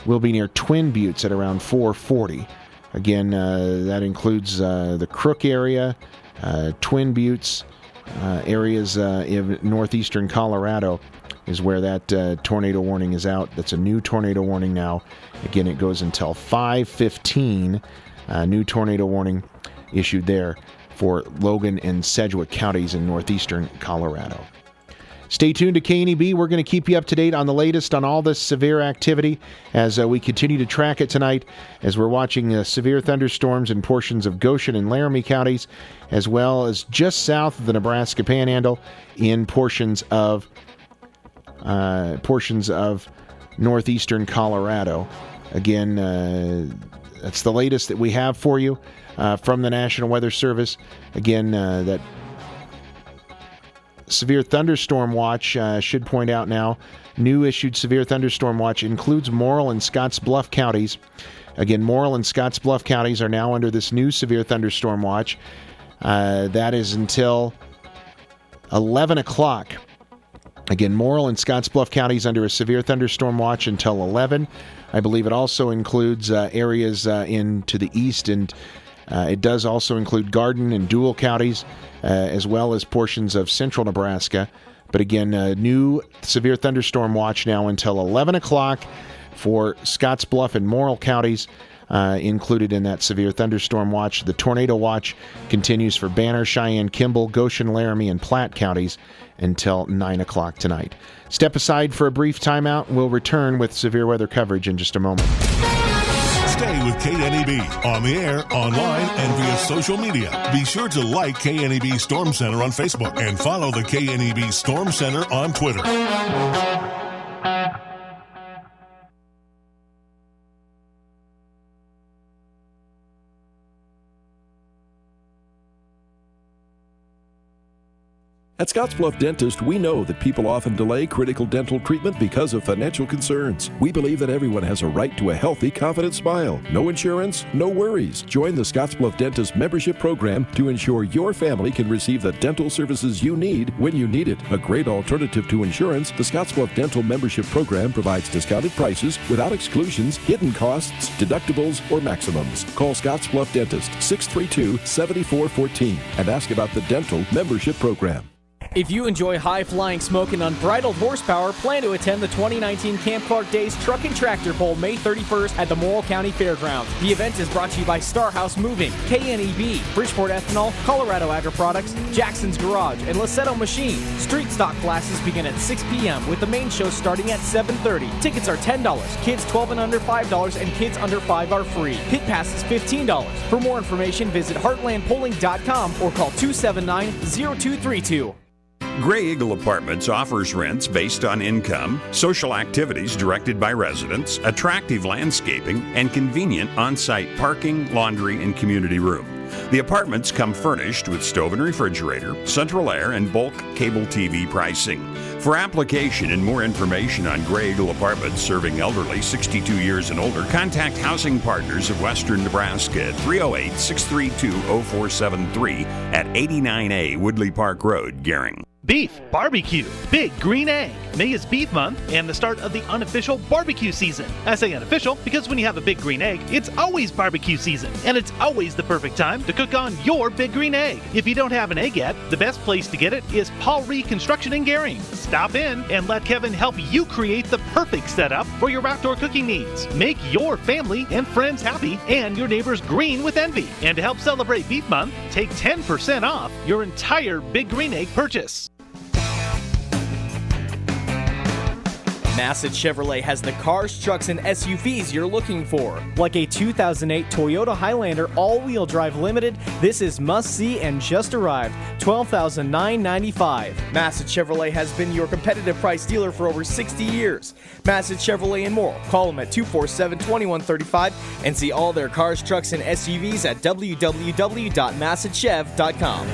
Will be near Twin Buttes at around 4:40. Again, that includes the Crook area, Twin Buttes, areas in northeastern Colorado is where that tornado warning is out. That's a new tornado warning now. Again, it goes until 5:15. New tornado warning issued there for Logan and Sedgwick counties in northeastern Colorado. Stay tuned to KNEB. We're going to keep you up to date on the latest on all this severe activity as we continue to track it tonight as we're watching severe thunderstorms in portions of Goshen and Laramie counties, as well as just south of the Nebraska Panhandle in portions of northeastern Colorado. Again, that's the latest that we have for you from the National Weather Service. Again, that severe thunderstorm watch, should point out now, new issued severe thunderstorm watch includes Morrill and Scottsbluff counties. Again, Morrill and Scottsbluff counties are now under this new severe thunderstorm watch. That is until 11 o'clock. Again, Morrill and Scottsbluff counties under a severe thunderstorm watch until 11. I believe it also includes areas into the east, and it does also include Garden and Dual counties, as well as portions of central Nebraska. But again, new severe thunderstorm watch now until 11 o'clock for Scottsbluff and Morrill counties, included in that severe thunderstorm watch. The tornado watch continues for Banner, Cheyenne, Kimball, Goshen, Laramie, and Platte counties until 9 o'clock tonight. Step aside for a brief timeout. We'll return with severe weather coverage in just a moment. Stay with KNEB on the air, online, and via social media. Be sure to like KNEB Storm Center on Facebook and follow the KNEB Storm Center on Twitter. At Scottsbluff Dentist, we know that people often delay critical dental treatment because of financial concerns. We believe that everyone has a right to a healthy, confident smile. No insurance, no worries. Join the Scottsbluff Dentist membership program to ensure your family can receive the dental services you need when you need it. A great alternative to insurance, the Scottsbluff Dental membership program provides discounted prices without exclusions, hidden costs, deductibles, or maximums. Call Scottsbluff Dentist 632-7414 and ask about the dental membership program. If you enjoy high-flying smoke and unbridled horsepower, plan to attend the 2019 Camp Clark Days Truck and Tractor Pull May 31st at the Morrill County Fairgrounds. The event is brought to you by Starhouse Moving, KNEB, Bridgeport Ethanol, Colorado Agri Products, Jackson's Garage, and Lassetto Machine. Street stock classes begin at 6 p.m. with the main show starting at 7:30. Tickets are $10. Kids 12 and under $5, and kids under 5 are free. Pit pass is $15. For more information, visit heartlandpulling.com or call 279-0232. Gray Eagle Apartments offers rents based on income, social activities directed by residents, attractive landscaping, and convenient on-site parking, laundry, and community room. The apartments come furnished with stove and refrigerator, central air, and bulk cable TV pricing. For application and more information on Gray Eagle Apartments serving elderly 62 years and older, contact Housing Partners of Western Nebraska at 308-632-0473 at 89A Woodley Park Road, Gering. Beef, barbecue, Big Green Egg. May is beef month and the start of the unofficial barbecue season. I say unofficial because when you have a Big Green Egg, it's always barbecue season. And it's always the perfect time to cook on your Big Green Egg. If you don't have an egg yet, the best place to get it is Paul Ree Construction in Gering. Stop in and let Kevin help you create the perfect setup for your outdoor cooking needs. Make your family and friends happy and your neighbors green with envy. And to help celebrate Beef Month, take 10% off your entire Big Green Egg purchase. Massett Chevrolet has the cars, trucks, and SUVs you're looking for. Like a 2008 Toyota Highlander all-wheel drive limited, this is must-see and just arrived, $12,995. Massett Chevrolet has been your competitive price dealer for over 60 years. Massett Chevrolet and more. Call them at 247-2135 and see all their cars, trucks, and SUVs at www.massettchev.com.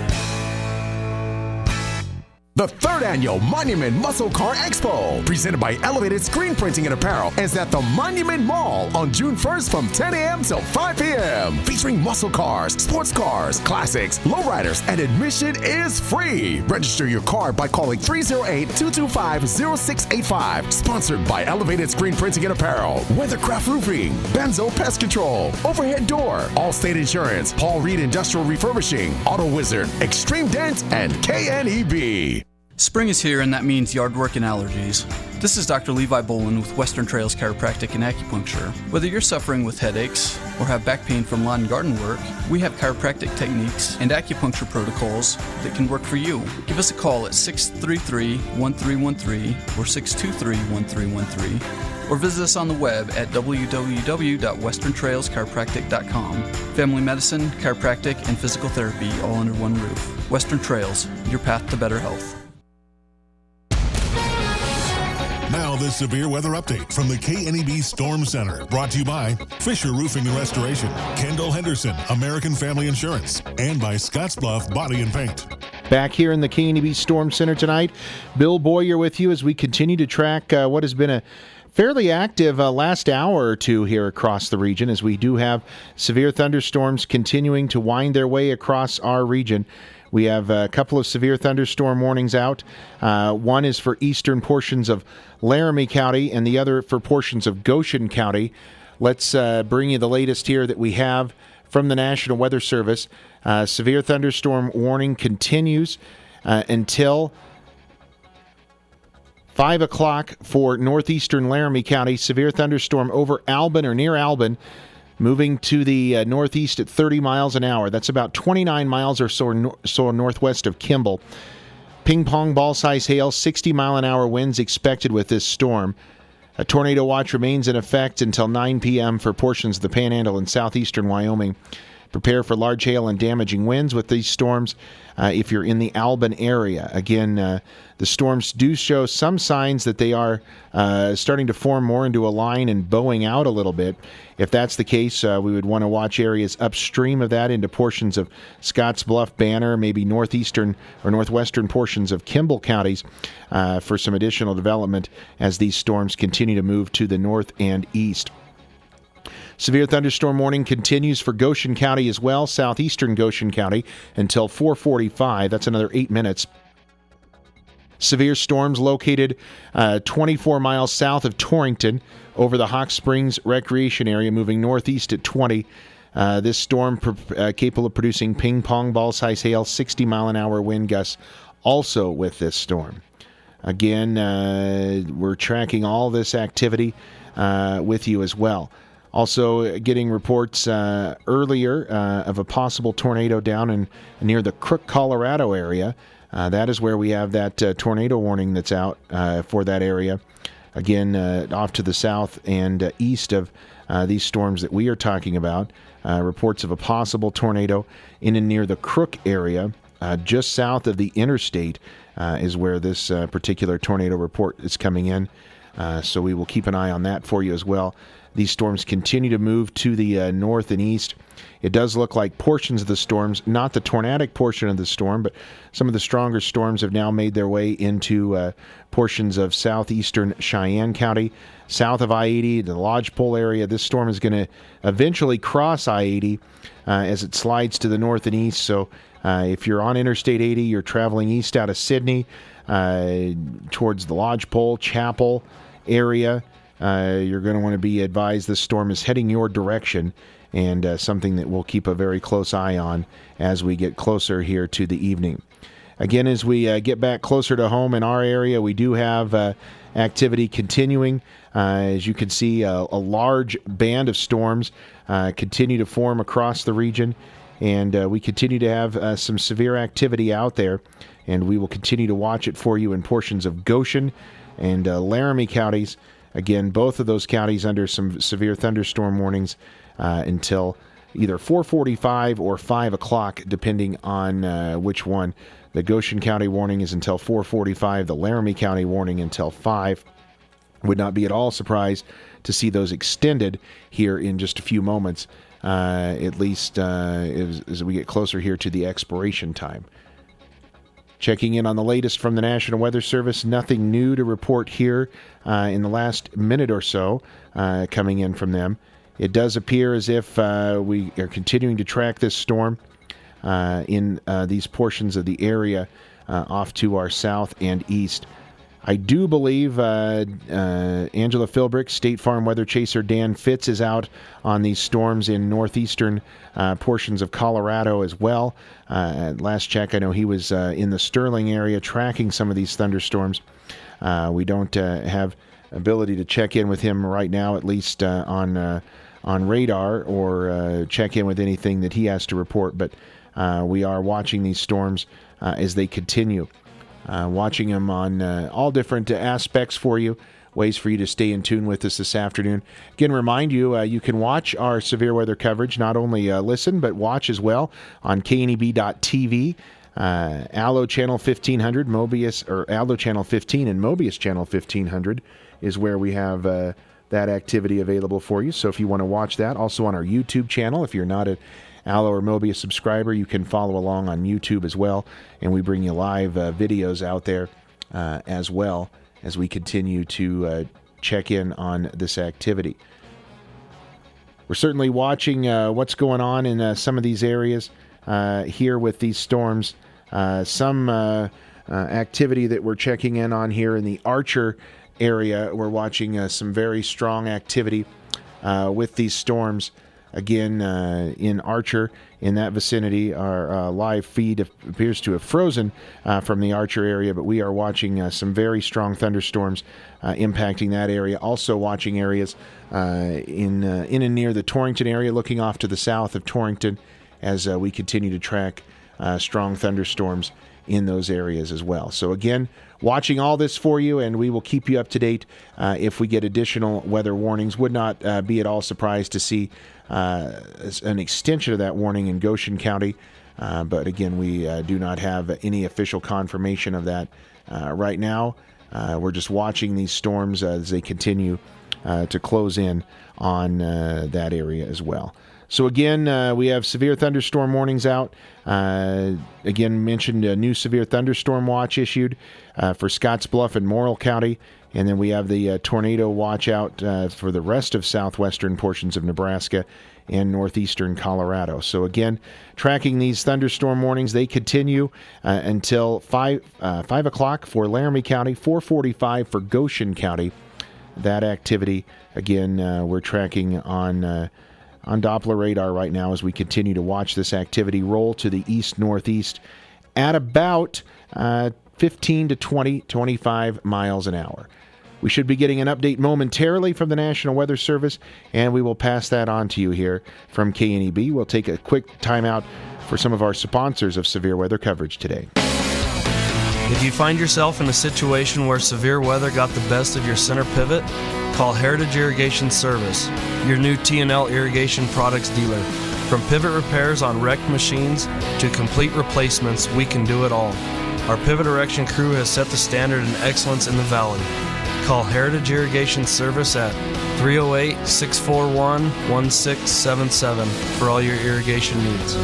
The third annual Monument Muscle Car Expo, presented by Elevated Screen Printing and Apparel, is at the Monument Mall on June 1st from 10 a.m. till 5 p.m. Featuring muscle cars, sports cars, classics, lowriders, and admission is free. Register your car by calling 308-225-0685. Sponsored by Elevated Screen Printing and Apparel, Weathercraft Roofing, Benzo Pest Control, Overhead Door, Allstate Insurance, Paul Reed Industrial Refurbishing, Auto Wizard, Extreme Dent, and KNEB. Spring is here, and that means yard work and allergies. This is Dr. Levi Bolin with Western Trails Chiropractic and Acupuncture. Whether you're suffering with headaches or have back pain from lawn and garden work, we have chiropractic techniques and acupuncture protocols that can work for you. Give us a call at 633-1313 or 623-1313 or visit us on the web at www.westerntrailschiropractic.com. Family medicine, chiropractic, and physical therapy all under one roof. Western Trails, your path to better health. Now this severe weather update from the KNEB Storm Center, brought to you by Fisher Roofing and Restoration, Kendall Henderson, American Family Insurance, and by Scottsbluff Body and Paint. Back here in the KNEB Storm Center tonight, Bill Boyer with you as we continue to track what has been a fairly active last hour or two here across the region, as we do have severe thunderstorms continuing to wind their way across our region. We have a couple of severe thunderstorm warnings out. One is for eastern portions of Laramie County and the other for portions of Goshen County. Let's bring you the latest here that we have from the National Weather Service. Severe thunderstorm warning continues until 5 o'clock for northeastern Laramie County. Severe thunderstorm over Albin or near Albin, moving to the northeast at 30 miles an hour. That's about 29 miles or so northwest of Kimball. Ping pong ball size hail, 60 mile an hour winds expected with this storm. A tornado watch remains in effect until 9 p.m. for portions of the Panhandle and southeastern Wyoming. Prepare for large hail and damaging winds with these storms if you're in the Albin area. Again, the storms do show some signs that they are starting to form more into a line and bowing out a little bit. If that's the case, we would want to watch areas upstream of that into portions of Scottsbluff, Banner, maybe northeastern or northwestern portions of Kimball counties for some additional development as these storms continue to move to the north and east. Severe thunderstorm warning continues for Goshen County as well, southeastern Goshen County, until 4:45. That's another 8 minutes. Severe storms located 24 miles south of Torrington over the Hot Springs Recreation Area, moving northeast at 20. This storm capable of producing ping pong ball size hail, 60 mile an hour wind gusts also with this storm. Again, we're tracking all this activity with you as well. Also getting reports earlier of a possible tornado down in near the Crook, Colorado area. That is where we have that tornado warning that's out for that area. Again, off to the south and east of these storms that we are talking about. Reports of a possible tornado in and near the Crook area, just south of the interstate is where this particular tornado report is coming in. So we will keep an eye on that for you as well. These storms continue to move to the north and east. It does look like portions of the storms, not the tornadic portion of the storm, but some of the stronger storms have now made their way into portions of southeastern Cheyenne County, south of I-80, the Lodgepole area. This storm is going to eventually cross I-80 as it slides to the north and east. So if you're on Interstate 80, you're traveling east out of Sidney towards the Lodgepole, Chapel area, you're going to want to be advised this storm is heading your direction, and something that we'll keep a very close eye on as we get closer here to the evening. Again, as we get back closer to home in our area, we do have activity continuing. As you can see, a large band of storms continue to form across the region, and we continue to have some severe activity out there, and we will continue to watch it for you in portions of Goshen and Laramie counties. Again, both of those counties under some severe thunderstorm warnings until either 4:45 or 5 o'clock, depending on which one. The Goshen County warning is until 4:45. The Laramie County warning until 5. Would not be at all surprised to see those extended here in just a few moments, at least as we get closer here to the expiration time. Checking in on the latest from the National Weather Service, nothing new to report here in the last minute or so coming in from them. It does appear as if we are continuing to track this storm in these portions of the area off to our south and east. I do believe Angela Philbrick, State Farm Weather Chaser Dan Fitz is out on these storms in northeastern portions of Colorado as well. Last check, I know he was in the Sterling area tracking some of these thunderstorms. We don't have ability to check in with him right now, at least on radar, or check in with anything that he has to report. But we are watching these storms as they continue. Watching them on all different aspects for you, ways for you to stay in tune with us this afternoon. Again, remind you, you can watch our severe weather coverage, not only listen, but watch as well on kneb.tv, Allo Channel 1500, Mobius, or Allo Channel 15 and Mobius Channel 1500 is where we have that activity available for you. So if you want to watch that, also on our YouTube channel, if you're not a Allo or Mobius subscriber, you can follow along on YouTube as well, and we bring you live videos out there as well as we continue to check in on this activity. We're certainly watching what's going on in some of these areas here with these storms. Some activity that we're checking in on here in the Archer area, we're watching some very strong activity with these storms. Again, in Archer, in that vicinity, our live feed appears to have frozen from the Archer area, but we are watching some very strong thunderstorms impacting that area. Also watching areas in and near the Torrington area, looking off to the south of Torrington as we continue to track strong thunderstorms in those areas as well. So again, watching all this for you, and we will keep you up to date if we get additional weather warnings. Would not be at all surprised to see an extension of that warning in Goshen County, but again, we do not have any official confirmation of that right now. We're just watching these storms as they continue to close in on that area as well. So again, we have severe thunderstorm warnings out. Again, mentioned a new severe thunderstorm watch issued for Scottsbluff and Morrill County. And then we have the tornado watch out for the rest of southwestern portions of Nebraska and northeastern Colorado. So again, tracking these thunderstorm warnings, they continue until 5 o'clock for Laramie County, 4:45 for Goshen County. That activity, again, we're tracking on Doppler radar right now as we continue to watch this activity roll to the east-northeast at about 15 to 25 miles an hour. We should be getting an update momentarily from the National Weather Service, and we will pass that on to you here from KNEB. We'll take a quick timeout for some of our sponsors of severe weather coverage today. If you find yourself in a situation where severe weather got the best of your center pivot, call Heritage Irrigation Service, your new T&L irrigation products dealer. From pivot repairs on wrecked machines to complete replacements, we can do it all. Our pivot erection crew has set the standard in excellence in the valley. Call Heritage Irrigation Service at 308-641-1677 for all your irrigation needs.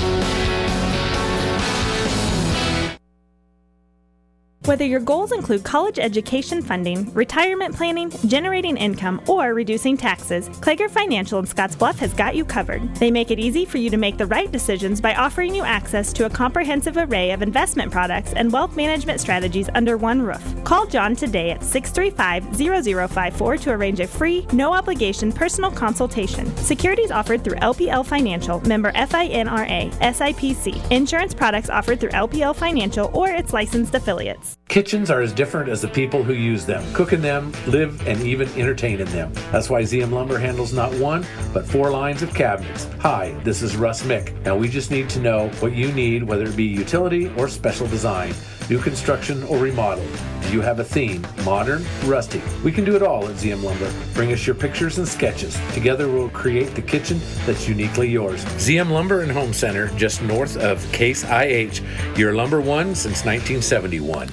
Whether your goals include college education funding, retirement planning, generating income, or reducing taxes, Klager Financial in Scottsbluff has got you covered. They make it easy for you to make the right decisions by offering you access to a comprehensive array of investment products and wealth management strategies under one roof. Call John today at 635-0054 to arrange a free, no-obligation personal consultation. Securities offered through LPL Financial, member FINRA, SIPC. Insurance products offered through LPL Financial or its licensed affiliates. Kitchens are as different as the people who use them, cook in them, live, and even entertain in them. That's why ZM Lumber handles not one, but 4 lines of cabinets. Hi, this is Russ Mick. Now we just need to know what you need, whether it be utility or special design, new construction or remodel. Do you have a theme, modern, rustic? We can do it all at ZM Lumber. Bring us your pictures and sketches. Together we'll create the kitchen that's uniquely yours. ZM Lumber and Home Center, just north of Case IH, your lumber one since 1971.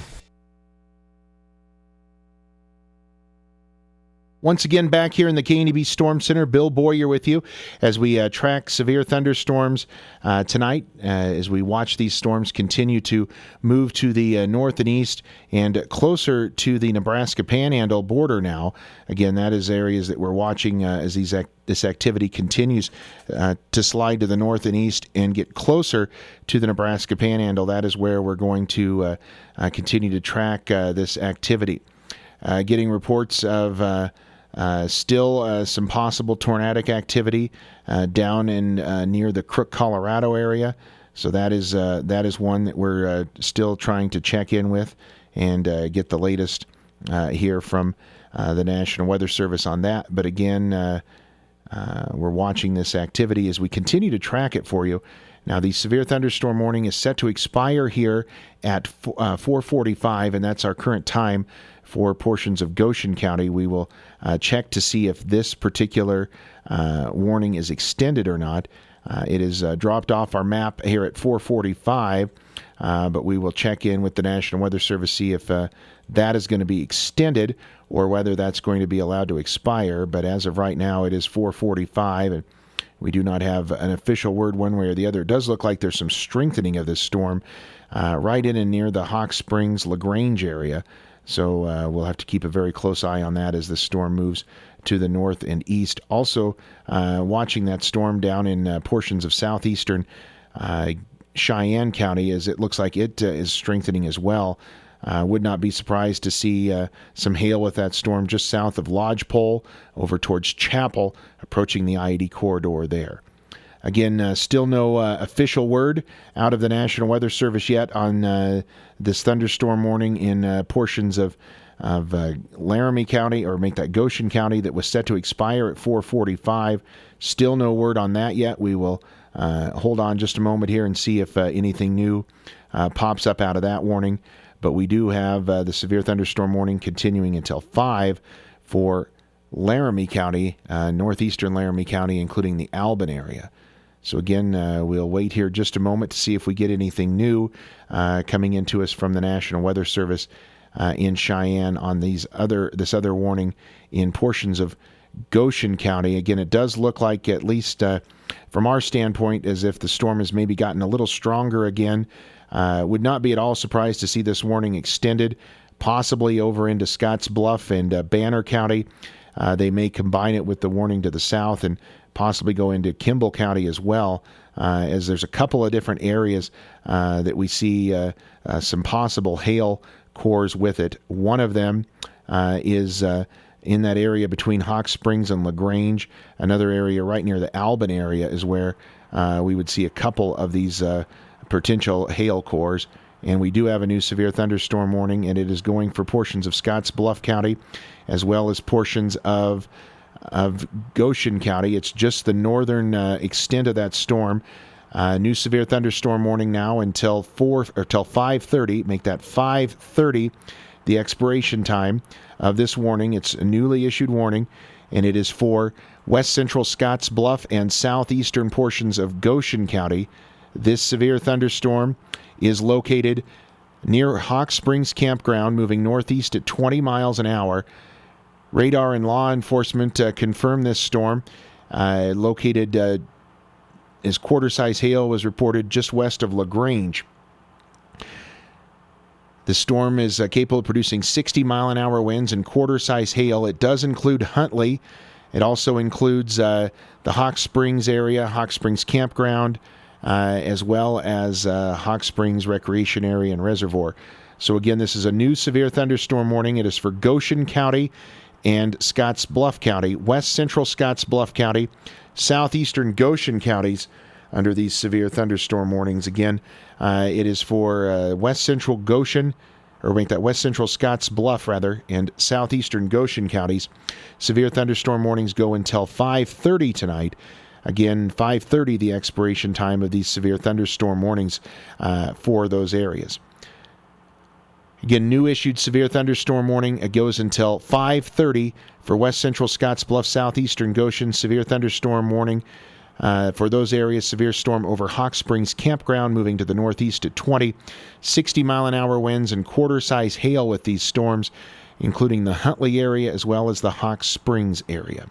Once again, back here in the KNEB Storm Center, Bill Boyer with you as we track severe thunderstorms tonight as we watch these storms continue to move to the north and east and closer to the Nebraska Panhandle border now. Again, that is areas that we're watching as this activity continues to slide to the north and east and get closer to the Nebraska Panhandle. That is where we're going to continue to track this activity. Getting reports of still some possible tornadic activity down in near the Crook, Colorado area. So that is one that we're still trying to check in with and get the latest here from the National Weather Service on that. But again, we're watching this activity as we continue to track it for you. Now, the severe thunderstorm warning is set to expire here at 4:45, and that's our current time for portions of Goshen County. We will check to see if this particular warning is extended or not. It is dropped off our map here at 4:45, but we will check in with the National Weather Service, see if that is going to be extended or whether that's going to be allowed to expire. But as of right now, it is 4:45, and we do not have an official word one way or the other. It does look like there's some strengthening of this storm right in and near the Hawk Springs, LaGrange area. So we'll have to keep a very close eye on that as the storm moves to the north and east. Also watching that storm down in portions of southeastern Cheyenne County, as it looks like it is strengthening as well. Would not be surprised to see some hail with that storm just south of Lodgepole over towards Chapel, approaching the I-80 corridor there. Again, still no official word out of the National Weather Service yet on this thunderstorm warning in portions of Laramie County, or make that Goshen County, that was set to expire at 4:45. Still no word on that yet. We will hold on just a moment here and see if anything new pops up out of that warning. But we do have the severe thunderstorm warning continuing until 5 for Laramie County, northeastern Laramie County, including the Albin area. So again, we'll wait here just a moment to see if we get anything new coming into us from the National Weather Service in Cheyenne on this other warning in portions of Goshen County. Again, it does look like, at least from our standpoint, as if the storm has maybe gotten a little stronger again. Would not be at all surprised to see this warning extended, possibly over into Scottsbluff and Banner County. They may combine it with the warning to the south and possibly go into Kimball County as well, as there's a couple of different areas that we see some possible hail cores with it. One of them is in that area between Hawk Springs and LaGrange. Another area right near the Albin area is where we would see a couple of these potential hail cores. And we do have a new severe thunderstorm warning, and it is going for portions of Scottsbluff County as well as portions of Goshen County. It's just the northern extent of that storm. New severe thunderstorm warning now until 5:30. Make that 5:30 the expiration time of this warning. It's a newly issued warning, and it is for west central Scottsbluff and southeastern portions of Goshen County. This severe thunderstorm is located near Hawk Springs Campground, moving northeast at 20 miles an hour. Radar and law enforcement confirmed this storm. Located as quarter-size hail was reported just west of LaGrange. The storm is capable of producing 60-mile-an-hour winds and quarter-size hail. It does include Huntley. It also includes the Hawk Springs area, Hawk Springs Campground, as well as Hawk Springs Recreation Area and Reservoir. So again, this is a new severe thunderstorm warning. It is for Goshen County and Scotts Bluff County, west central Scotts Bluff County, southeastern Goshen counties under these severe thunderstorm warnings. Again, it is for west central Goshen, or make that west central Scotts Bluff, rather, and southeastern Goshen counties. Severe thunderstorm warnings go until 5:30 tonight. Again, 5:30, the expiration time of these severe thunderstorm warnings for those areas. Again, new issued severe thunderstorm warning. It goes until 5:30 for west central Scotts Bluff, southeastern Goshen. Severe thunderstorm warning for those areas. Severe storm over Hawk Springs Campground, moving to the northeast at 20. 60-mile-an-hour winds and quarter-size hail with these storms, including the Huntley area as well as the Hawk Springs area.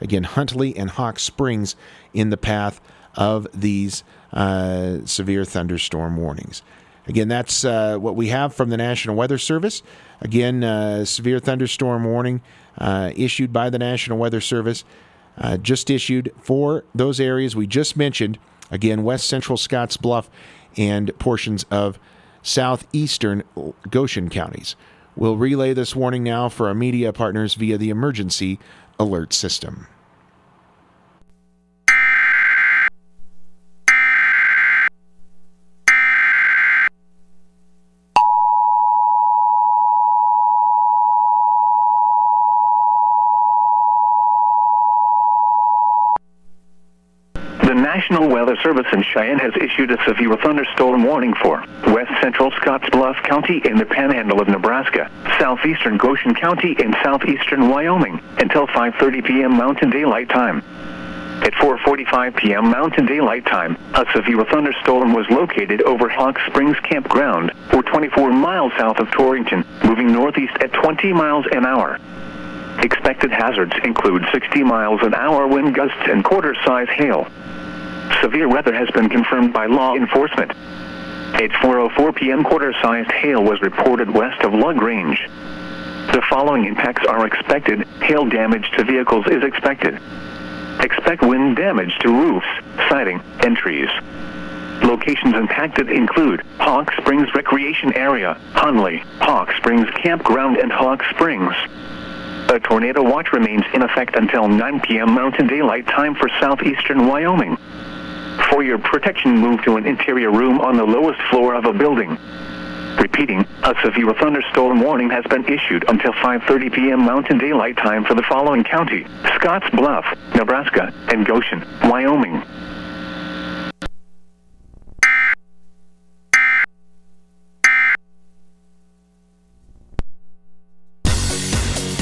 Again, Huntley and Hawk Springs in the path of these severe thunderstorm warnings. Again, that's what we have from the National Weather Service. Again, severe thunderstorm warning issued by the National Weather Service, just issued for those areas we just mentioned. Again, west central Scotts Bluff and portions of southeastern Goshen counties. We'll relay this warning now for our media partners via the emergency alert system. The National Weather Service in Cheyenne has issued a severe thunderstorm warning for west central Scotts Bluff County in the panhandle of Nebraska, southeastern Goshen County and southeastern Wyoming until 5:30 p.m. Mountain Daylight Time. At 4:45 p.m. Mountain Daylight Time, a severe thunderstorm was located over Hawk Springs Campground, or 24 miles south of Torrington, moving northeast at 20 miles an hour. Expected hazards include 60 miles an hour wind gusts and quarter-size hail. Severe weather has been confirmed by law enforcement. At 4:04 p.m., quarter-sized hail was reported west of LaGrange. The following impacts are expected. Hail damage to vehicles is expected. Expect wind damage to roofs, siding, and trees. Locations impacted include Hawk Springs Recreation Area, Huntley, Hawk Springs Campground, and Hawk Springs. A tornado watch remains in effect until 9 p.m. Mountain Daylight Time for southeastern Wyoming. For your protection, move to an interior room on the lowest floor of a building. Repeating, a severe thunderstorm warning has been issued until 5:30 p.m. Mountain Daylight Time for the following county: Scotts Bluff, Nebraska, and Goshen, Wyoming.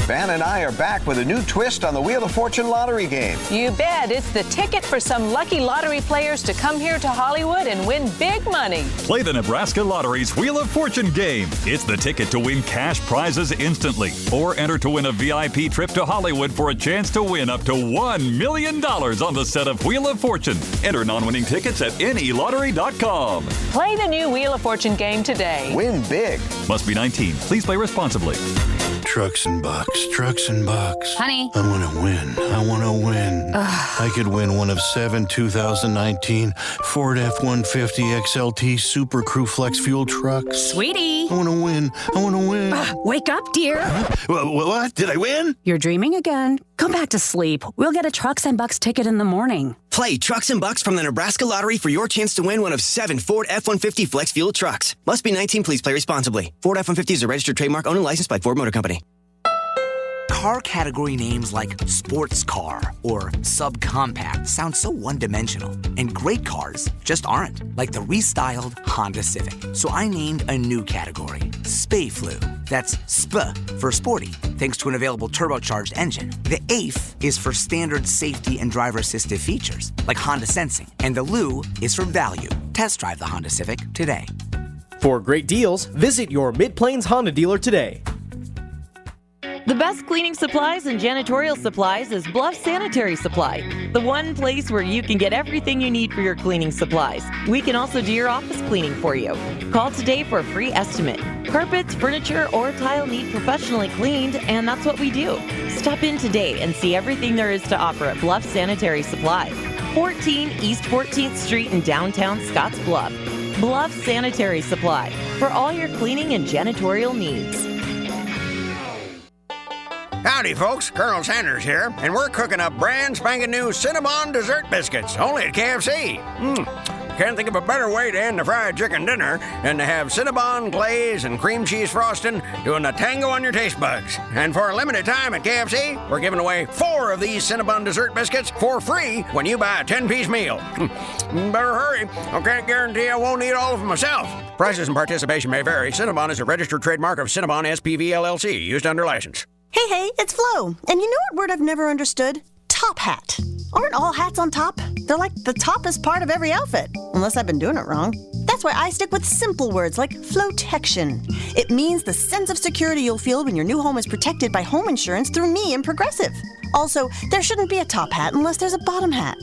Van and I are back with a new twist on the Wheel of Fortune lottery game. You bet. It's the ticket for some lucky lottery players to come here to Hollywood and win big money. Play the Nebraska Lottery's Wheel of Fortune game. It's the ticket to win cash prizes instantly, or enter to win a VIP trip to Hollywood for a chance to win up to $1 million on the set of Wheel of Fortune. Enter non-winning tickets at nelottery.com. Play the new Wheel of Fortune game today. Win big. Must be 19. Please play responsibly. Trucks and bucks, trucks and bucks. Honey. I want to win. I want to win. I could win one of 7 2019 Ford F-150 XLT Super Crew Flex Fuel trucks. Sweetie. I want to win. I want to win. Wake up, dear. Huh? What? Did I win? You're dreaming again. Go back to sleep. We'll get a Trucks and Bucks ticket in the morning. Play Trucks and Bucks from the Nebraska Lottery for your chance to win one of 7 Ford F-150 Flex Fuel trucks. Must be 19. Please play responsibly. Ford F-150 is a registered trademark owned and licensed by Ford Motor Company. Car category names like sports car or subcompact sound so one-dimensional, and great cars just aren't, like the restyled Honda Civic. So I named a new category, Spayflu. That's SPA for sporty, thanks to an available turbocharged engine. The AIF is for standard safety and driver-assistive features, like Honda Sensing, and the LU is for value. Test drive the Honda Civic today. For great deals, visit your Mid-Plains Honda dealer today. The best cleaning supplies and janitorial supplies is Bluff Sanitary Supply, the one place where you can get everything you need for your cleaning supplies. We can also do your office cleaning for you. Call today for a free estimate. Carpets, furniture, or tile need professionally cleaned, and that's what we do. Stop in today and see everything there is to offer at Bluff Sanitary Supply, 14 East 14th Street in downtown Scotts Bluff. Bluff Sanitary Supply, for all your cleaning and janitorial needs. Howdy, folks. Colonel Sanders here, and we're cooking up brand spanking new Cinnabon dessert biscuits, only at KFC. Can't think of a better way to end the fried chicken dinner than to have Cinnabon glaze and cream cheese frosting doing a tango on your taste buds. And for a limited time at KFC, we're giving away 4 of these Cinnabon dessert biscuits for free when you buy a 10-piece meal. Better hurry. I can't guarantee I won't eat all of them myself. Prices and participation may vary. Cinnabon is a registered trademark of Cinnabon SPV LLC, used under license. Hey, it's Flo. And you know what word I've never understood? Top hat. Aren't all hats on top? They're like the toppest part of every outfit. Unless I've been doing it wrong. That's why I stick with simple words like Flotection. It means the sense of security you'll feel when your new home is protected by home insurance through me and Progressive. Also, there shouldn't be a top hat unless there's a bottom hat.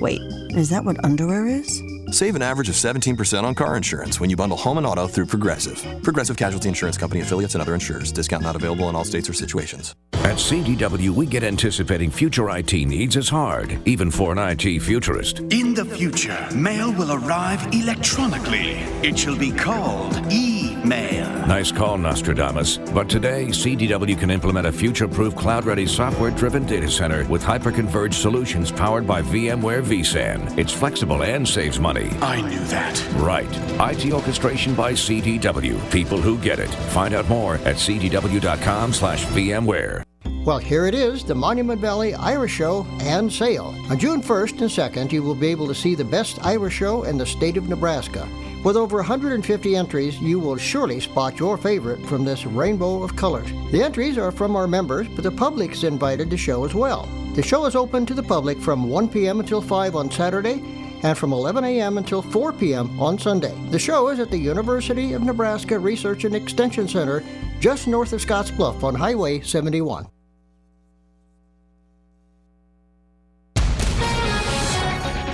Wait, is that what underwear is? Save an average of 17% on car insurance when you bundle home and auto through Progressive. Progressive Casualty Insurance Company affiliates and other insurers. Discount not available in all states or situations. At CDW, we get anticipating future IT needs as hard, even for an IT futurist. In the future, mail will arrive electronically. It shall be called e-mail. Nice call, Nostradamus. But today, CDW can implement a future-proof, cloud-ready, software-driven data center with hyper-converged solutions powered by VMware vSAN. It's flexible and saves money. I knew that. Right. IT orchestration by CDW. People who get it. Find out more at cdw.com/VMware. Well, here it is, the Monument Valley Irish Show and Sale. On June 1st and 2nd, you will be able to see the best Irish show in the state of Nebraska. With over 150 entries, you will surely spot your favorite from this rainbow of colors. The entries are from our members, but the public is invited to show as well. The show is open to the public from 1 p.m. until 5 on Saturday, and from 11 a.m. until 4 p.m. on Sunday. The show is at the University of Nebraska Research and Extension Center, just north of Scotts Bluff on Highway 71.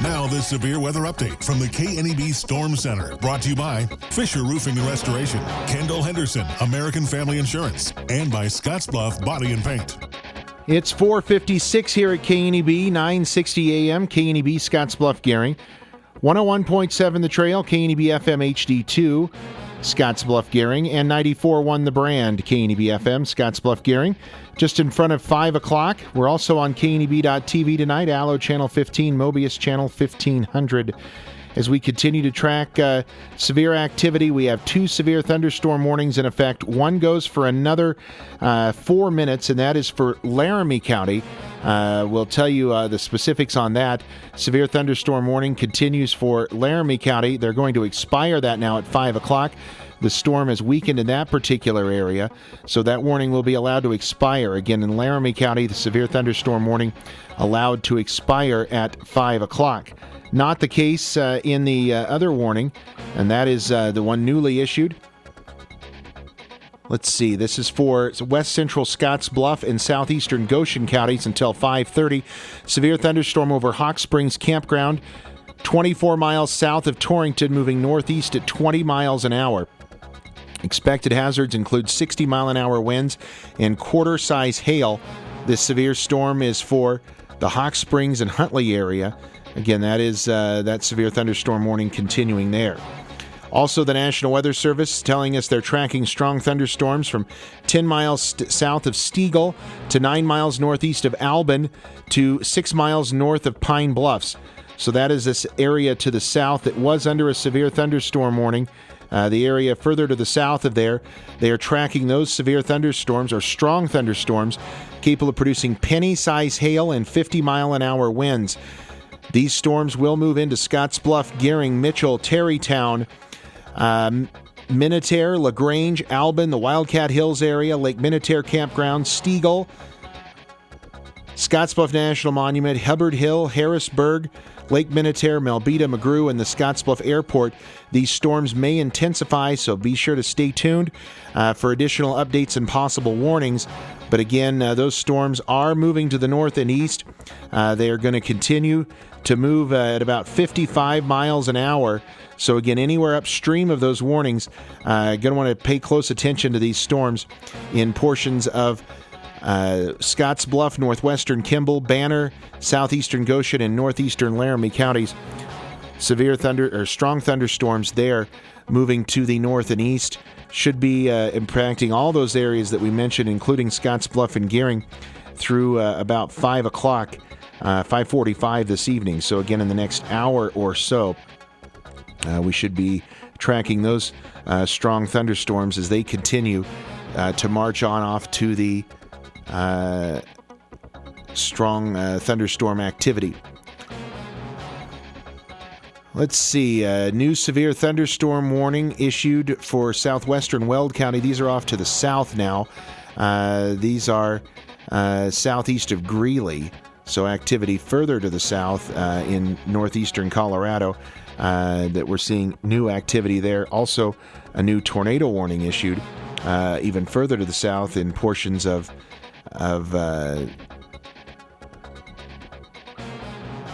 Now this severe weather update from the KNEB Storm Center, brought to you by Fisher Roofing and Restoration, Kendall Henderson, American Family Insurance, and by Scotts Bluff Body and Paint. It's 4:56 here at KNEB, 960 AM, KNEB Scottsbluff Gering. 101.7 The Trail, KNEB FM HD2, Scottsbluff Gering, and 94.1 The Brand, KNEB FM, Scottsbluff Gering. Just in front of 5 o'clock, we're also on KNEB.TV tonight, Allo Channel 15, Mobius Channel 1500. As we continue to track severe activity, we have 2 severe thunderstorm warnings in effect. One goes for another 4 minutes, and that is for Laramie County. We'll tell you the specifics on that. Severe thunderstorm warning continues for Laramie County. They're going to expire that now at 5 o'clock. The storm has weakened in that particular area, so that warning will be allowed to expire. Again, in Laramie County, the severe thunderstorm warning allowed to expire at 5 o'clock. Not the case in the other warning, and that is the one newly issued. Let's see, this is for west central Scotts Bluff and southeastern Goshen counties until 5:30. Severe thunderstorm over Hawk Springs Campground, 24 miles south of Torrington, moving northeast at 20 miles an hour. Expected hazards include 60-mile-an-hour winds and quarter-size hail. This severe storm is for the Hawk Springs and Huntley area. Again, that is that severe thunderstorm warning continuing there. Also, the National Weather Service telling us they're tracking strong thunderstorms from 10 miles south of Stiegel to 9 miles northeast of Albin to 6 miles north of Pine Bluffs. So that is this area to the south that was under a severe thunderstorm warning. The area further to the south of there, they are tracking those severe thunderstorms or strong thunderstorms capable of producing penny-size hail and 50-mile-an-hour winds. These storms will move into Scotts Bluff, Gering, Mitchell, Terrytown, Minutair, LaGrange, Albin, the Wildcat Hills area, Lake Minutair Campground, Stiegel, Scottsbluff National Monument, Hubbard Hill, Harrisburg, Lake Minutair, Melbeta, McGrew, and the Scottsbluff Airport. These storms may intensify, so be sure to stay tuned for additional updates and possible warnings. But again, those storms are moving to the north and east. They are going to continue to move at about 55 miles an hour. So again, anywhere upstream of those warnings, going to want to pay close attention to these storms in portions of Scotts Bluff, northwestern Kimball, Banner, southeastern Goshen, and northeastern Laramie counties. Severe strong thunderstorms there moving to the north and east should be impacting all those areas that we mentioned, including Scotts Bluff and Gering, through about 5 o'clock, 5:45 this evening. So again, in the next hour or so, we should be tracking those strong thunderstorms as they continue to march on off to the strong thunderstorm activity. Let's see. New severe thunderstorm warning issued for southwestern Weld County. These are off to the south now. These are southeast of Greeley. So activity further to the south in northeastern Colorado that we're seeing new activity there. Also, a new tornado warning issued even further to the south in portions of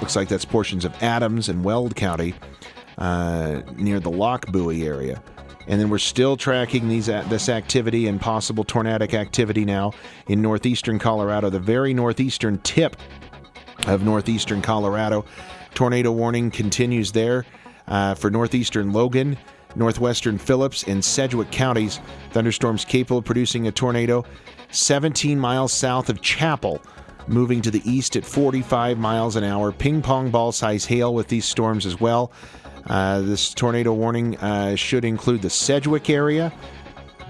looks like that's portions of Adams and Weld County near the Lock Buoy area. And then we're still tracking this activity and possible tornadic activity now in northeastern Colorado, the very northeastern tip of northeastern Colorado. Tornado warning continues there for northeastern Logan, northwestern Phillips, and Sedgwick counties. Thunderstorms capable of producing a tornado 17 miles south of Chapel, moving to the east at 45 miles an hour. Ping pong ball size hail with these storms as well. This tornado warning should include the Sedgwick area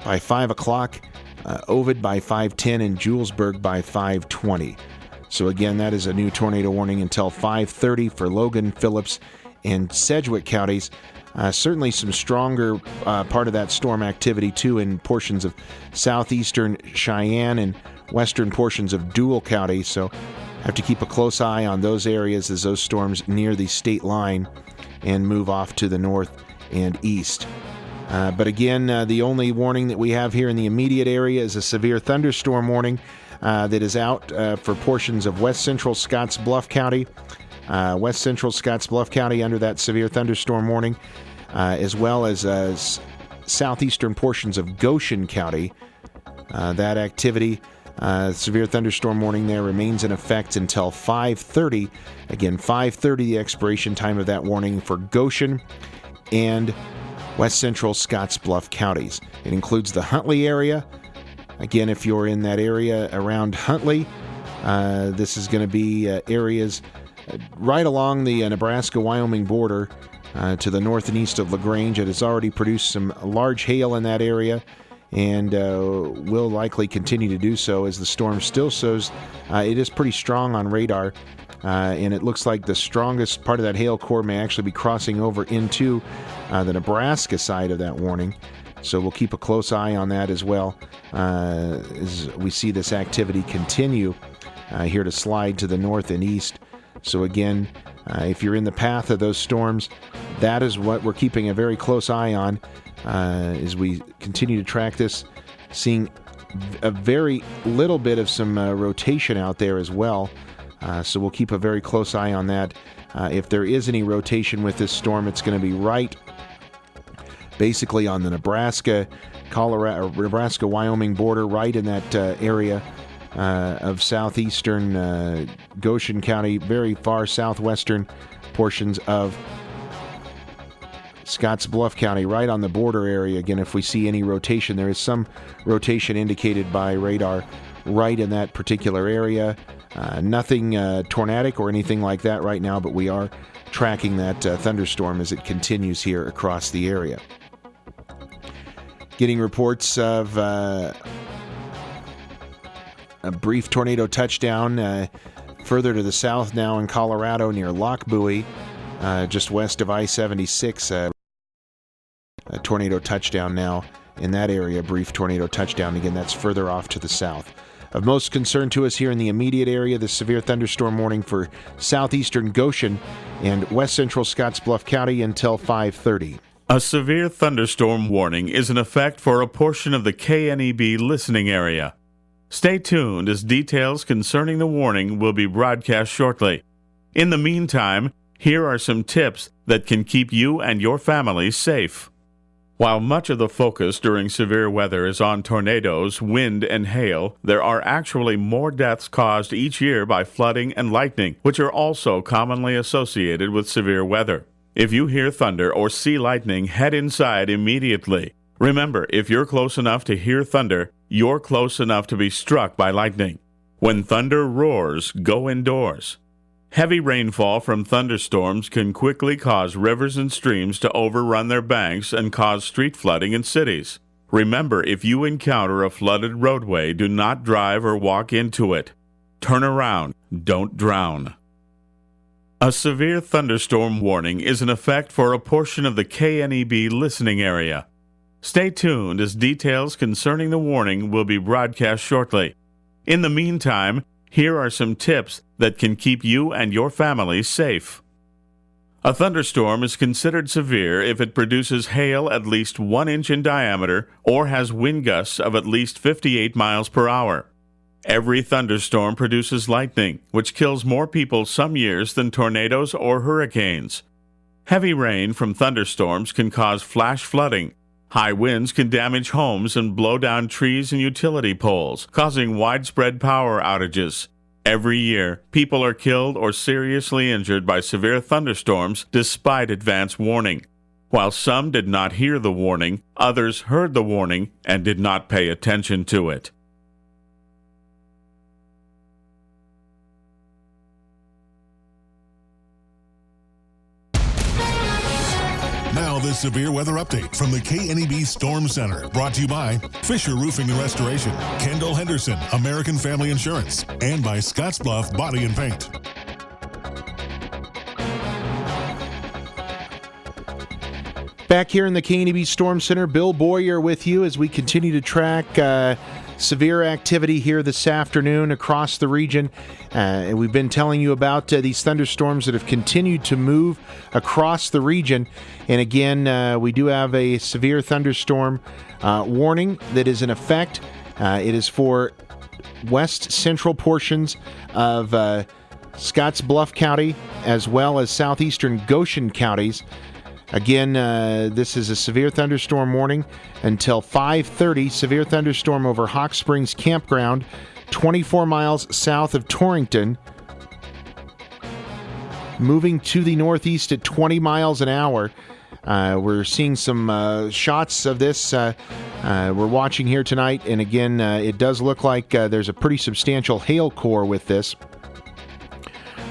by 5 o'clock, Ovid by 5:10, and Julesburg by 5:20. So again, that is a new tornado warning until 5:30 for Logan, Phillips, and Sedgwick counties. Certainly some stronger part of that storm activity too in portions of southeastern Cheyenne and western portions of Dual County, so have to keep a close eye on those areas as those storms near the state line and move off to the north and east. But again, the only warning that we have here in the immediate area is a severe thunderstorm warning that is out for portions of west central Scotts Bluff County. West central Scotts Bluff County under that severe thunderstorm warning, as well as southeastern portions of Goshen County. That activity, severe thunderstorm warning there, remains in effect until 5:30. Again, 5:30, the expiration time of that warning for Goshen and west central Scotts Bluff counties. It includes the Huntley area. Again, if you're in that area around Huntley, this is going to be areas right along the Nebraska-Wyoming border to the north and east of LaGrange. It has already produced some large hail in that area and will likely continue to do so as the storm still shows it is pretty strong on radar, and it looks like the strongest part of that hail core may actually be crossing over into the Nebraska side of that warning. So we'll keep a close eye on that as well as we see this activity continue here to slide to the north and east. So again, if you're in the path of those storms, that is what we're keeping a very close eye on as we continue to track this, seeing a very little bit of some rotation out there as well. So we'll keep a very close eye on that. If there is any rotation with this storm, it's going to be right basically on the Nebraska-Wyoming border, right in that area of southeastern Goshen County, very far southwestern portions of Scotts Bluff County, right on the border area. Again, if we see any rotation, there is some rotation indicated by radar right in that particular area. Nothing tornadic or anything like that right now, but we are tracking that thunderstorm as it continues here across the area. Getting reports of a brief tornado touchdown further to the south now in Colorado near Lock Buoy, just west of I-76. A tornado touchdown now in that area, brief tornado touchdown. Again, that's further off to the south. Of most concern to us here in the immediate area, the severe thunderstorm warning for southeastern Goshen and west central Scotts Bluff County until 5:30. A severe thunderstorm warning is in effect for a portion of the KNEB listening area. Stay tuned as details concerning the warning will be broadcast shortly. In the meantime, here are some tips that can keep you and your family safe. While much of the focus during severe weather is on tornadoes, wind, and hail, there are actually more deaths caused each year by flooding and lightning, which are also commonly associated with severe weather. If you hear thunder or see lightning, head inside immediately. Remember, if you're close enough to hear thunder, you're close enough to be struck by lightning. When thunder roars, go indoors. Heavy rainfall from thunderstorms can quickly cause rivers and streams to overrun their banks and cause street flooding in cities. Remember, if you encounter a flooded roadway, do not drive or walk into it. Turn around. Don't drown. A severe thunderstorm warning is in effect for a portion of the KNEB listening area. Stay tuned as details concerning the warning will be broadcast shortly. In the meantime, here are some tips that can keep you and your family safe. A thunderstorm is considered severe if it produces hail at least 1 inch in diameter or has wind gusts of at least 58 miles per hour. Every thunderstorm produces lightning, which kills more people some years than tornadoes or hurricanes. Heavy rain from thunderstorms can cause flash flooding. High winds can damage homes and blow down trees and utility poles, causing widespread power outages. Every year, people are killed or seriously injured by severe thunderstorms despite advance warning. While some did not hear the warning, others heard the warning and did not pay attention to it. Now this severe weather update from the KNEB Storm Center, brought to you by Fisher Roofing and Restoration, Kendall Henderson, American Family Insurance, and by Scottsbluff Body and Paint. Back here in the KNEB Storm Center, Bill Boyer with you as we continue to track severe activity here this afternoon across the region. We've been telling you about these thunderstorms that have continued to move across the region. And again, we do have a severe thunderstorm warning that is in effect. It is for west central portions of Scottsbluff County as well as southeastern Goshen counties. Again, this is a severe thunderstorm warning until 5:30. Severe thunderstorm over Hawk Springs Campground, 24 miles south of Torrington. Moving to the northeast at 20 miles an hour. We're seeing some shots of this we're watching here tonight. And again, it does look like there's a pretty substantial hail core with this.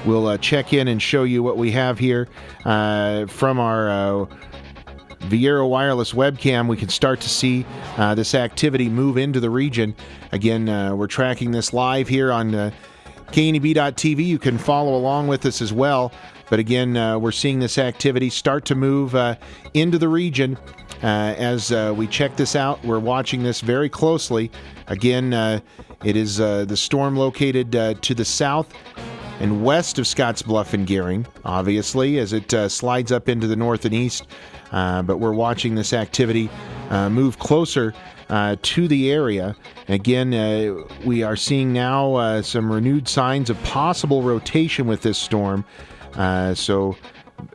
We'll check in and show you what we have here from our Viera Wireless webcam. We can start to see this activity move into the region. Again, we're tracking this live here on KNEB.TV. You can follow along with us as well. But again, we're seeing this activity start to move into the region. As we check this out, we're watching this very closely. Again, it is the storm located to the south and west of Scottsbluff and Gering, obviously, as it slides up into the north and east. But we're watching this activity move closer to the area. Again, we are seeing now some renewed signs of possible rotation with this storm. So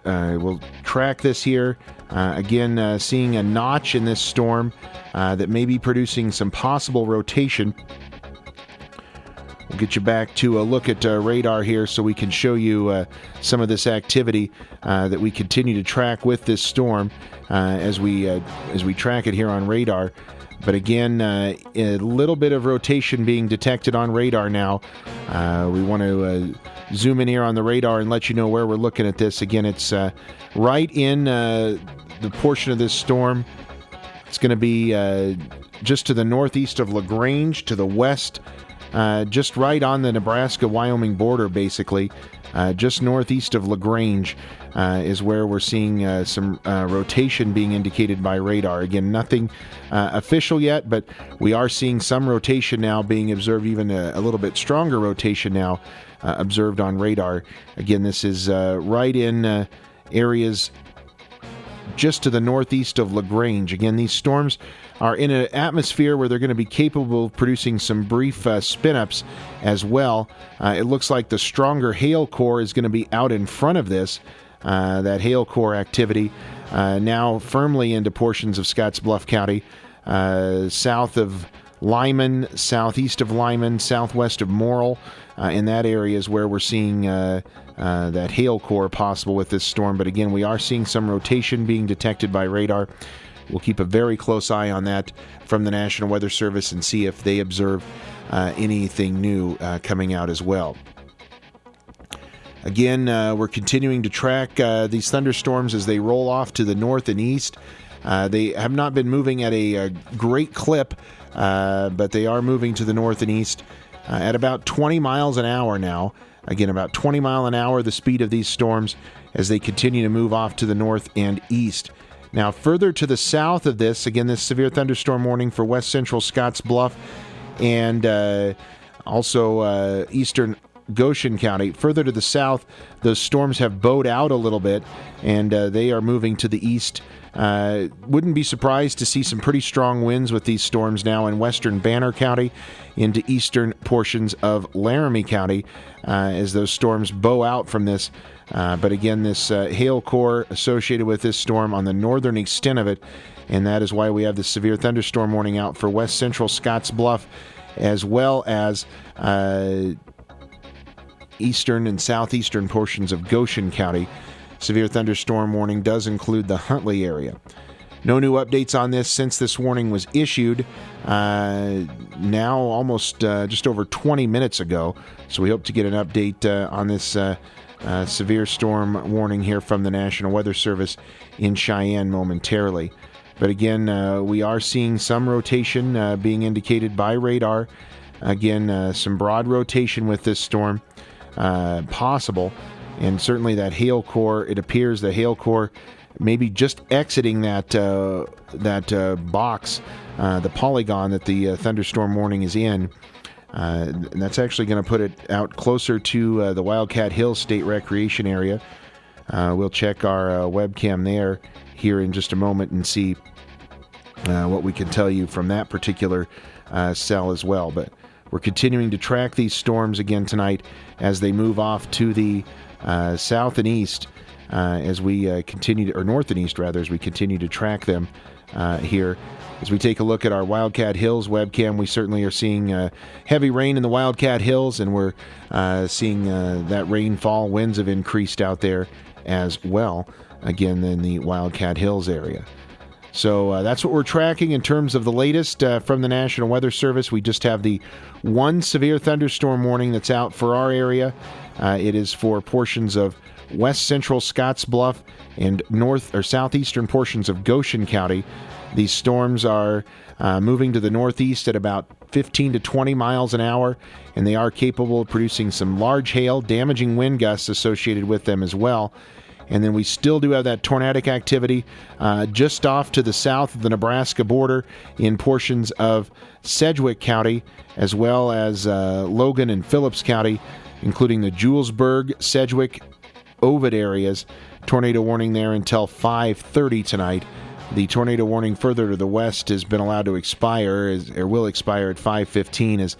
we'll track this here. Again, seeing a notch in this storm that may be producing some possible rotation. We'll get you back to a look at radar here so we can show you some of this activity that we continue to track with this storm as we track it here on radar. But again, a little bit of rotation being detected on radar now. We want to zoom in here on the radar and let you know where we're looking at this. Again, it's right in the portion of this storm. It's going to be just to the northeast of LaGrange, to the west, just right on the Nebraska-Wyoming border, basically. Just northeast of LaGrange is where we're seeing some rotation being indicated by radar. Again, nothing official yet, but we are seeing some rotation now being observed, even a little bit stronger rotation now observed on radar. Again, this is right in areas just to the northeast of LaGrange. Again, these storms are in an atmosphere where they're going to be capable of producing some brief spin-ups as well. It looks like the stronger hail core is going to be out in front of this. That hail core activity now firmly into portions of Scottsbluff County, south of Lyman, southeast of Lyman, southwest of Morrill. In that area is where we're seeing that hail core possible with this storm. But again, we are seeing some rotation being detected by radar. We'll keep a very close eye on that from the National Weather Service and see if they observe anything new coming out as well. Again, we're continuing to track these thunderstorms as they roll off to the north and east. They have not been moving at a great clip, but they are moving to the north and east at about 20 miles an hour now. Again, about 20 miles an hour, the speed of these storms as they continue to move off to the north and east. Now, further to the south of this, again, this severe thunderstorm warning for west central Scottsbluff and also eastern Goshen County. Further to the south, those storms have bowed out a little bit, and they are moving to the east. Wouldn't be surprised to see some pretty strong winds with these storms now in western Banner County into eastern portions of Laramie County as those storms bow out from this. But again, this hail core associated with this storm on the northern extent of it, and that is why we have the severe thunderstorm warning out for west central Scottsbluff as well as eastern and southeastern portions of Goshen County. Severe thunderstorm warning does include the Huntley area. No new updates on this since this warning was issued now almost just over 20 minutes ago. So we hope to get an update on this severe storm warning here from the National Weather Service in Cheyenne momentarily. But again, we are seeing some rotation being indicated by radar. Again, some broad rotation with this storm possible. And certainly that hail core, it appears the hail core maybe just exiting that box, the polygon that the thunderstorm warning is in. And that's actually going to put it out closer to the Wildcat Hills State Recreation Area. We'll check our webcam there here in just a moment and see what we can tell you from that particular cell as well. But we're continuing to track these storms again tonight as they move off to the south and east as we continue to, or north and east rather, as we continue to track them here. As we take a look at our Wildcat Hills webcam, we certainly are seeing heavy rain in the Wildcat Hills, and we're seeing that rainfall. Winds have increased out there as well, again, in the Wildcat Hills area. So that's what we're tracking in terms of the latest from the National Weather Service. We just have the one severe thunderstorm warning that's out for our area. It is for portions of west central Scottsbluff and north or southeastern portions of Goshen County. These storms are moving to the northeast at about 15 to 20 miles an hour, and they are capable of producing some large hail, damaging wind gusts associated with them as well. And then we still do have that tornadic activity just off to the south of the Nebraska border in portions of Sedgwick County, as well as Logan and Phillips County, including the Julesburg, Sedgwick, Ovid areas. Tornado warning there until 5:30 tonight. The tornado warning further to the west has been allowed to expire, or will expire at 5:15 as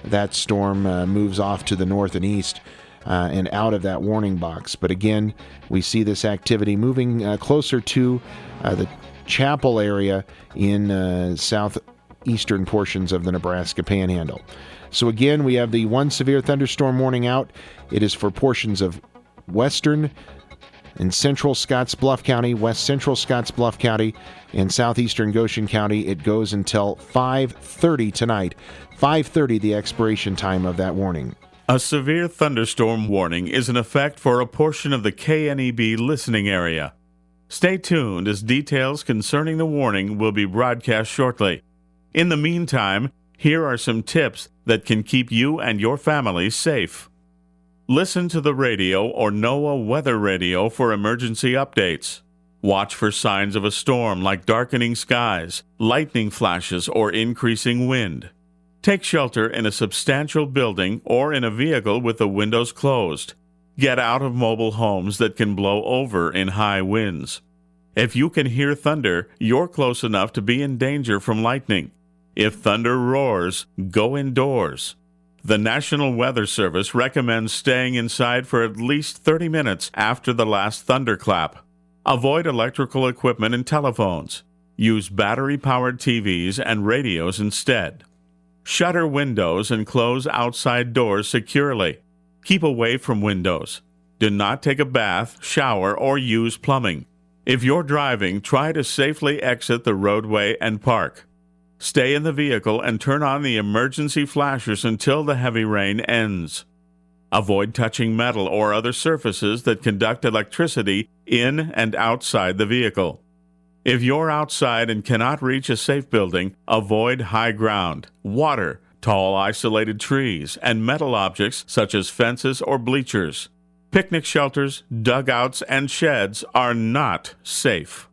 that storm moves off to the north and east. And out of that warning box. But again, we see this activity moving closer to the Chapel area in southeastern portions of the Nebraska Panhandle. So again, we have the one severe thunderstorm warning out. It is for portions of western and central Scottsbluff County, west central Scottsbluff County, and southeastern Goshen County. It goes until 5:30 tonight. 5:30, the expiration time of that warning. A severe thunderstorm warning is in effect for a portion of the KNEB listening area. Stay tuned as details concerning the warning will be broadcast shortly. In the meantime, here are some tips that can keep you and your family safe. Listen to the radio or NOAA Weather Radio for emergency updates. Watch for signs of a storm like darkening skies, lightning flashes, or increasing wind. Take shelter in a substantial building or in a vehicle with the windows closed. Get out of mobile homes that can blow over in high winds. If you can hear thunder, you're close enough to be in danger from lightning. If thunder roars, go indoors. The National Weather Service recommends staying inside for at least 30 minutes after the last thunderclap. Avoid electrical equipment and telephones. Use battery-powered TVs and radios instead. Shutter windows and close outside doors securely. Keep away from windows. Do not take a bath, shower, or use plumbing. If you're driving, try to safely exit the roadway and park. Stay in the vehicle and turn on the emergency flashers until the heavy rain ends. Avoid touching metal or other surfaces that conduct electricity in and outside the vehicle. If you're outside and cannot reach a safe building, avoid high ground, water, tall isolated trees, and metal objects such as fences or bleachers. Picnic shelters, dugouts, and sheds are not safe.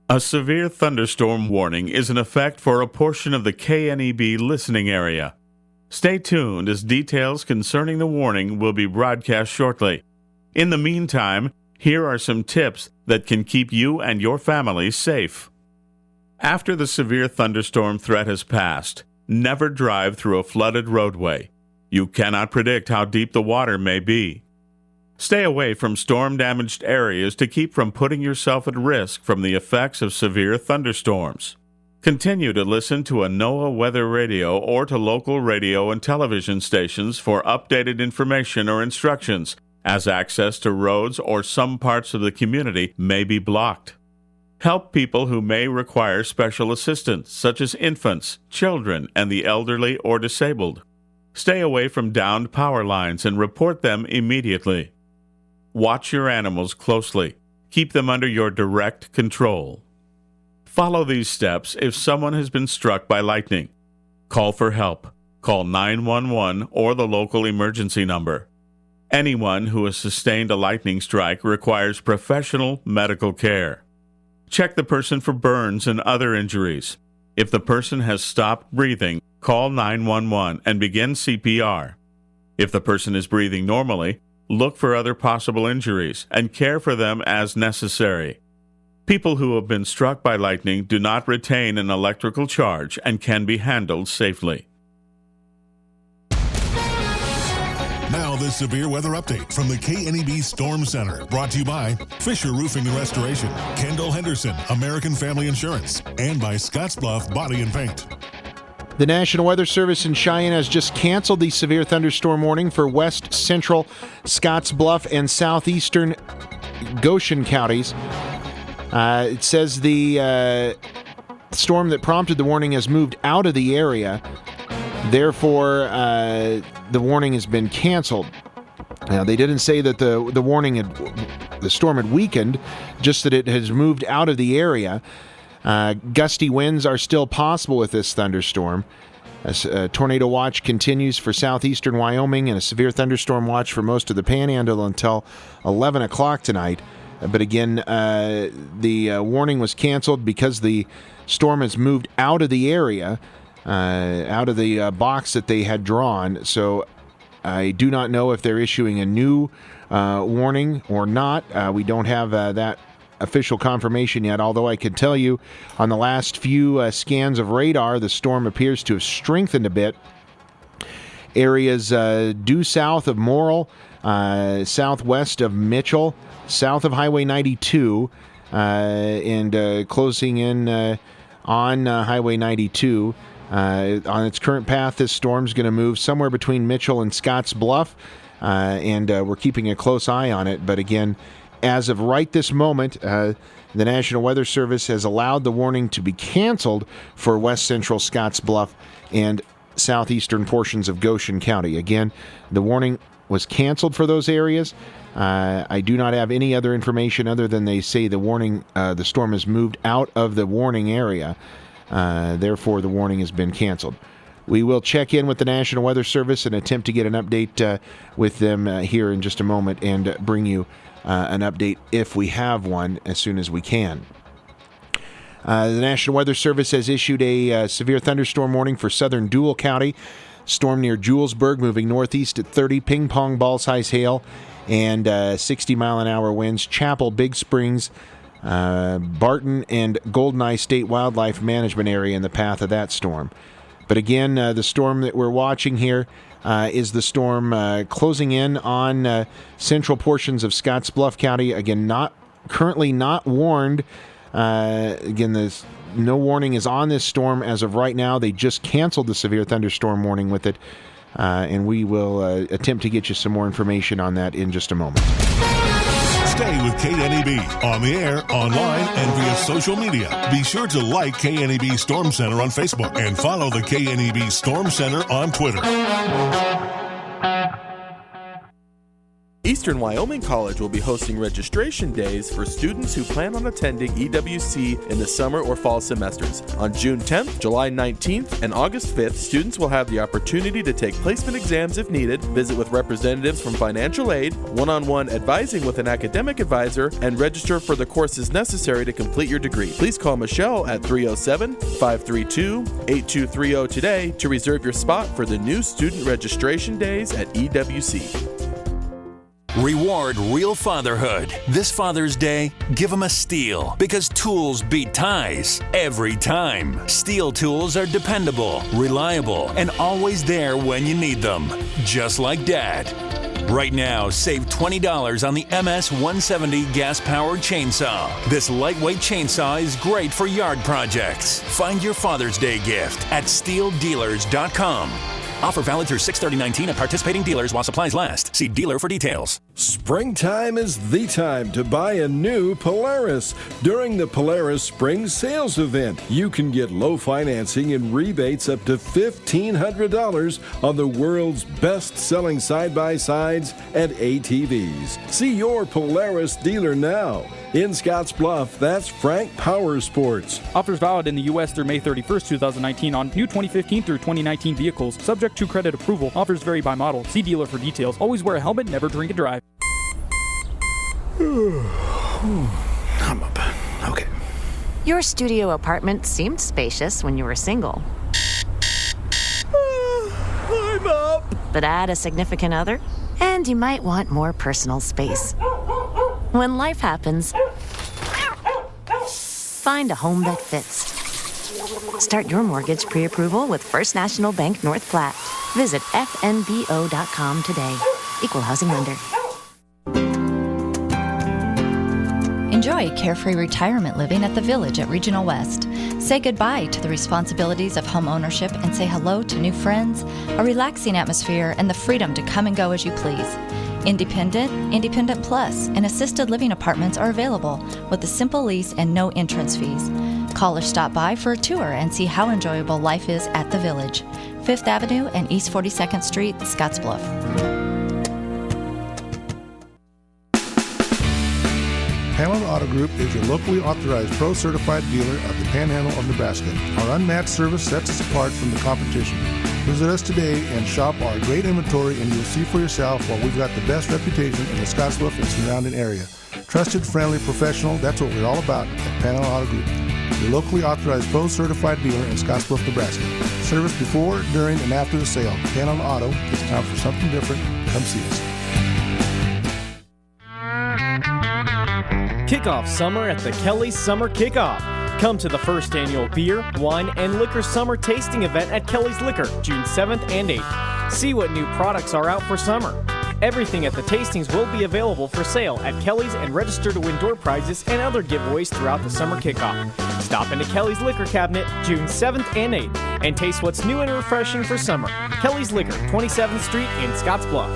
A severe thunderstorm warning is in effect for a portion of the KNEB listening area. Stay tuned as details concerning the warning will be broadcast shortly. In the meantime, here are some tips that can keep you and your family safe. After the severe thunderstorm threat has passed, never drive through a flooded roadway. You cannot predict how deep the water may be. Stay away from storm-damaged areas to keep from putting yourself at risk from the effects of severe thunderstorms. Continue to listen to a NOAA weather radio or to local radio and television stations for updated information or instructions, as access to roads or some parts of the community may be blocked. Help people who may require special assistance, such as infants, children, and the elderly or disabled. Stay away from downed power lines and report them immediately. Watch your animals closely. Keep them under your direct control. Follow these steps if someone has been struck by lightning. Call for help. Call 911 or the local emergency number. Anyone who has sustained a lightning strike requires professional medical care. Check the person for burns and other injuries. If the person has stopped breathing, call 911 and begin CPR. If the person is breathing normally, look for other possible injuries and care for them as necessary. People who have been struck by lightning do not retain an electrical charge and can be handled safely. Now this severe weather update from the KNEB Storm Center, brought to you by Fisher Roofing and Restoration, Kendall Henderson, American Family Insurance, and by Scottsbluff Body and Paint. The National Weather Service in Cheyenne has just canceled the severe thunderstorm warning for west central Scottsbluff and southeastern Goshen counties. It says the storm that prompted the warning has moved out of the area. Therefore, the warning has been canceled. Now, they didn't say that the storm had weakened, just that it has moved out of the area. Gusty winds are still possible with this thunderstorm. A tornado watch continues for southeastern Wyoming and a severe thunderstorm watch for most of the Panhandle until 11 o'clock tonight. But again, the warning was canceled because the storm has moved out of the area, out of the box that they had drawn. So I do not know if they're issuing a new warning or not. We don't have that official confirmation yet, although I can tell you on the last few scans of radar, the storm appears to have strengthened a bit. Areas due south of Morrill, southwest of Mitchell, south of Highway 92, and closing in on Highway 92. On its current path, this storm's going to move somewhere between Mitchell and Scotts Bluff, and we're keeping a close eye on it. But again, as of right this moment, the National Weather Service has allowed the warning to be canceled for west central Scotts Bluff and southeastern portions of Goshen County. Again, the warning was canceled for those areas. I do not have any other information other than they say the storm has moved out of the warning area. Therefore, the warning has been canceled. We will check in with the National Weather Service and attempt to get an update with them here in just a moment and bring you an update if we have one as soon as we can. The National Weather Service has issued a severe thunderstorm warning for southern Dual County. Storm near Julesburg moving northeast at 30, ping pong ball size hail and 60-mile-an-hour winds. Chapel, Big Springs, Barton, and Goldeneye State Wildlife Management Area in the path of that storm. But again, the storm that we're watching here is the storm closing in on central portions of Scottsbluff County. Again, currently not warned. Again, no warning is on this storm as of right now. They just canceled the severe thunderstorm warning with it, and we will attempt to get you some more information on that in just a moment. Stay with KNEB on the air, online, and via social media. Be sure to like KNEB Storm Center on Facebook and follow the KNEB Storm Center on Twitter. Eastern Wyoming College will be hosting registration days for students who plan on attending EWC in the summer or fall semesters. On June 10th, July 19th, and August 5th, students will have the opportunity to take placement exams if needed, visit with representatives from financial aid, one-on-one advising with an academic advisor, and register for the courses necessary to complete your degree. Please call Michelle at 307-532-8230 today to reserve your spot for the new student registration days at EWC. Reward real fatherhood. This Father's Day, give them a Stihl, because tools beat ties every time. Stihl tools are dependable, reliable, and always there when you need them, just like Dad. Right now, save $20 on the MS-170 gas-powered chainsaw. This lightweight chainsaw is great for yard projects. Find your Father's Day gift at StihlDealers.com. Offer valid through 6/30/19 at participating dealers while supplies last. See dealer for details. Springtime is the time to buy a new Polaris. During the Polaris Spring Sales Event, you can get low financing and rebates up to $1,500 on the world's best-selling side-by-sides and ATVs. See your Polaris dealer now. In Scottsbluff, that's Frank Power Sports. Offers valid in the U.S. through May 31st, 2019 on new 2015 through 2019 vehicles. Subject to credit approval. Offers vary by model. See dealer for details. Always wear a helmet, never drink and drive. I'm up. Okay. Your studio apartment seemed spacious when you were single. I'm up. But add a significant other, and you might want more personal space. When life happens, find a home that fits. Start your mortgage pre-approval with First National Bank North Platte. Visit fnbo.com today. Equal housing lender. Enjoy carefree retirement living at the Village at Regional West. Say goodbye to the responsibilities of home ownership and say hello to new friends, a relaxing atmosphere, and the freedom to come and go as you please. Independent, Independent Plus, and assisted living apartments are available with a simple lease and no entrance fees. Call or stop by for a tour and see how enjoyable life is at the Village. 5th Avenue and East 42nd Street, Scottsbluff. Panhandle Auto Group is your locally authorized pro-certified dealer of the Panhandle of Nebraska. Our unmatched service sets us apart from the competition. Visit us today and shop our great inventory, and you'll see for yourself why we've got the best reputation in the Scottsbluff and surrounding area. Trusted, friendly, professional, that's what we're all about at Panhandle Auto Group. Your locally authorized pro-certified dealer in Scottsbluff, Nebraska. Service before, during, and after the sale. Panhandle Auto, it's time for something different. Come see us. Kick off summer at the Kelly's Summer Kickoff. Come to the first annual beer, wine, and liquor summer tasting event at Kelly's Liquor, June 7th and 8th. See what new products are out for summer. Everything at the tastings will be available for sale at Kelly's and register to win door prizes and other giveaways throughout the summer kickoff. Stop into Kelly's Liquor Cabinet June 7th and 8th and taste what's new and refreshing for summer. Kelly's Liquor, 27th Street in Scottsbluff.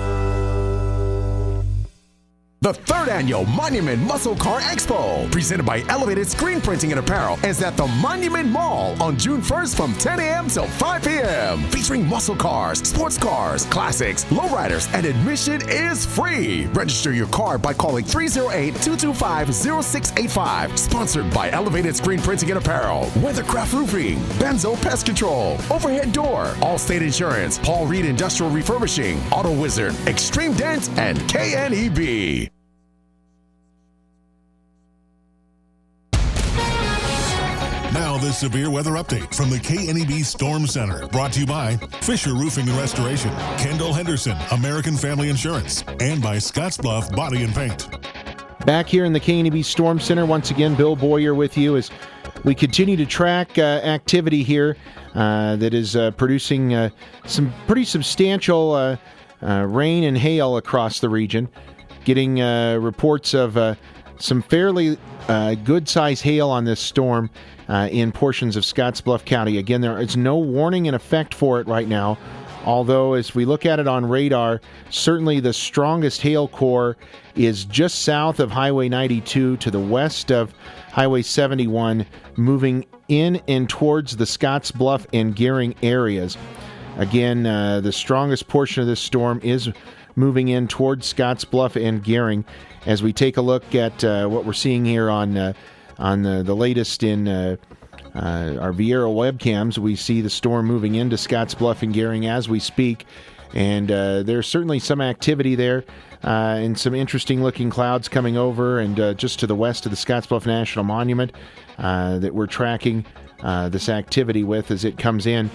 The third annual Monument Muscle Car Expo, presented by Elevated Screen Printing and Apparel, is at the Monument Mall on June 1st from 10 a.m. till 5 p.m. Featuring muscle cars, sports cars, classics, lowriders, and admission is free. Register your car by calling 308-225-0685. Sponsored by Elevated Screen Printing and Apparel, Weathercraft Roofing, Benzo Pest Control, Overhead Door, Allstate Insurance, Paul Reed Industrial Refurbishing, Auto Wizard, Extreme Dent, and KNEB. Now this severe weather update from the KNEB Storm Center, brought to you by Fisher Roofing and Restoration, Kendall Henderson, American Family Insurance, and by Scottsbluff Body and Paint. Back here in the KNEB Storm Center, once again, Bill Boyer with you as we continue to track activity here that is producing some pretty substantial rain and hail across the region. Getting reports of some fairly good-sized hail on this storm in portions of Scottsbluff County. Again, there is no warning in effect for it right now, although as we look at it on radar, certainly the strongest hail core is just south of Highway 92 to the west of Highway 71, moving in and towards the Scottsbluff and Gering areas. Again, the strongest portion of this storm is moving in towards Scottsbluff and Gering. As we take a look at what we're seeing here on the latest in our Viera webcams, we see the storm moving into Scottsbluff and Gering as we speak. And there's certainly some activity there and some interesting looking clouds coming over and just to the west of the Scottsbluff National Monument that we're tracking this activity with as it comes in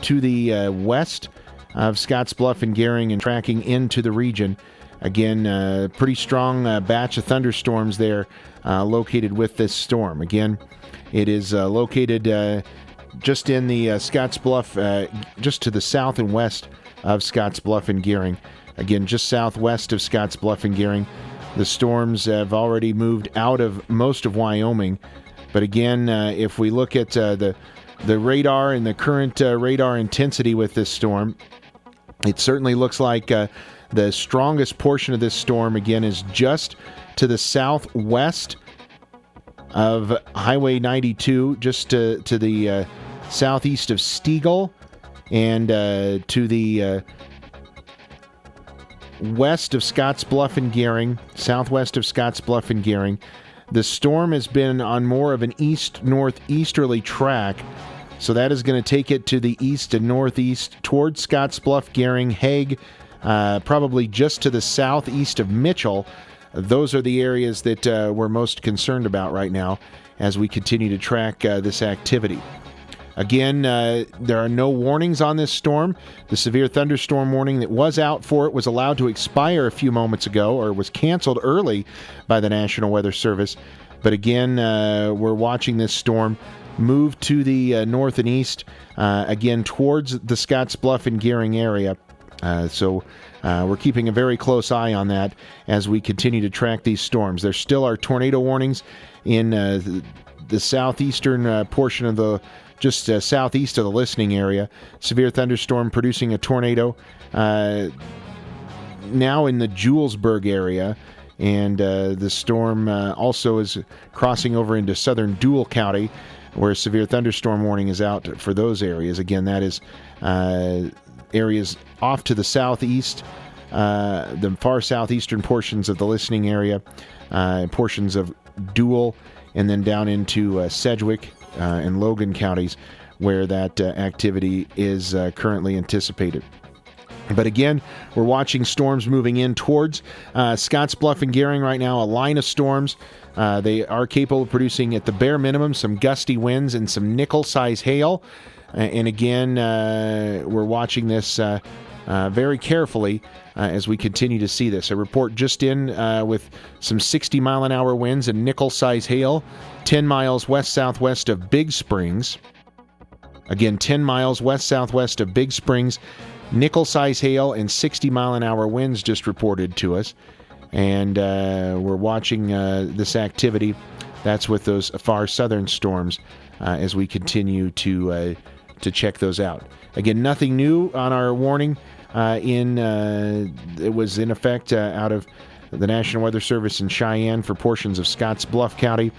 to the west of Scottsbluff and Gering and tracking into the region. Again, pretty strong batch of thunderstorms there located with this storm. Again, it is located just in the Scottsbluff, just to the south and west of Scottsbluff and Gering. Again, just southwest of Scottsbluff and Gering. The storms have already moved out of most of Wyoming. But again, if we look at the radar and the current radar intensity with this storm, it certainly looks like the strongest portion of this storm, again, is just to the southwest of Highway 92, just to the southeast of Stegall, and to the west of Scottsbluff and Gering, southwest of Scottsbluff and Gering. The storm has been on more of an east-northeasterly track, so that is going to take it to the east and northeast towards Scottsbluff, Gering, Hague, probably just to the southeast of Mitchell. Those are the areas that we're most concerned about right now as we continue to track this activity. Again, there are no warnings on this storm. The severe thunderstorm warning that was out for it was allowed to expire a few moments ago, or was canceled early by the National Weather Service. But again, we're watching this storm move to the north and east, again towards the Scottsbluff and Gering area. So we're keeping a very close eye on that as we continue to track these storms. There still are tornado warnings in the southeastern portion of the, just southeast of the listening area. Severe thunderstorm producing a tornado now in the Julesburg area. And the storm also is crossing over into southern Dual County, where a severe thunderstorm warning is out for those areas. Again, that is areas off to the southeast, the far southeastern portions of the listening area, portions of Dual, and then down into Sedgwick and Logan counties, where that activity is currently anticipated. But again, we're watching storms moving in towards Scottsbluff and Gering right now, a line of storms. They are capable of producing, at the bare minimum, some gusty winds and some nickel-size hail. And again, we're watching this very carefully as we continue to see this. A report just in with some 60-mile-an-hour winds and nickel-size hail, 10 miles west-southwest of Big Springs. Again, 10 miles west-southwest of Big Springs. Nickel-size hail and 60-mile-an-hour winds just reported to us. And we're watching this activity. That's with those far southern storms as we continue to check those out. Again, nothing new on our warning. It was in effect out of the National Weather Service in Cheyenne for portions of Scottsbluff County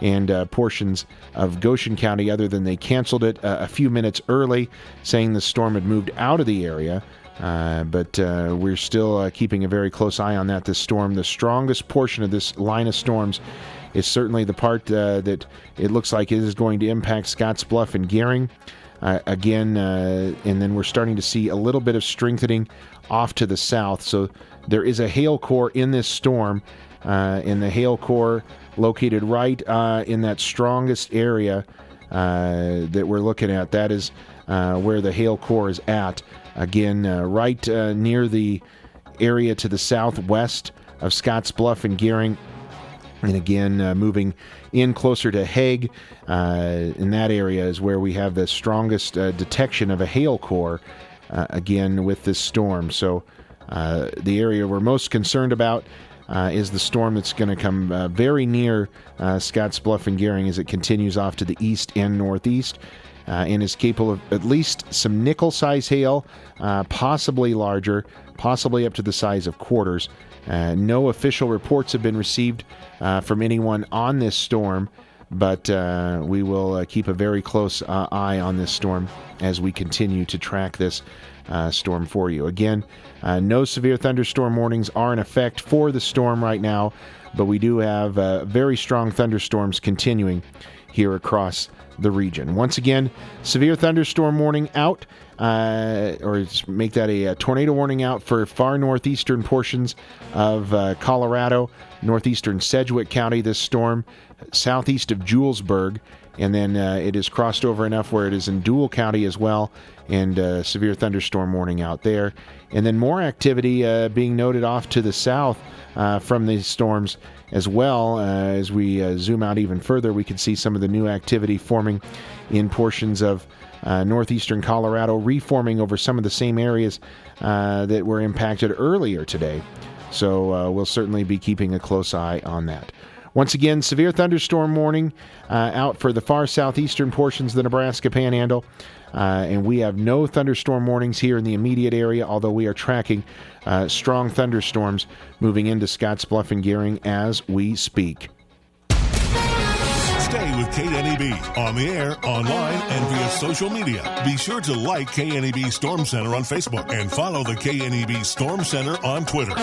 and portions of Goshen County, other than they canceled it a few minutes early, saying the storm had moved out of the area. But we're still keeping a very close eye on that. This storm, the strongest portion of this line of storms, is certainly the part that it looks like it is going to impact Scottsbluff and Gering. Again, and then we're starting to see a little bit of strengthening off to the south. So there is a hail core in this storm, and the hail core located right in that strongest area that we're looking at. That is where the hail core is at. Again, right near the area to the southwest of Scotts Bluff and Gering. And again, moving in closer to Hague, in that area is where we have the strongest detection of a hail core, again, with this storm. So the area we're most concerned about is the storm that's going to come very near Scotts Bluff and Gering as it continues off to the east and northeast, and is capable of at least some nickel-size hail, possibly larger, possibly up to the size of quarters. No official reports have been received from anyone on this storm, but we will keep a very close eye on this storm as we continue to track this storm for you. Again, no severe thunderstorm warnings are in effect for the storm right now, but we do have very strong thunderstorms continuing here across the region. Once again, severe thunderstorm warning out, or make that a tornado warning out for far northeastern portions of Colorado, northeastern Sedgwick County, this storm, southeast of Julesburg, and then it is crossed over enough where it is in Dual County as well, and severe thunderstorm warning out there. And then more activity being noted off to the south from these storms as well. As we zoom out even further, we can see some of the new activity forming in portions of northeastern Colorado, reforming over some of the same areas that were impacted earlier today. So we'll certainly be keeping a close eye on that. Once again, severe thunderstorm warning out for the far southeastern portions of the Nebraska Panhandle. And we have no thunderstorm warnings here in the immediate area, although we are tracking strong thunderstorms moving into Scotts Bluff and Gering as we speak. Stay with KNEB on the air, online, and via social media. Be sure to like KNEB Storm Center on Facebook and follow the KNEB Storm Center on Twitter.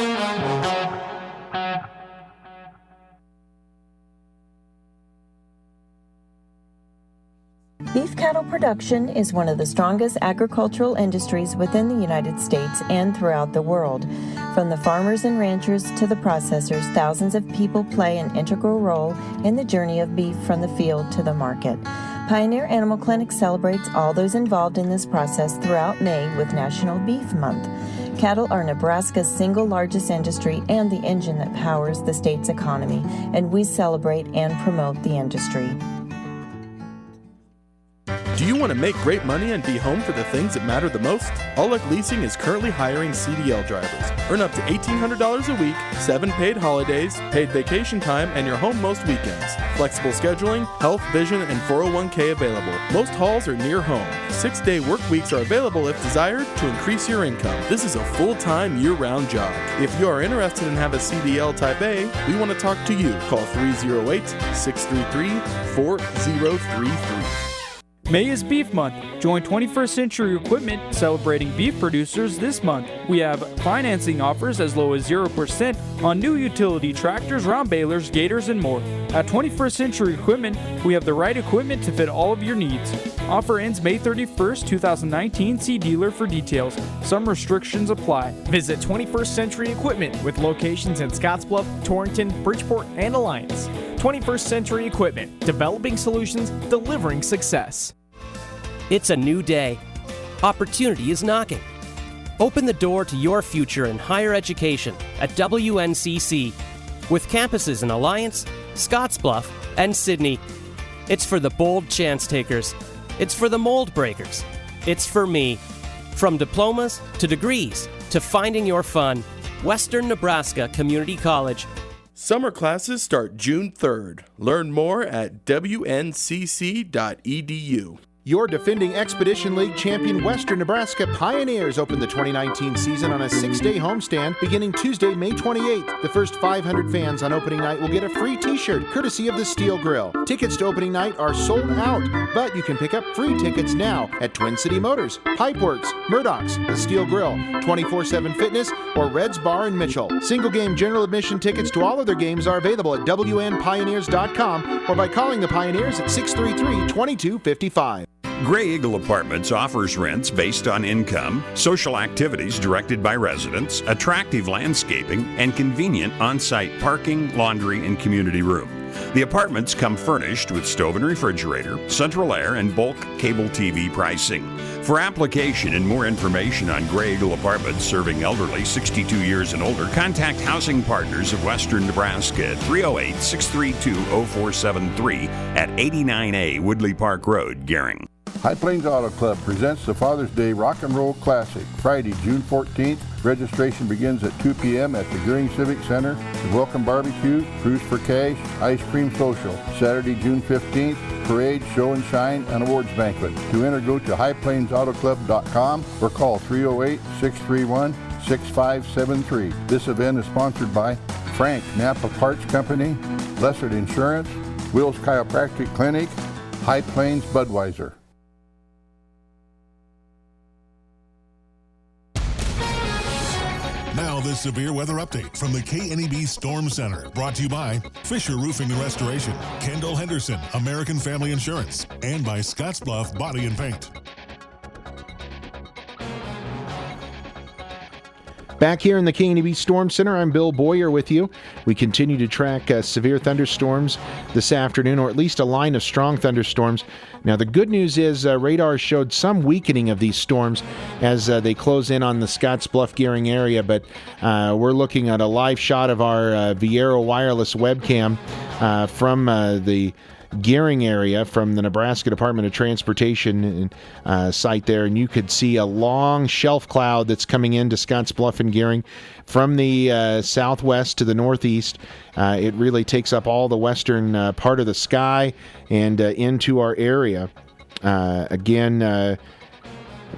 Beef cattle production is one of the strongest agricultural industries within the United States and throughout the world. From the farmers and ranchers to the processors, thousands of people play an integral role in the journey of beef from the field to the market. Pioneer Animal Clinic celebrates all those involved in this process throughout May with National Beef Month. Cattle are Nebraska's single largest industry and the engine that powers the state's economy, and we celebrate and promote the industry. Do you want to make great money and be home for the things that matter the most? Allek Leasing is currently hiring CDL drivers. Earn up to $1,800 a week, 7 paid holidays, paid vacation time, and you're home most weekends. Flexible scheduling, health, vision, and 401k available. Most hauls are near home. 6-day work weeks are available if desired to increase your income. This is a full-time, year-round job. If you are interested and have a CDL Type A, we want to talk to you. Call 308-633-4033. May is Beef Month. Join 21st Century Equipment celebrating beef producers this month. We have financing offers as low as 0% on new utility tractors, round balers, gators, and more. At 21st Century Equipment, we have the right equipment to fit all of your needs. Offer ends May 31st, 2019. See dealer for details. Some restrictions apply. Visit 21st Century Equipment with locations in Scottsbluff, Torrington, Bridgeport, and Alliance. 21st Century Equipment, developing solutions, delivering success. It's a new day. Opportunity is knocking. Open the door to your future in higher education at WNCC. With campuses in Alliance, Scottsbluff, and Sydney. It's for the bold chance takers. It's for the mold breakers. It's for me. From diplomas to degrees to finding your fun, Western Nebraska Community College. Summer classes start June 3rd. Learn more at wncc.edu. Your defending Expedition League champion Western Nebraska Pioneers open the 2019 season on a 6-day homestand beginning Tuesday, May 28th. The first 500 fans on opening night will get a free t-shirt courtesy of the Steel Grill. Tickets to opening night are sold out, but you can pick up free tickets now at Twin City Motors, Pipeworks, Murdoch's, the Steel Grill, 24/7 Fitness, or Red's Bar in Mitchell. Single game general admission tickets to all other games are available at WNPioneers.com or by calling the Pioneers at 633-2255. Gray Eagle Apartments offers rents based on income, social activities directed by residents, attractive landscaping, and convenient on-site parking, laundry, and community room. The apartments come furnished with stove and refrigerator, central air, and bulk cable TV pricing. For application and more information on Gray Eagle Apartments serving elderly 62 years and older, contact Housing Partners of Western Nebraska at 308-632-0473 at 89A Woodley Park Road, Gering. High Plains Auto Club presents the Father's Day Rock and Roll Classic, Friday, June 14th. Registration begins at 2 p.m. at the Gering Civic Center. The welcome barbecue, cruise for cash, ice cream social. Saturday, June 15th, parade, show and shine, and awards banquet. To enter, go to highplainsautoclub.com or call 308-631-6573. This event is sponsored by Frank Napa Parts Company, Lessard Insurance, Will's Chiropractic Clinic, High Plains Budweiser. Now this severe weather update from the KNEB Storm Center, brought to you by Fisher Roofing and Restoration, Kendall Henderson, American Family Insurance, and by Scottsbluff Body and Paint. Back here in the KNEB Storm Center, I'm Bill Boyer with you. We continue to track severe thunderstorms this afternoon, or at least a line of strong thunderstorms. Now, the good news is radar showed some weakening of these storms as they close in on the Scottsbluff-Gering area, but we're looking at a live shot of our Viero wireless webcam from the Gering area, from the Nebraska Department of Transportation site there, and you could see a long shelf cloud that's coming into Scottsbluff and Gering from the southwest to the northeast. It really takes up all the western part of the sky and into our area. Again,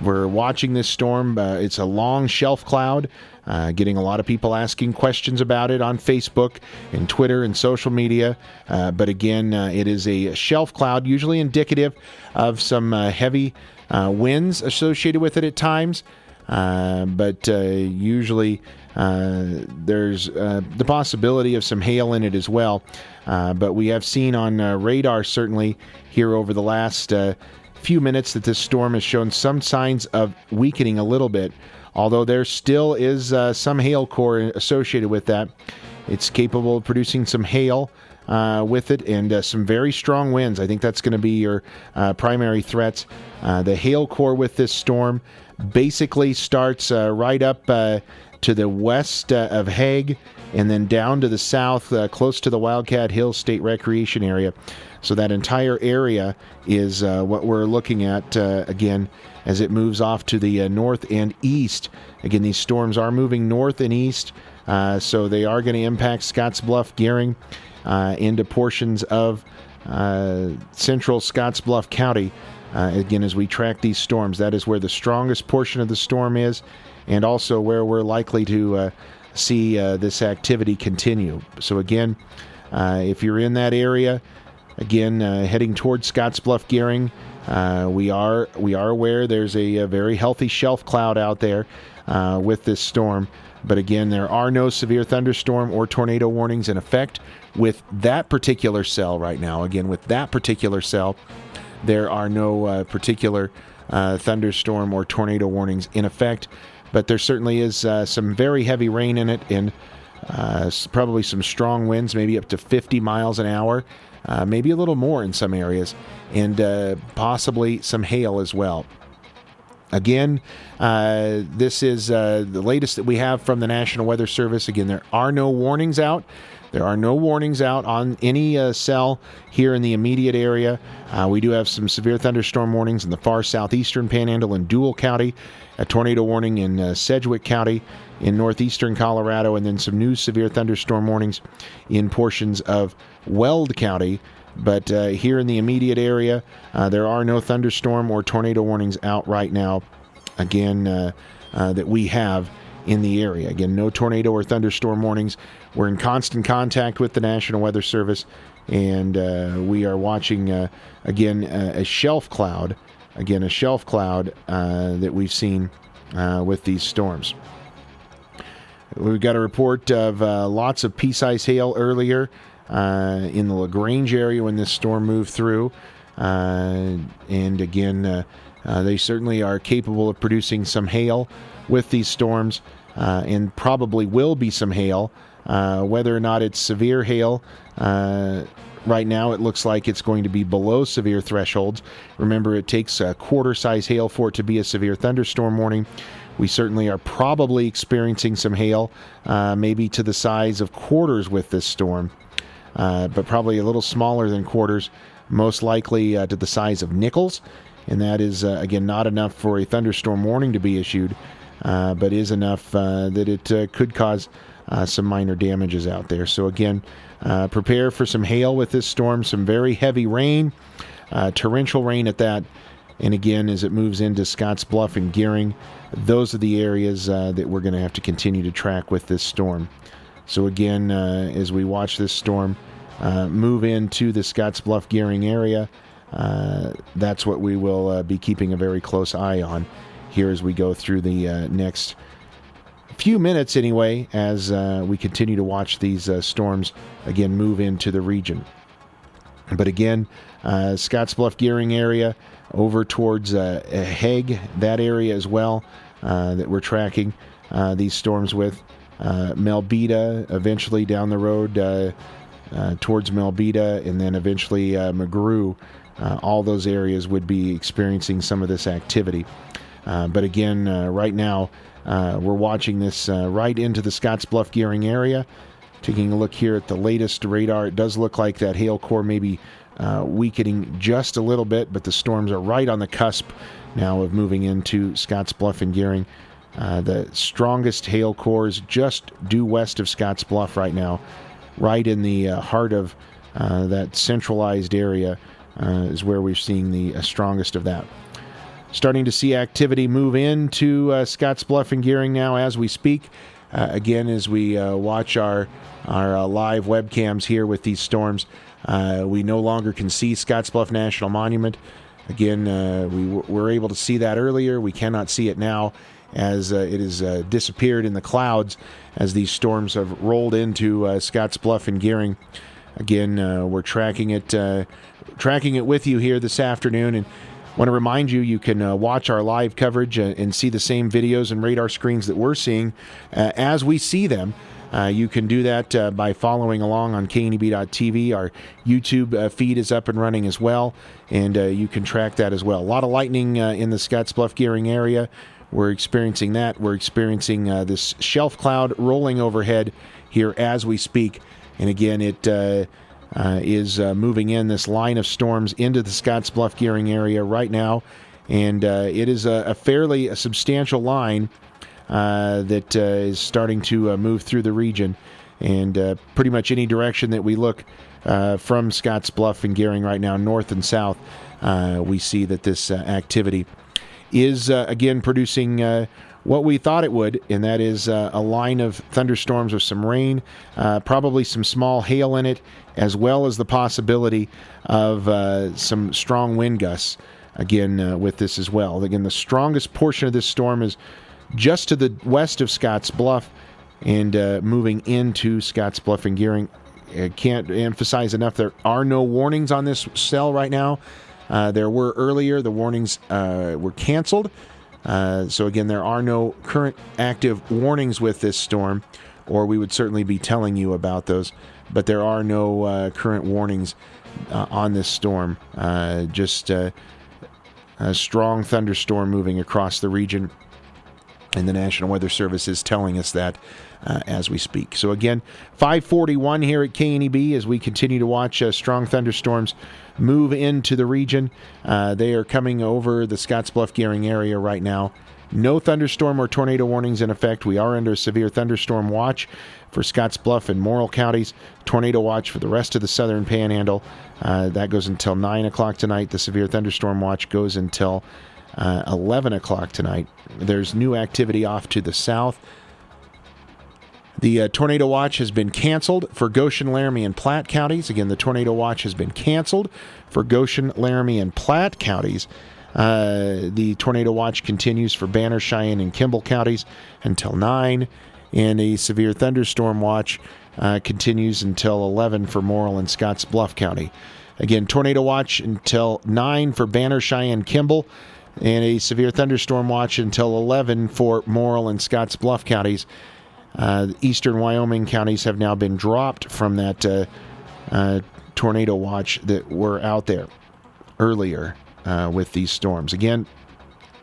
we're watching this storm. It's a long shelf cloud. Getting a lot of people asking questions about it on Facebook and Twitter and social media. But again, it is a shelf cloud, usually indicative of some heavy winds associated with it at times. But usually there's the possibility of some hail in it as well. But we have seen on radar, certainly here over the last few minutes, that this storm has shown some signs of weakening a little bit. Although there still is some hail core associated with that. It's capable of producing some hail with it and some very strong winds. I think that's going to be your primary threats. The hail core with this storm basically starts right up to the west of Hague and then down to the south, close to the Wildcat Hills State Recreation Area. So that entire area is what we're looking at, again, as it moves off to the north and east. Again, these storms are moving north and east, so they are going to impact Scottsbluff, Gering, into portions of central Scottsbluff County. Again, as we track these storms, that is where the strongest portion of the storm is, and also where we're likely to see this activity continue. So again, if you're in that area, again, heading towards Scottsbluff, Gering, we are aware there's a very healthy shelf cloud out there with this storm. But again, there are no severe thunderstorm or tornado warnings in effect with that particular cell right now. Again, with that particular cell, there are no particular thunderstorm or tornado warnings in effect. But there certainly is some very heavy rain in it, and probably some strong winds, maybe up to 50 miles an hour. Maybe a little more in some areas, and possibly some hail as well. Again, this is the latest that we have from the National Weather Service. Again, there are no warnings out. There are no warnings out on any cell here in the immediate area. We do have some severe thunderstorm warnings in the far southeastern Panhandle and Dual County, a tornado warning in Sedgwick County in northeastern Colorado, and then some new severe thunderstorm warnings in portions of Weld County. But here in the immediate area, there are no thunderstorm or tornado warnings out right now, again, that we have in the area. Again, no tornado or thunderstorm warnings. We're in constant contact with the National Weather Service, and we are watching, again, a shelf cloud, that we've seen with these storms. We've got a report of lots of pea-sized hail earlier in the LaGrange area when this storm moved through. And again, they certainly are capable of producing some hail with these storms, and probably will be some hail Whether or not it's severe hail, right now it looks like it's going to be below severe thresholds. Remember, it takes a quarter-size hail for it to be a severe thunderstorm warning. We certainly are probably experiencing some hail, maybe to the size of quarters with this storm, but probably a little smaller than quarters, most likely to the size of nickels. And that is, again, not enough for a thunderstorm warning to be issued, but is enough that it could cause some minor damages out there. So again, prepare for some hail with this storm, some very heavy rain, torrential rain at that. And again, as it moves into Scotts Bluff and Gearing, those are the areas that we're going to have to continue to track with this storm. So again, as we watch this storm move into the Scotts Bluff Gearing area, that's what we will be keeping a very close eye on here as we go through the next few minutes anyway, as we continue to watch these storms again move into the region. But again, Scotts Bluff Gearing area over towards Hague, that area as well, that we're tracking these storms with. Melbeta, eventually down the road towards Melbeta, and then eventually McGrew. All those areas would be experiencing some of this activity. But again, right now, we're watching this right into the Scotts Bluff Gearing area. Taking a look here at the latest radar, it does look like that hail core may be weakening just a little bit, but the storms are right on the cusp now of moving into Scotts Bluff and Gearing. The strongest hail core is just due west of Scotts Bluff right now, right in the heart of that centralized area is where we're seeing the strongest of that. Starting to see activity move into Scotts Bluff and Gearing now as we speak. Again, as we watch our live webcams here with these storms, we no longer can see Scotts Bluff National Monument. Again, we were able to see that earlier. We cannot see it now as it has disappeared in the clouds as these storms have rolled into Scotts Bluff and Gearing. Again, we're tracking it with you here this afternoon, and want to remind you, you can watch our live coverage and see the same videos and radar screens that we're seeing as we see them. You can do that by following along on KNEB.TV. Our YouTube feed is up and running as well, and you can track that as well. A lot of lightning in the Scotts Bluff Gearing area. We're experiencing that. We're experiencing this shelf cloud rolling overhead here as we speak. And again, it is moving in this line of storms into the Scotts Bluff Gearing area right now. And it is a fairly substantial line that is starting to move through the region. And pretty much any direction that we look from Scotts Bluff and Gearing right now, north and south, we see that this activity is, again, producing what we thought it would, and that is a line of thunderstorms with some rain, probably some small hail in it, as well as the possibility of some strong wind gusts, again, with this as well. Again, the strongest portion of this storm is just to the west of Scotts Bluff and moving into Scotts Bluff and Gearing. I can't emphasize enough, there are no warnings on this cell right now. There were earlier. The warnings were canceled. So again, there are no current active warnings with this storm, or we would certainly be telling you about those. But there are no current warnings on this storm. Just a strong thunderstorm moving across the region. And the National Weather Service is telling us that as we speak. So again, 5:41 here at KNEB as we continue to watch strong thunderstorms move into the region. They are coming over the Scotts Bluff Gearing area right now. No thunderstorm or tornado warnings in effect. We are under a severe thunderstorm watch for Scotts Bluff and Morrill counties. Tornado watch for the rest of the southern panhandle. That goes until 9 o'clock tonight. The severe thunderstorm watch goes until 11 o'clock tonight. There's new activity off to the south. The tornado watch has been canceled for Goshen, Laramie, and Platte counties. Again, the tornado watch has been canceled for Goshen, Laramie, and Platte counties. The tornado watch continues for Banner, Cheyenne, and Kimball counties until 9. And a severe thunderstorm watch continues until 11 for Morrill and Scotts Bluff County. Again, tornado watch until 9 for Banner, Cheyenne, Kimball, and a severe thunderstorm watch until 11 for Morrill and Scotts Bluff counties. Eastern Wyoming counties have now been dropped from that tornado watch that were out there earlier with these storms. Again,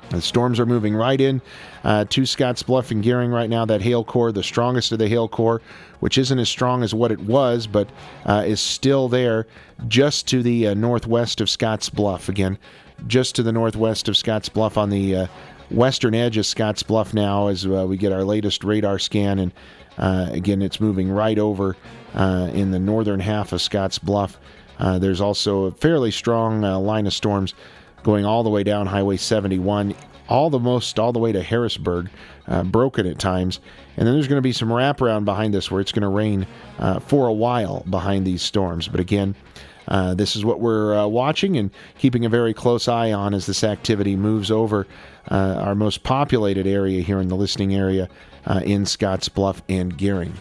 the storms are moving right in to Scottsbluff and Gering right now. That hail core, the strongest of the hail core, which isn't as strong as what it was, but is still there just to the northwest of Scottsbluff. Again, just to the northwest of Scottsbluff on the western edge of Scottsbluff now as we get our latest radar scan. And again, it's moving right over in the northern half of Scottsbluff. There's also a fairly strong line of storms going all the way down Highway 71, all the way to Harrisburg, broken at times. And then there's going to be some wraparound behind this where it's going to rain for a while behind these storms. But again, this is what we're watching and keeping a very close eye on as this activity moves over our most populated area here in the listening area in Scottsbluff and Gering.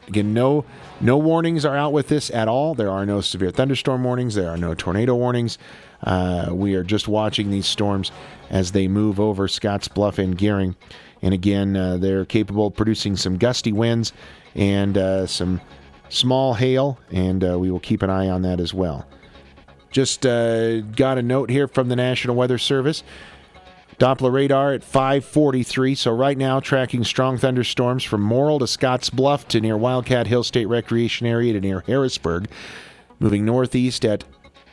Again, no warnings are out with this at all. There are no severe thunderstorm warnings. There are no tornado warnings. We are just watching these storms as they move over Scottsbluff and Gering. And again, they're capable of producing some gusty winds and some small hail, and we will keep an eye on that as well. Just got a note here from the National Weather Service. Doppler radar at 5:43, so right now tracking strong thunderstorms from Morrill to Scottsbluff to near Wildcat Hill State Recreation Area to near Harrisburg, moving northeast at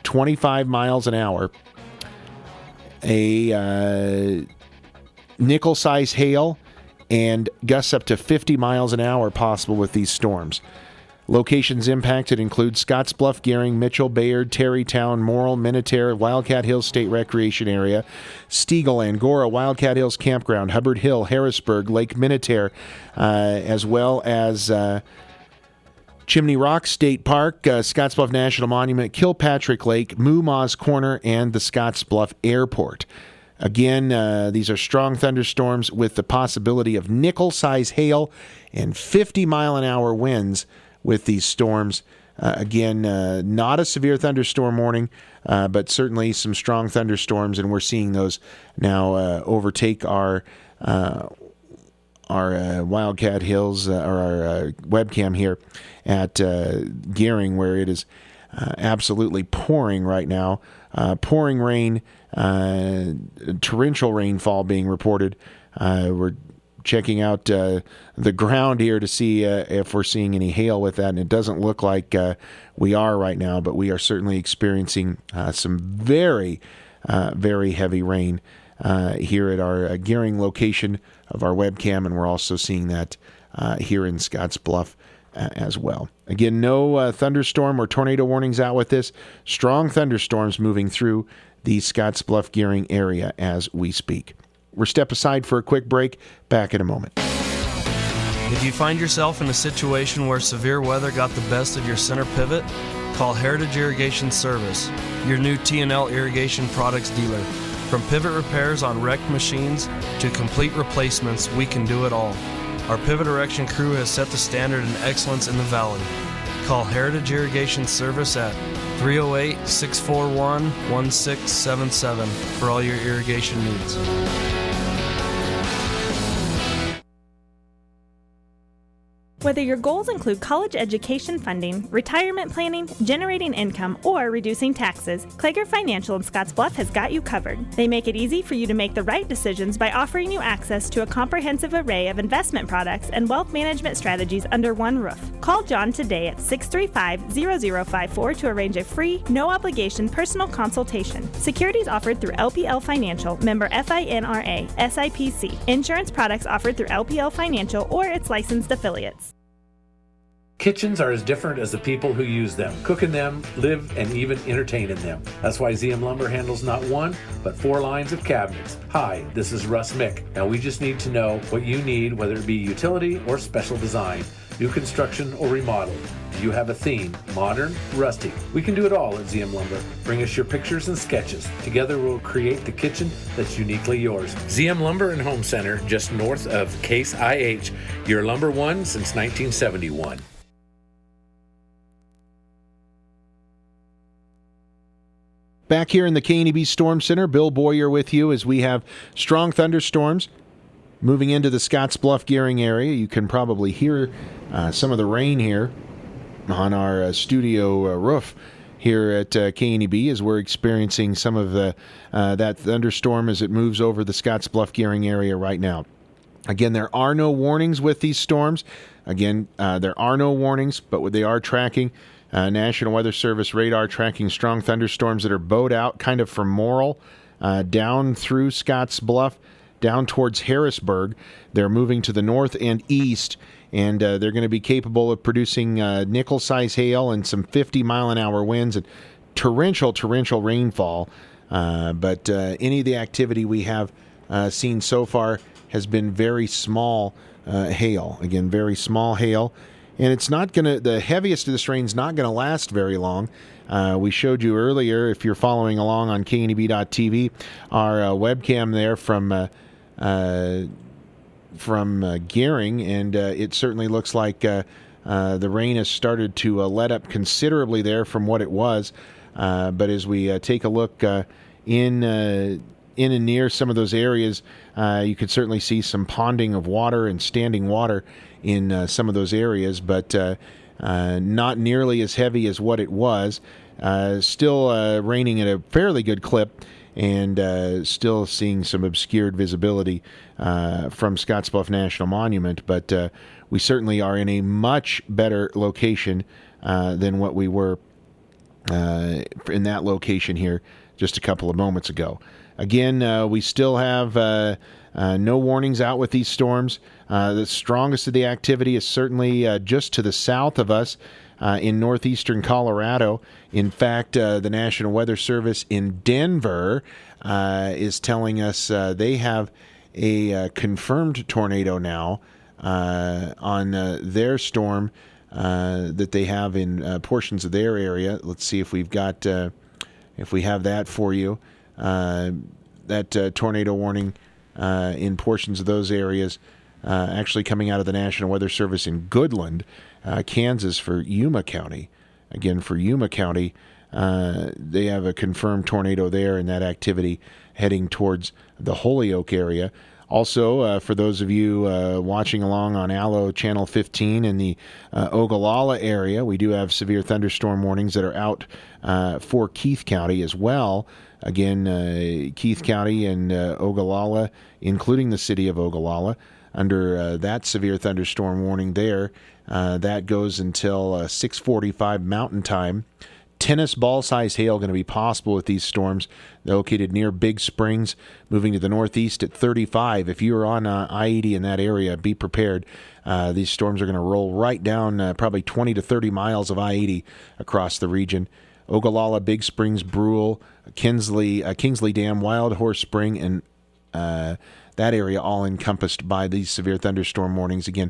25 miles an hour. A nickel-size hail and gusts up to 50 miles an hour possible with these storms. Locations impacted include Scottsbluff, Gering, Mitchell, Bayard, Terrytown, Morrill, Minutair, Wildcat Hills State Recreation Area, Stegall, Angora, Wildcat Hills Campground, Hubbard Hill, Harrisburg, Lake Minutair, as well as Chimney Rock State Park, Scottsbluff National Monument, Kilpatrick Lake, Moo-Mah's Corner, and the Scottsbluff Airport. Again, these are strong thunderstorms with the possibility of nickel-size hail and 50-mile-an-hour winds with these storms. Again, not a severe thunderstorm warning, but certainly some strong thunderstorms, and we're seeing those now overtake our Wildcat Hills, or our webcam here at Gering, where it is absolutely pouring right now. Pouring rain, torrential rainfall being reported. We're checking out the ground here to see if we're seeing any hail with that, and it doesn't look like we are right now, but we are certainly experiencing some very, very heavy rain here at our Gering location of our webcam, and we're also seeing that here in Scottsbluff as well. Again, no thunderstorm or tornado warnings out with this. Strong thunderstorms moving through the Scottsbluff Gering area as we speak. We'll step aside for a quick break. Back in a moment. If you find yourself in a situation where severe weather got the best of your center pivot, call Heritage Irrigation Service, your new T&L irrigation products dealer. From pivot repairs on wrecked machines to complete replacements, we can do it all. Our pivot erection crew has set the standard in excellence in the valley. Call Heritage Irrigation Service at 308-641-1677 for all your irrigation needs. Whether your goals include college education funding, retirement planning, generating income, or reducing taxes, Klager Financial in Scottsbluff has got you covered. They make it easy for you to make the right decisions by offering you access to a comprehensive array of investment products and wealth management strategies under one roof. Call John today at 635-0054 to arrange a free, no-obligation personal consultation. Securities offered through LPL Financial, member FINRA, SIPC. Insurance products offered through LPL Financial or its licensed affiliates. Kitchens are as different as the people who use them, cook in them, live, and even entertain in them. That's why ZM Lumber handles not one, but 4 lines of cabinets. Hi, this is Russ Mick. Now we just need to know what you need, whether it be utility or special design, new construction or remodel. Do you have a theme, modern, rustic? We can do it all at ZM Lumber. Bring us your pictures and sketches. Together we'll create the kitchen that's uniquely yours. ZM Lumber and Home Center, just north of Case IH, your lumber one since 1971. Back here in the KNEB Storm Center, Bill Boyer with you as we have strong thunderstorms Moving into the Scottsbluff Gearing area, you can probably hear some of the rain here on our studio roof here at KNEB as we're experiencing some of that thunderstorm as it moves over the Scottsbluff Gearing area right now. Again, there are no warnings with these storms. Again, there are no warnings, but what they are tracking, National Weather Service radar tracking strong thunderstorms that are bowed out kind of from Morrill down through Scottsbluff, down towards Harrisburg. They're moving to the north and east, and they're going to be capable of producing nickel-size hail and some 50-mile-an-hour winds and torrential rainfall. But any of the activity we have seen so far has been very small hail. Again, very small hail. And it's not going to, the heaviest of this rain's not going to last very long. We showed you earlier, if you're following along on KNEB.TV, our webcam there from Gearing, and it certainly looks like the rain has started to let up considerably there from what it was. But as we take a look in and near some of those areas, you could certainly see some ponding of water and standing water in some of those areas, but not nearly as heavy as what it was. Still raining at a fairly good clip, and still seeing some obscured visibility from Scottsbluff National Monument, but we certainly are in a much better location than what we were in that location here just a couple of moments ago. Again, we still have no warnings out with these storms. The strongest of the activity is certainly just to the south of us in northeastern Colorado. In fact, the National Weather Service in Denver is telling us they have a confirmed tornado now on their storm that they have in portions of their area. Let's see if we've got if we have that for you. That tornado warning in portions of those areas actually coming out of the National Weather Service in Goodland, Kansas for Yuma County. Again, for Yuma County, they have a confirmed tornado there, and that activity heading towards the Holyoke area. Also, for those of you watching along on ALLO Channel 15 in the Ogallala area, we do have severe thunderstorm warnings that are out for Keith County as well. Again, Keith County and Ogallala, including the city of Ogallala, under that severe thunderstorm warning there. That goes until 6:45 Mountain Time. Tennis ball-size hail going to be possible with these storms located near Big Springs, moving to the northeast at 35. If you're on I-80 in that area, be prepared. These storms are going to roll right down probably 20 to 30 miles of I-80 across the region. Ogallala, Big Springs, Brule, Kingsley Dam, Wild Horse Spring, and that area all encompassed by these severe thunderstorm warnings. Again,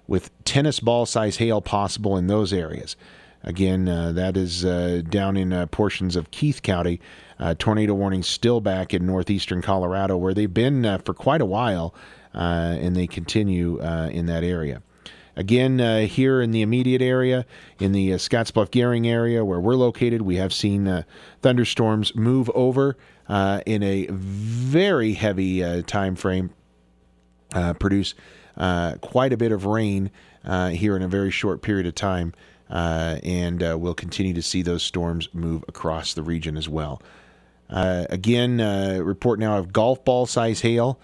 with tennis ball-size hail possible in those areas. Again, that is down in portions of Keith County. Tornado warnings still back in northeastern Colorado, where they've been for quite a while, and they continue in that area. Again, here in the immediate area, in the Scottsbluff Gearing area where we're located, we have seen thunderstorms move over in a very heavy time frame, produce quite a bit of rain here in a very short period of time. And we'll continue to see those storms move across the region as well. Again, report now of golf ball size hail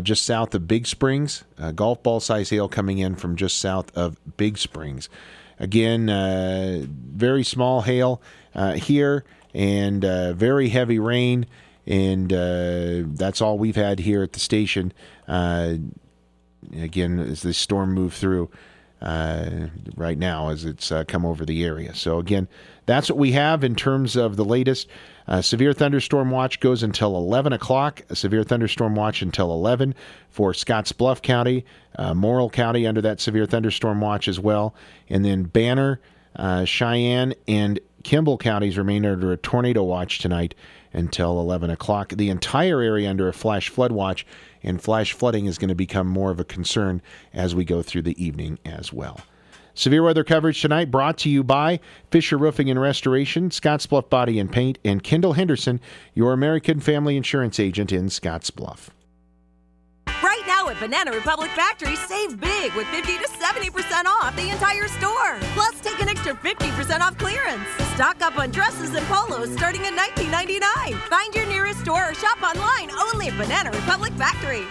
just south of Big Springs. Golf ball size hail coming in from just south of Big Springs. Again, very small hail here and very heavy rain. And that's all we've had here at the station. Again, as this storm moved through. Right now as it's come over the area. So again, that's what we have in terms of the latest. Severe thunderstorm watch goes until 11 o'clock. A severe thunderstorm watch until 11 for Scottsbluff County, Morrill County under that severe thunderstorm watch as well. And then Banner, Cheyenne, and Kimball counties remain under a tornado watch tonight until 11 o'clock. The entire area under a flash flood watch, and flash flooding is going to become more of a concern as we go through the evening as well. Severe weather coverage tonight brought to you by Fisher Roofing and Restoration, Scottsbluff Body and Paint, and Kendall Henderson, your American Family Insurance agent in Scottsbluff. Right now at Banana Republic Factory, save big with 50 to 70% off the entire store. Plus, take an extra 50% off clearance. Stock up on dresses and polos starting at $19.99. Find your nearest store or shop online only at Banana Republic Factory.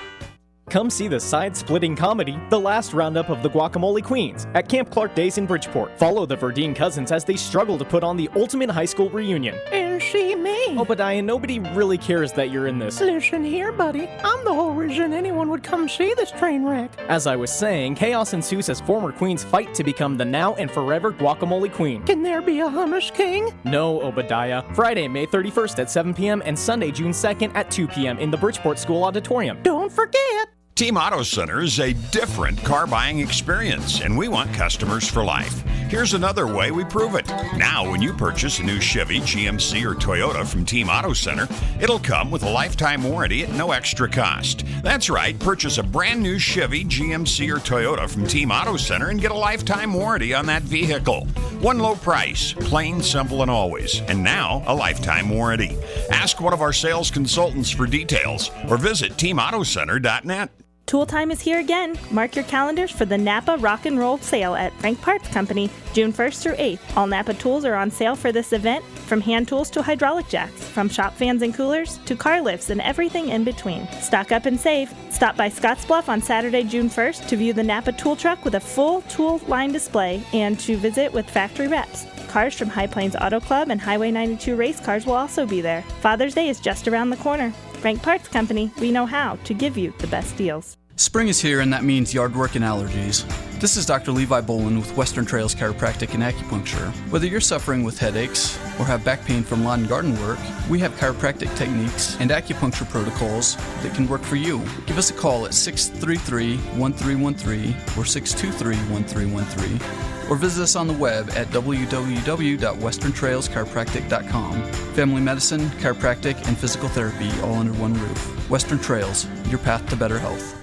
Come see the side-splitting comedy, The Last Roundup of the Guacamole Queens, at Camp Clark Days in Bridgeport. Follow the Verdeen cousins as they struggle to put on the ultimate high school reunion. And she me. Obadiah, nobody really cares that you're in this. Listen here, buddy. I'm the whole reason anyone would come see this train wreck. As I was saying, chaos ensues as former queens fight to become the now and forever Guacamole Queen. Can there be a hummus king? No, Obadiah. Friday, May 31st at 7 p.m. and Sunday, June 2nd at 2 p.m. in the Bridgeport School Auditorium. Don't forget! Team Auto Center is a different car buying experience, and we want customers for life. Here's another way we prove it. Now, when you purchase a new Chevy, GMC, or Toyota from Team Auto Center, it'll come with a lifetime warranty at no extra cost. That's right, purchase a brand new Chevy, GMC, or Toyota from Team Auto Center and get a lifetime warranty on that vehicle. One low price, plain, simple, and always. And now, a lifetime warranty. Ask one of our sales consultants for details or visit teamautocenter.net. Tool time is here again. Mark your calendars for the Napa Rock and Roll sale at Frank Parts Company, June 1st through 8th. All Napa tools are on sale for this event, from hand tools to hydraulic jacks, from shop fans and coolers to car lifts and everything in between. Stock up and save. Stop by Scottsbluff on Saturday, June 1st to view the Napa tool truck with a full tool line display and to visit with factory reps. Cars from High Plains Auto Club and Highway 92 race cars will also be there. Father's Day is just around the corner. Frank Parts Company, we know how to give you the best deals. Spring is here, and that means yard work and allergies. This is Dr. Levi Bolin with Western Trails Chiropractic and Acupuncture. Whether you're suffering with headaches or have back pain from lawn and garden work, we have chiropractic techniques and acupuncture protocols that can work for you. Give us a call at 633-1313 or 623-1313, or visit us on the web at www.westerntrailschiropractic.com. Family medicine, chiropractic, and physical therapy all under one roof. Western Trails, your path to better health.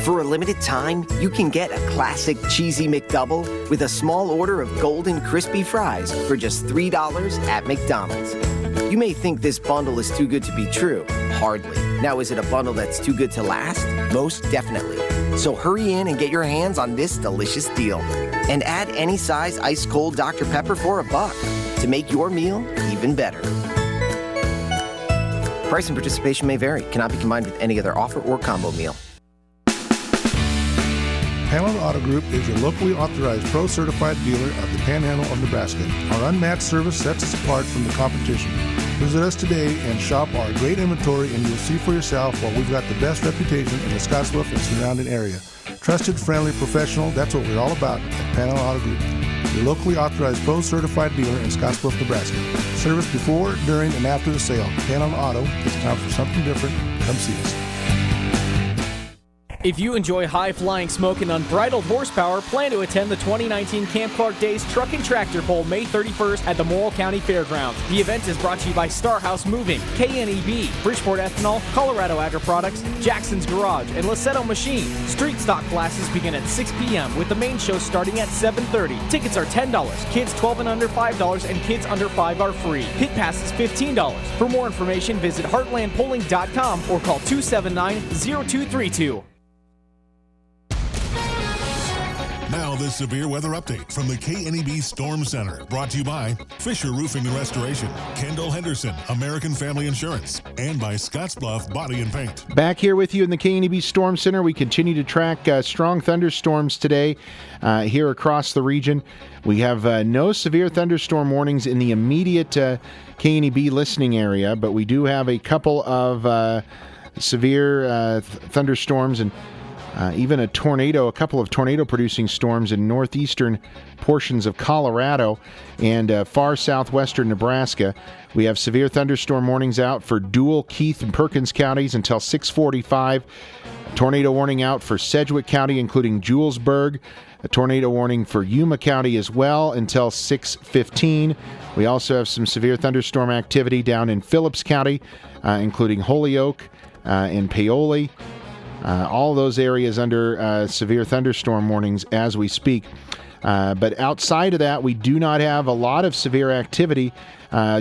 For a limited time, you can get a classic cheesy McDouble with a small order of golden crispy fries for just $3 at McDonald's. You may think this bundle is too good to be true. Hardly. Now, is it a bundle that's too good to last? Most definitely. So hurry in and get your hands on this delicious deal. And add any size ice cold Dr. Pepper for $1 to make your meal even better. Price and participation may vary. Cannot be combined with any other offer or combo meal. Panhandle Auto Group is your locally authorized pro-certified dealer of the Panhandle of Nebraska. Our unmatched service sets us apart from the competition. Visit us today and shop our great inventory, and you'll see for yourself why we've got the best reputation in the Scottsbluff and surrounding area. Trusted, friendly, professional, that's what we're all about at Panhandle Auto Group. Your locally authorized pro-certified dealer in Scottsbluff, Nebraska. Service before, during, and after the sale. Panhandle Auto, it's time for something different. Come see us. If you enjoy high-flying smoke and unbridled horsepower, plan to attend the 2019 Camp Clark Days Truck and Tractor Pull May 31st at the Morrill County Fairgrounds. The event is brought to you by Star House Moving, KNEB, Bridgeport Ethanol, Colorado Agri Products, Jackson's Garage, and Lassetto Machine. Street stock classes begin at 6 p.m. with the main show starting at 7:30. Tickets are $10, kids 12 and under $5, and kids under 5 are free. Pit pass is $15. For more information, visit heartlandpolling.com or call 279-0232. Now, this severe weather update from the KNEB Storm Center, brought to you by Fisher Roofing and Restoration, Kendall Henderson, American Family Insurance, and by Scottsbluff Body and Paint. Back here with you in the KNEB Storm Center, we continue to track strong thunderstorms today here across the region. We have no severe thunderstorm warnings in the immediate KNEB listening area, but we do have a couple of severe thunderstorms and even a couple of tornado-producing storms in northeastern portions of Colorado and far southwestern Nebraska. We have severe thunderstorm warnings out for Dual, Keith, and Perkins counties until 6:45. A tornado warning out for Sedgwick County, including Julesburg. A tornado warning for Yuma County as well until 6:15. We also have some severe thunderstorm activity down in Phillips County, including Holyoke and Paoli. All those areas under severe thunderstorm warnings as we speak. But outside of that, we do not have a lot of severe activity,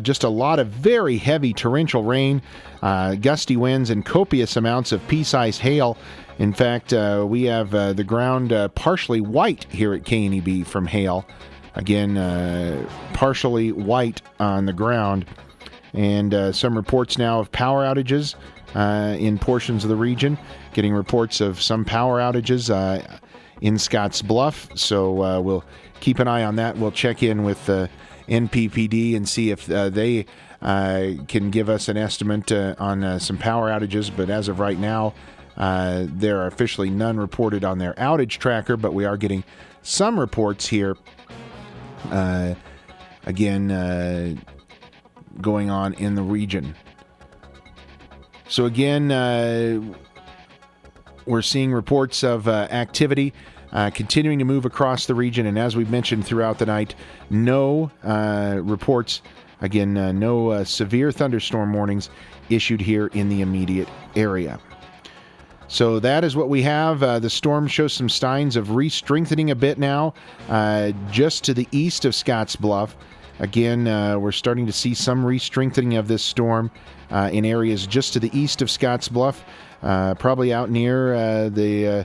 just a lot of very heavy torrential rain, gusty winds, and copious amounts of pea-sized hail. In fact, we have the ground partially white here at KNEB from hail. Again, partially white on the ground. And some reports now of power outages in portions of the region. Getting reports of some power outages in Scotts Bluff. So we'll keep an eye on that. We'll check in with NPPD and see if they can give us an estimate on some power outages. But as of right now, there are officially none reported on their outage tracker, but we are getting some reports here. Again, going on in the region. So again, we're seeing reports of activity continuing to move across the region, and as we've mentioned throughout the night, no reports, again, no severe thunderstorm warnings issued here in the immediate area. So that is what we have. The storm shows some signs of re-strengthening a bit now, just to the east of Scotts Bluff. Again, we're starting to see some re-strengthening of this storm in areas just to the east of Scotts Bluff, probably out near the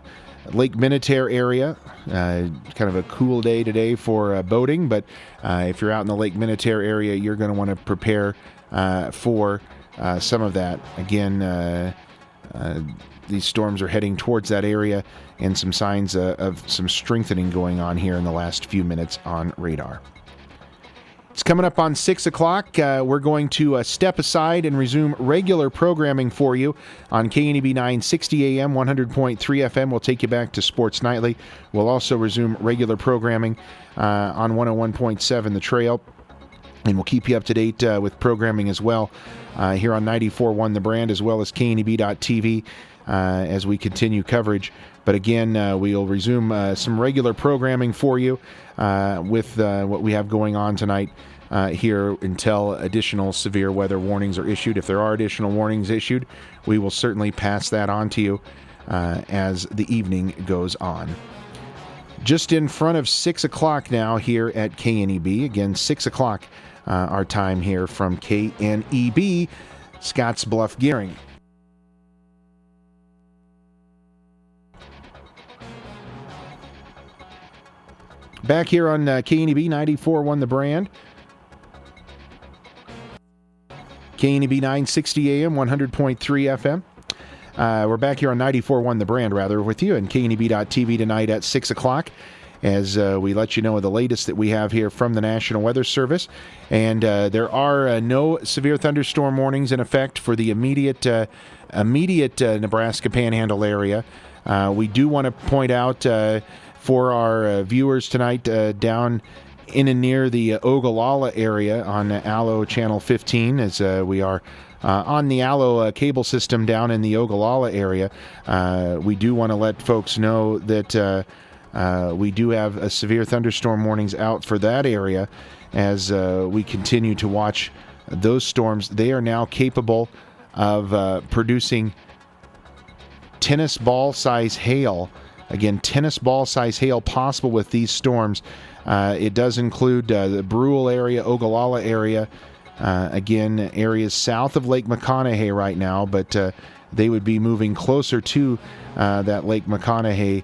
Lake Minnetonka area. Kind of a cool day today for boating, but if you're out in the Lake Minnetonka area, you're going to want to prepare for some of that. Again, these storms are heading towards that area, and some signs of some strengthening going on here in the last few minutes on radar. It's coming up on 6 o'clock. We're going to step aside and resume regular programming for you on KNEB 960 AM, 100.3 FM. We'll take you back to Sports Nightly. We'll also resume regular programming on 101.7 The Trail. And we'll keep you up to date with programming as well here on 94.1 The Brand, as well as KNEB.TV as we continue coverage. But again, we'll resume some regular programming for you with what we have going on tonight here until additional severe weather warnings are issued. If there are additional warnings issued, we will certainly pass that on to you as the evening goes on. Just in front of 6 o'clock now here at KNEB. Again, 6 o'clock our time here from KNEB, Scotts Bluff Gearing. Back here on KNEB 94.1 The Brand. KNEB 960 AM, 100.3 FM. We're back here on 94.1 The Brand, with you, and KNEB.TV tonight at 6 o'clock as we let you know of the latest that we have here from the National Weather Service. And there are no severe thunderstorm warnings in effect for the immediate Nebraska Panhandle area. We do want to point out for our viewers tonight down in and near the Ogallala area on Allo Channel 15, as we are on the Allo cable system down in the Ogallala area. We do want to let folks know that we do have severe thunderstorm warnings out for that area as we continue to watch those storms. They are now capable of producing tennis ball size hail. Again, tennis ball size hail possible with these storms. It does include the Brule area, Ogallala area, again, areas south of Lake McConaughey right now, but they would be moving closer to that Lake McConaughey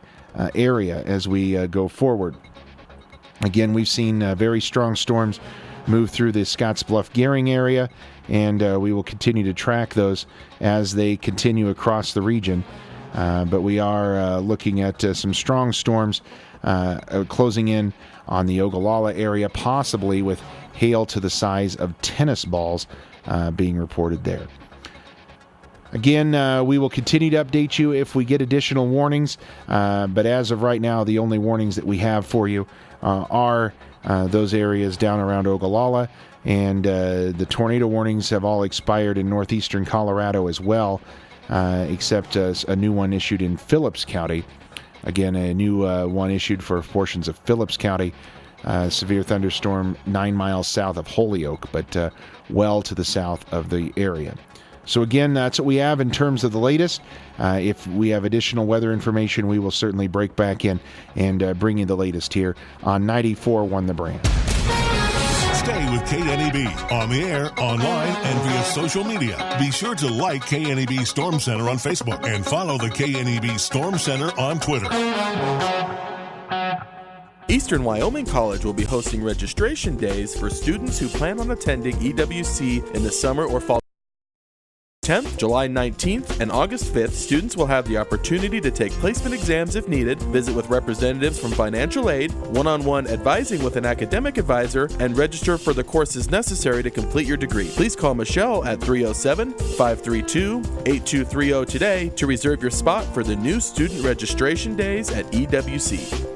area as we go forward. Again, we've seen very strong storms move through the Scotts Bluff Gearing area, and we will continue to track those as they continue across the region. But we are looking at some strong storms closing in on the Ogallala area, possibly with hail to the size of tennis balls being reported there. Again, we will continue to update you if we get additional warnings, but as of right now, the only warnings that we have for you are those areas down around Ogallala, and the tornado warnings have all expired in northeastern Colorado as well. Except a new one issued in Phillips County. Again, a new one issued for portions of Phillips County. Severe thunderstorm 9 miles south of Holyoke, but well to the south of the area. So again, that's what we have in terms of the latest. If we have additional weather information, we will certainly break back in and bring you the latest here on 94.1 The Brand. Stay with KNEB on the air, online, and via social media. Be sure to like KNEB Storm Center on Facebook and follow the KNEB Storm Center on Twitter. Eastern Wyoming College will be hosting registration days for students who plan on attending EWC in the summer or fall. 10th, July 19th, and August 5th, students will have the opportunity to take placement exams if needed, visit with representatives from financial aid, one-on-one advising with an academic advisor, and register for the courses necessary to complete your degree. Please call Michelle at 307-532-8230 today to reserve your spot for the new student registration days at EWC.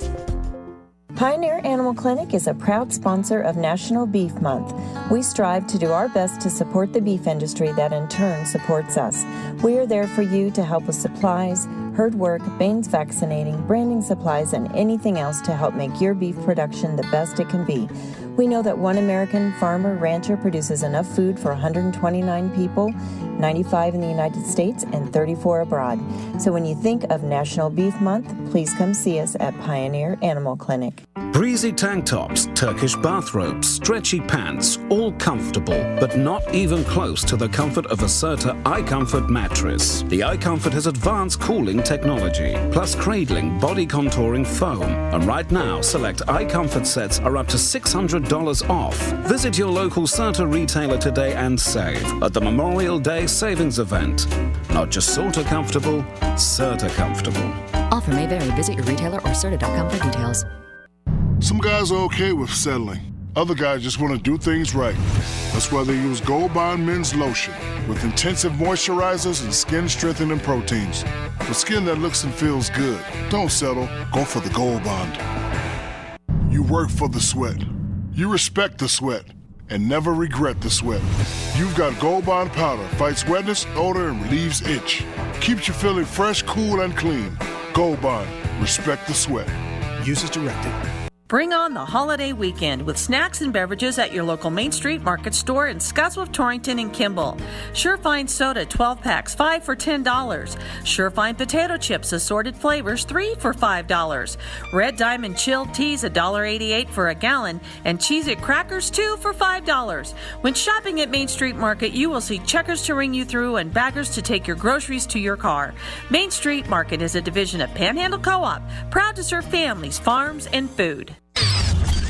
Pioneer Animal Clinic is a proud sponsor of National Beef Month. We strive to do our best to support the beef industry that in turn supports us. We are there for you to help with supplies, herd work, Banes vaccinating, branding supplies, and anything else to help make your beef production the best it can be. We know that one American farmer rancher produces enough food for 129 people, 95 in the United States and 34 abroad. So when you think of National Beef Month, please come see us at Pioneer Animal Clinic. Breezy tank tops, Turkish bathrobes, stretchy pants, all comfortable, but not even close to the comfort of a Serta iComfort mattress. The iComfort has advanced cooling technology, plus cradling, body contouring foam. And right now, select iComfort sets are up to $600 off. Visit your local Serta retailer today and save at the Memorial Day Savings Event. Not just sorta comfortable, Serta comfortable. Offer may vary. Visit your retailer or Serta.com for details. Some guys are okay with settling. Other guys just want to do things right. That's why they use Gold Bond Men's Lotion with intensive moisturizers and skin-strengthening proteins. For skin that looks and feels good, don't settle. Go for the Gold Bond. You work for the sweat. You respect the sweat and never regret the sweat. You've got Gold Bond Powder. Fights wetness, odor, and relieves itch. Keeps you feeling fresh, cool, and clean. Gold Bond. Respect the sweat. Use as directed. Bring on the holiday weekend with snacks and beverages at your local Main Street Market store in Scottsbluff, Torrington, and Kimball. Surefine soda 12 packs, 5 for $10. Surefine potato chips, assorted flavors, 3 for $5. Red Diamond chilled teas, $1.88 for a gallon, and Cheez-It crackers, 2 for $5. When shopping at Main Street Market, you will see checkers to ring you through and baggers to take your groceries to your car. Main Street Market is a division of Panhandle Co-op, proud to serve families, farms, and food.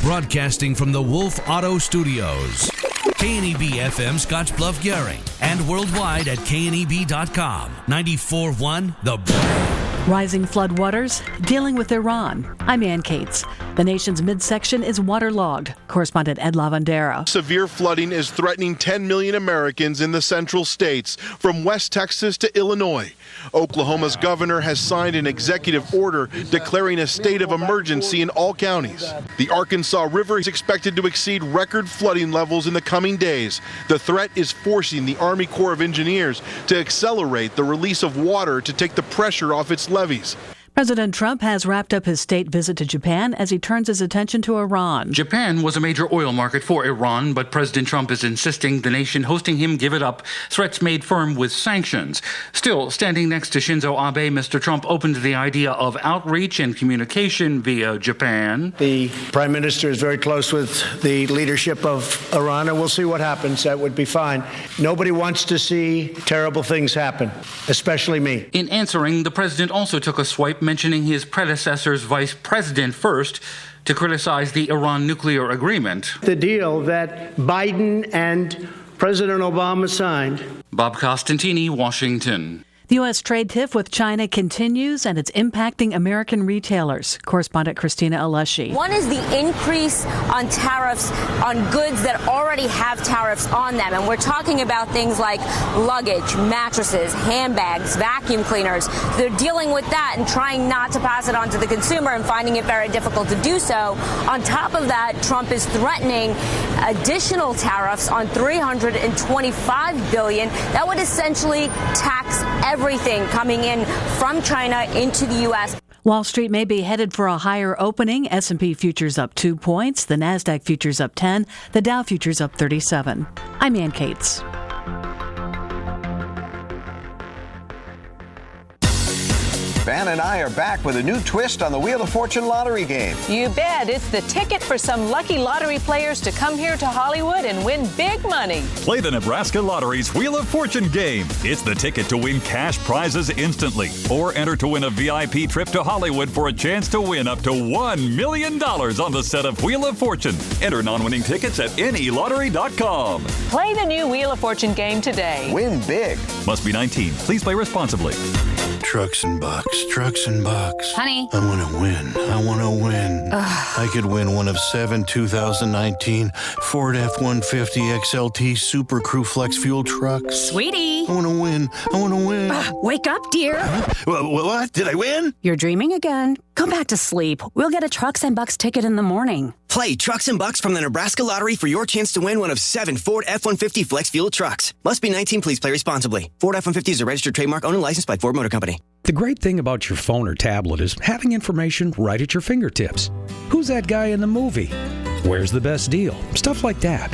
Broadcasting from the Wolf Auto Studios. KNEB FM Scottsbluff Gary and worldwide at kneb.com. 94.1 The Brand. Rising floodwaters, dealing with Iran. I'm Ann Cates. The nation's midsection is waterlogged. Correspondent Ed Lavandera. Severe flooding is threatening 10 million Americans in the central states, from West Texas to Illinois. Oklahoma's governor has signed an executive order declaring a state of emergency in all counties. The Arkansas River is expected to exceed record flooding levels in the coming days. The threat is forcing the Army Corps of Engineers to accelerate the release of water to take the pressure off its levees. President Trump has wrapped up his state visit to Japan as he turns his attention to Iran. Japan was a major oil market for Iran, but President Trump is insisting the nation hosting him give it up, threats made firm with sanctions. Still, standing next to Shinzo Abe, Mr. Trump opened the idea of outreach and communication via Japan. The Prime Minister is very close with the leadership of Iran, and we'll see what happens. That would be fine. Nobody wants to see terrible things happen, especially me. In answering, the president also took a swipe mentioning his predecessor's vice president first to criticize the Iran nuclear agreement. The deal that Biden and President Obama signed. Bob Costantini, Washington. The U.S. trade tiff with China continues, and it's impacting American retailers. Correspondent Christina Alessi. One is the increase on tariffs on goods that already have tariffs on them. And we're talking about things like luggage, mattresses, handbags, vacuum cleaners. They're dealing with that and trying not to pass it on to the consumer and finding it very difficult to do so. On top of that, Trump is threatening additional tariffs on $325 billion. That would essentially tax everything coming in from China into the U.S. Wall Street may be headed for a higher opening. S&P futures up 2 points. The NASDAQ futures up 10. The Dow futures up 37. I'm Ann Cates. Van and I are back with a new twist on the Wheel of Fortune lottery game. You bet. It's the ticket for some lucky lottery players to come here to Hollywood and win big money. Play the Nebraska Lottery's Wheel of Fortune game. It's the ticket to win cash prizes instantly, or enter to win a VIP trip to Hollywood for a chance to win up to $1 million on the set of Wheel of Fortune. Enter non-winning tickets at nelottery.com. Play the new Wheel of Fortune game today. Win big. Must be 19. Please play responsibly. Trucks and bucks, trucks and bucks. Honey. I want to win. I want to win. I could win one of 7 2019 Ford F-150 XLT Super Crew Flex Fuel trucks. Sweetie. I want to win. I want to win. Wake up, dear. What? Did I win? You're dreaming again. Go back to sleep. We'll get a Trucks and Bucks ticket in the morning. Play Trucks and Bucks from the Nebraska Lottery for your chance to win one of 7 Ford F-150 Flex Fuel trucks. Must be 19. Please play responsibly. Ford F-150 is a registered trademark owned and licensed by Ford Motor Company. The great thing about your phone or tablet is having information right at your fingertips. Who's that guy in the movie? Where's the best deal? Stuff like that.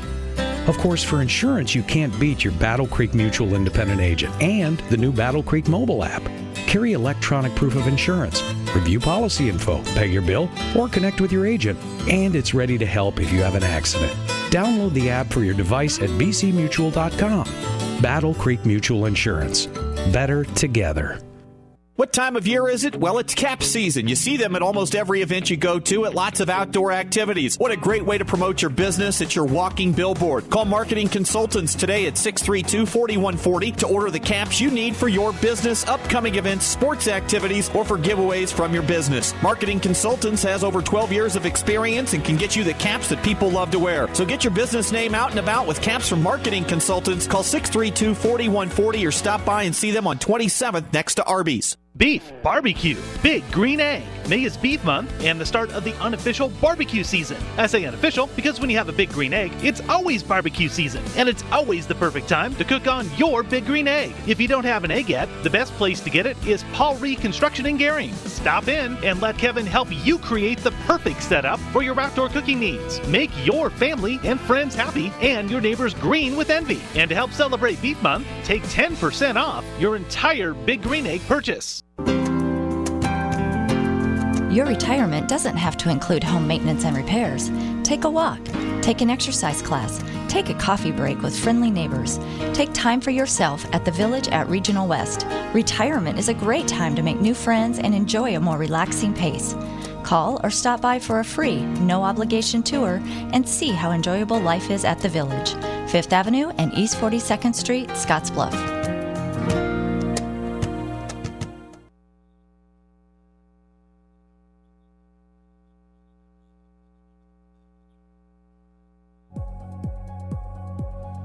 Of course, for insurance, you can't beat your Battle Creek Mutual Independent Agent and the new Battle Creek mobile app. Carry electronic proof of insurance, review policy info, pay your bill, or connect with your agent. And it's ready to help if you have an accident. Download the app for your device at bcmutual.com. Battle Creek Mutual Insurance. Better together. What time of year is it? Well, it's cap season. You see them at almost every event you go to at lots of outdoor activities. What a great way to promote your business. It's your walking billboard. Call Marketing Consultants today at 632-4140 to order the caps you need for your business, upcoming events, sports activities, or for giveaways from your business. Marketing Consultants has over 12 years of experience and can get you the caps that people love to wear. So get your business name out and about with caps from Marketing Consultants. Call 632-4140 or stop by and see them on 27th next to Arby's. Beef, barbecue, Big Green Egg. May is beef month and the start of the unofficial barbecue season. I say unofficial because when you have a Big Green Egg, it's always barbecue season, and it's always the perfect time to cook on your Big Green Egg. If you don't have an egg yet, the best place to get it is Paul Ree Construction in Gering. Stop in and let Kevin help you create the perfect setup for your outdoor cooking needs. Make your family and friends happy and your neighbors green with envy. And to help celebrate Beef Month, take 10% off your entire Big Green Egg purchase. Your retirement doesn't have to include home maintenance and repairs. Take a walk, take an exercise class, take a coffee break with friendly neighbors. Take time for yourself at the Village at Regional West. Retirement is a great time to make new friends and enjoy a more relaxing pace. Call or stop by for a free, no-obligation tour and see how enjoyable life is at the Village. 5th Avenue and East 42nd Street, Scottsbluff.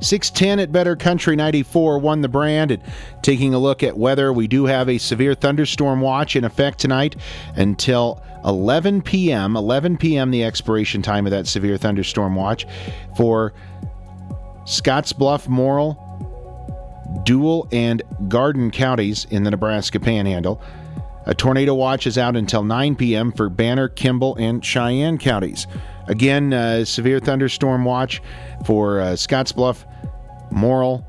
.610 at Better Country 94 won the brand. And taking a look at weather, we do have a severe thunderstorm watch in effect tonight until 11 p.m. 11 p.m. the expiration time of that severe thunderstorm watch for Scottsbluff, Morrill, Dual, and Garden counties in the Nebraska Panhandle. A tornado watch is out until 9 p.m. for Banner, Kimball, and Cheyenne counties. Again, severe thunderstorm watch for Scottsbluff, Morrill,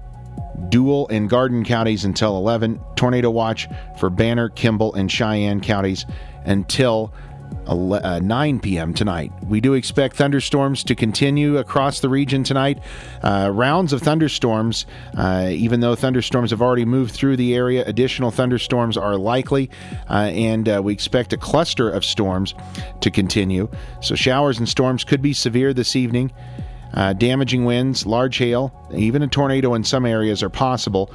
Dual, and Garden counties until 11. Tornado watch for Banner, Kimball, and Cheyenne counties until 9 p.m. tonight. We do expect thunderstorms to continue across the region tonight. Rounds of thunderstorms, even though thunderstorms have already moved through the area, additional thunderstorms are likely, and we expect a cluster of storms to continue. So showers and storms could be severe this evening. Damaging winds, large hail, even a tornado in some areas are possible.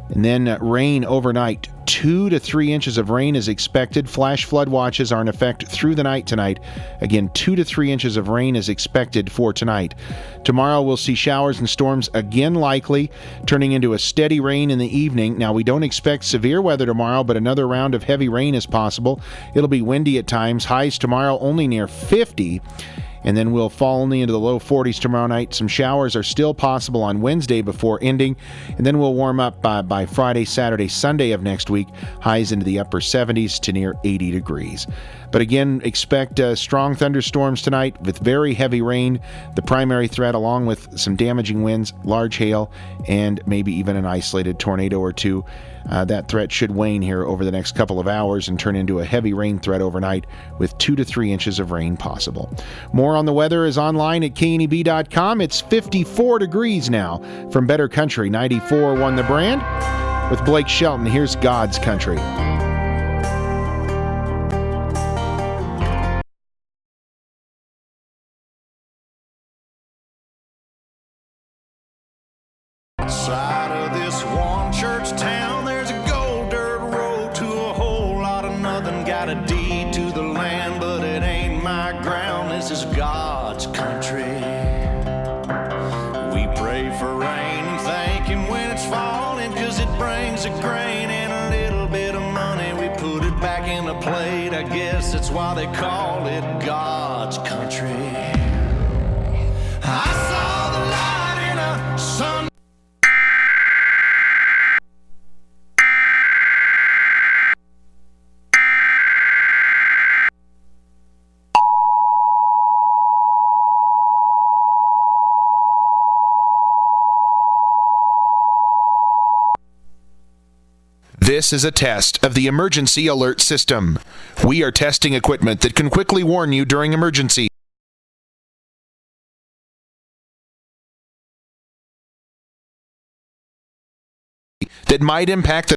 And then rain overnight. 2 to 3 inches of rain is expected. Flash flood watches are in effect through the night tonight. Again, 2 to 3 inches of rain is expected for tonight. Tomorrow we'll see showers and storms again likely, turning into a steady rain in the evening. Now, we don't expect severe weather tomorrow, but another round of heavy rain is possible. It'll be windy at times. Highs tomorrow only near 50. And then we'll fall only into the low 40s tomorrow night. Some showers are still possible on Wednesday before ending. And then we'll warm up by Friday, Saturday, Sunday of next week. Highs into the upper 70s to near 80 degrees. But again, expect strong thunderstorms tonight with very heavy rain. The primary threat, along with some damaging winds, large hail, and maybe even an isolated tornado or two. That threat should wane here over the next couple of hours and turn into a heavy rain threat overnight with 2 to 3 inches of rain possible. More on the weather is online at kneb.com. It's 54 degrees now from Better Country. 94 won the brand. With Blake Shelton, here's God's Country. Outside of this one church town, there's a gold dirt road to a whole lot of nothing. Got a deed to the land, but it ain't my ground. This is God's country. We pray for rain and thank Him when it's falling, 'cause it brings a grain and a little bit of money. We put it back in the plate. I guess that's why they call it God's country. I saw the light in a sun. This is a test of the emergency alert system. We are testing equipment that can quickly warn you during emergency. That might impact the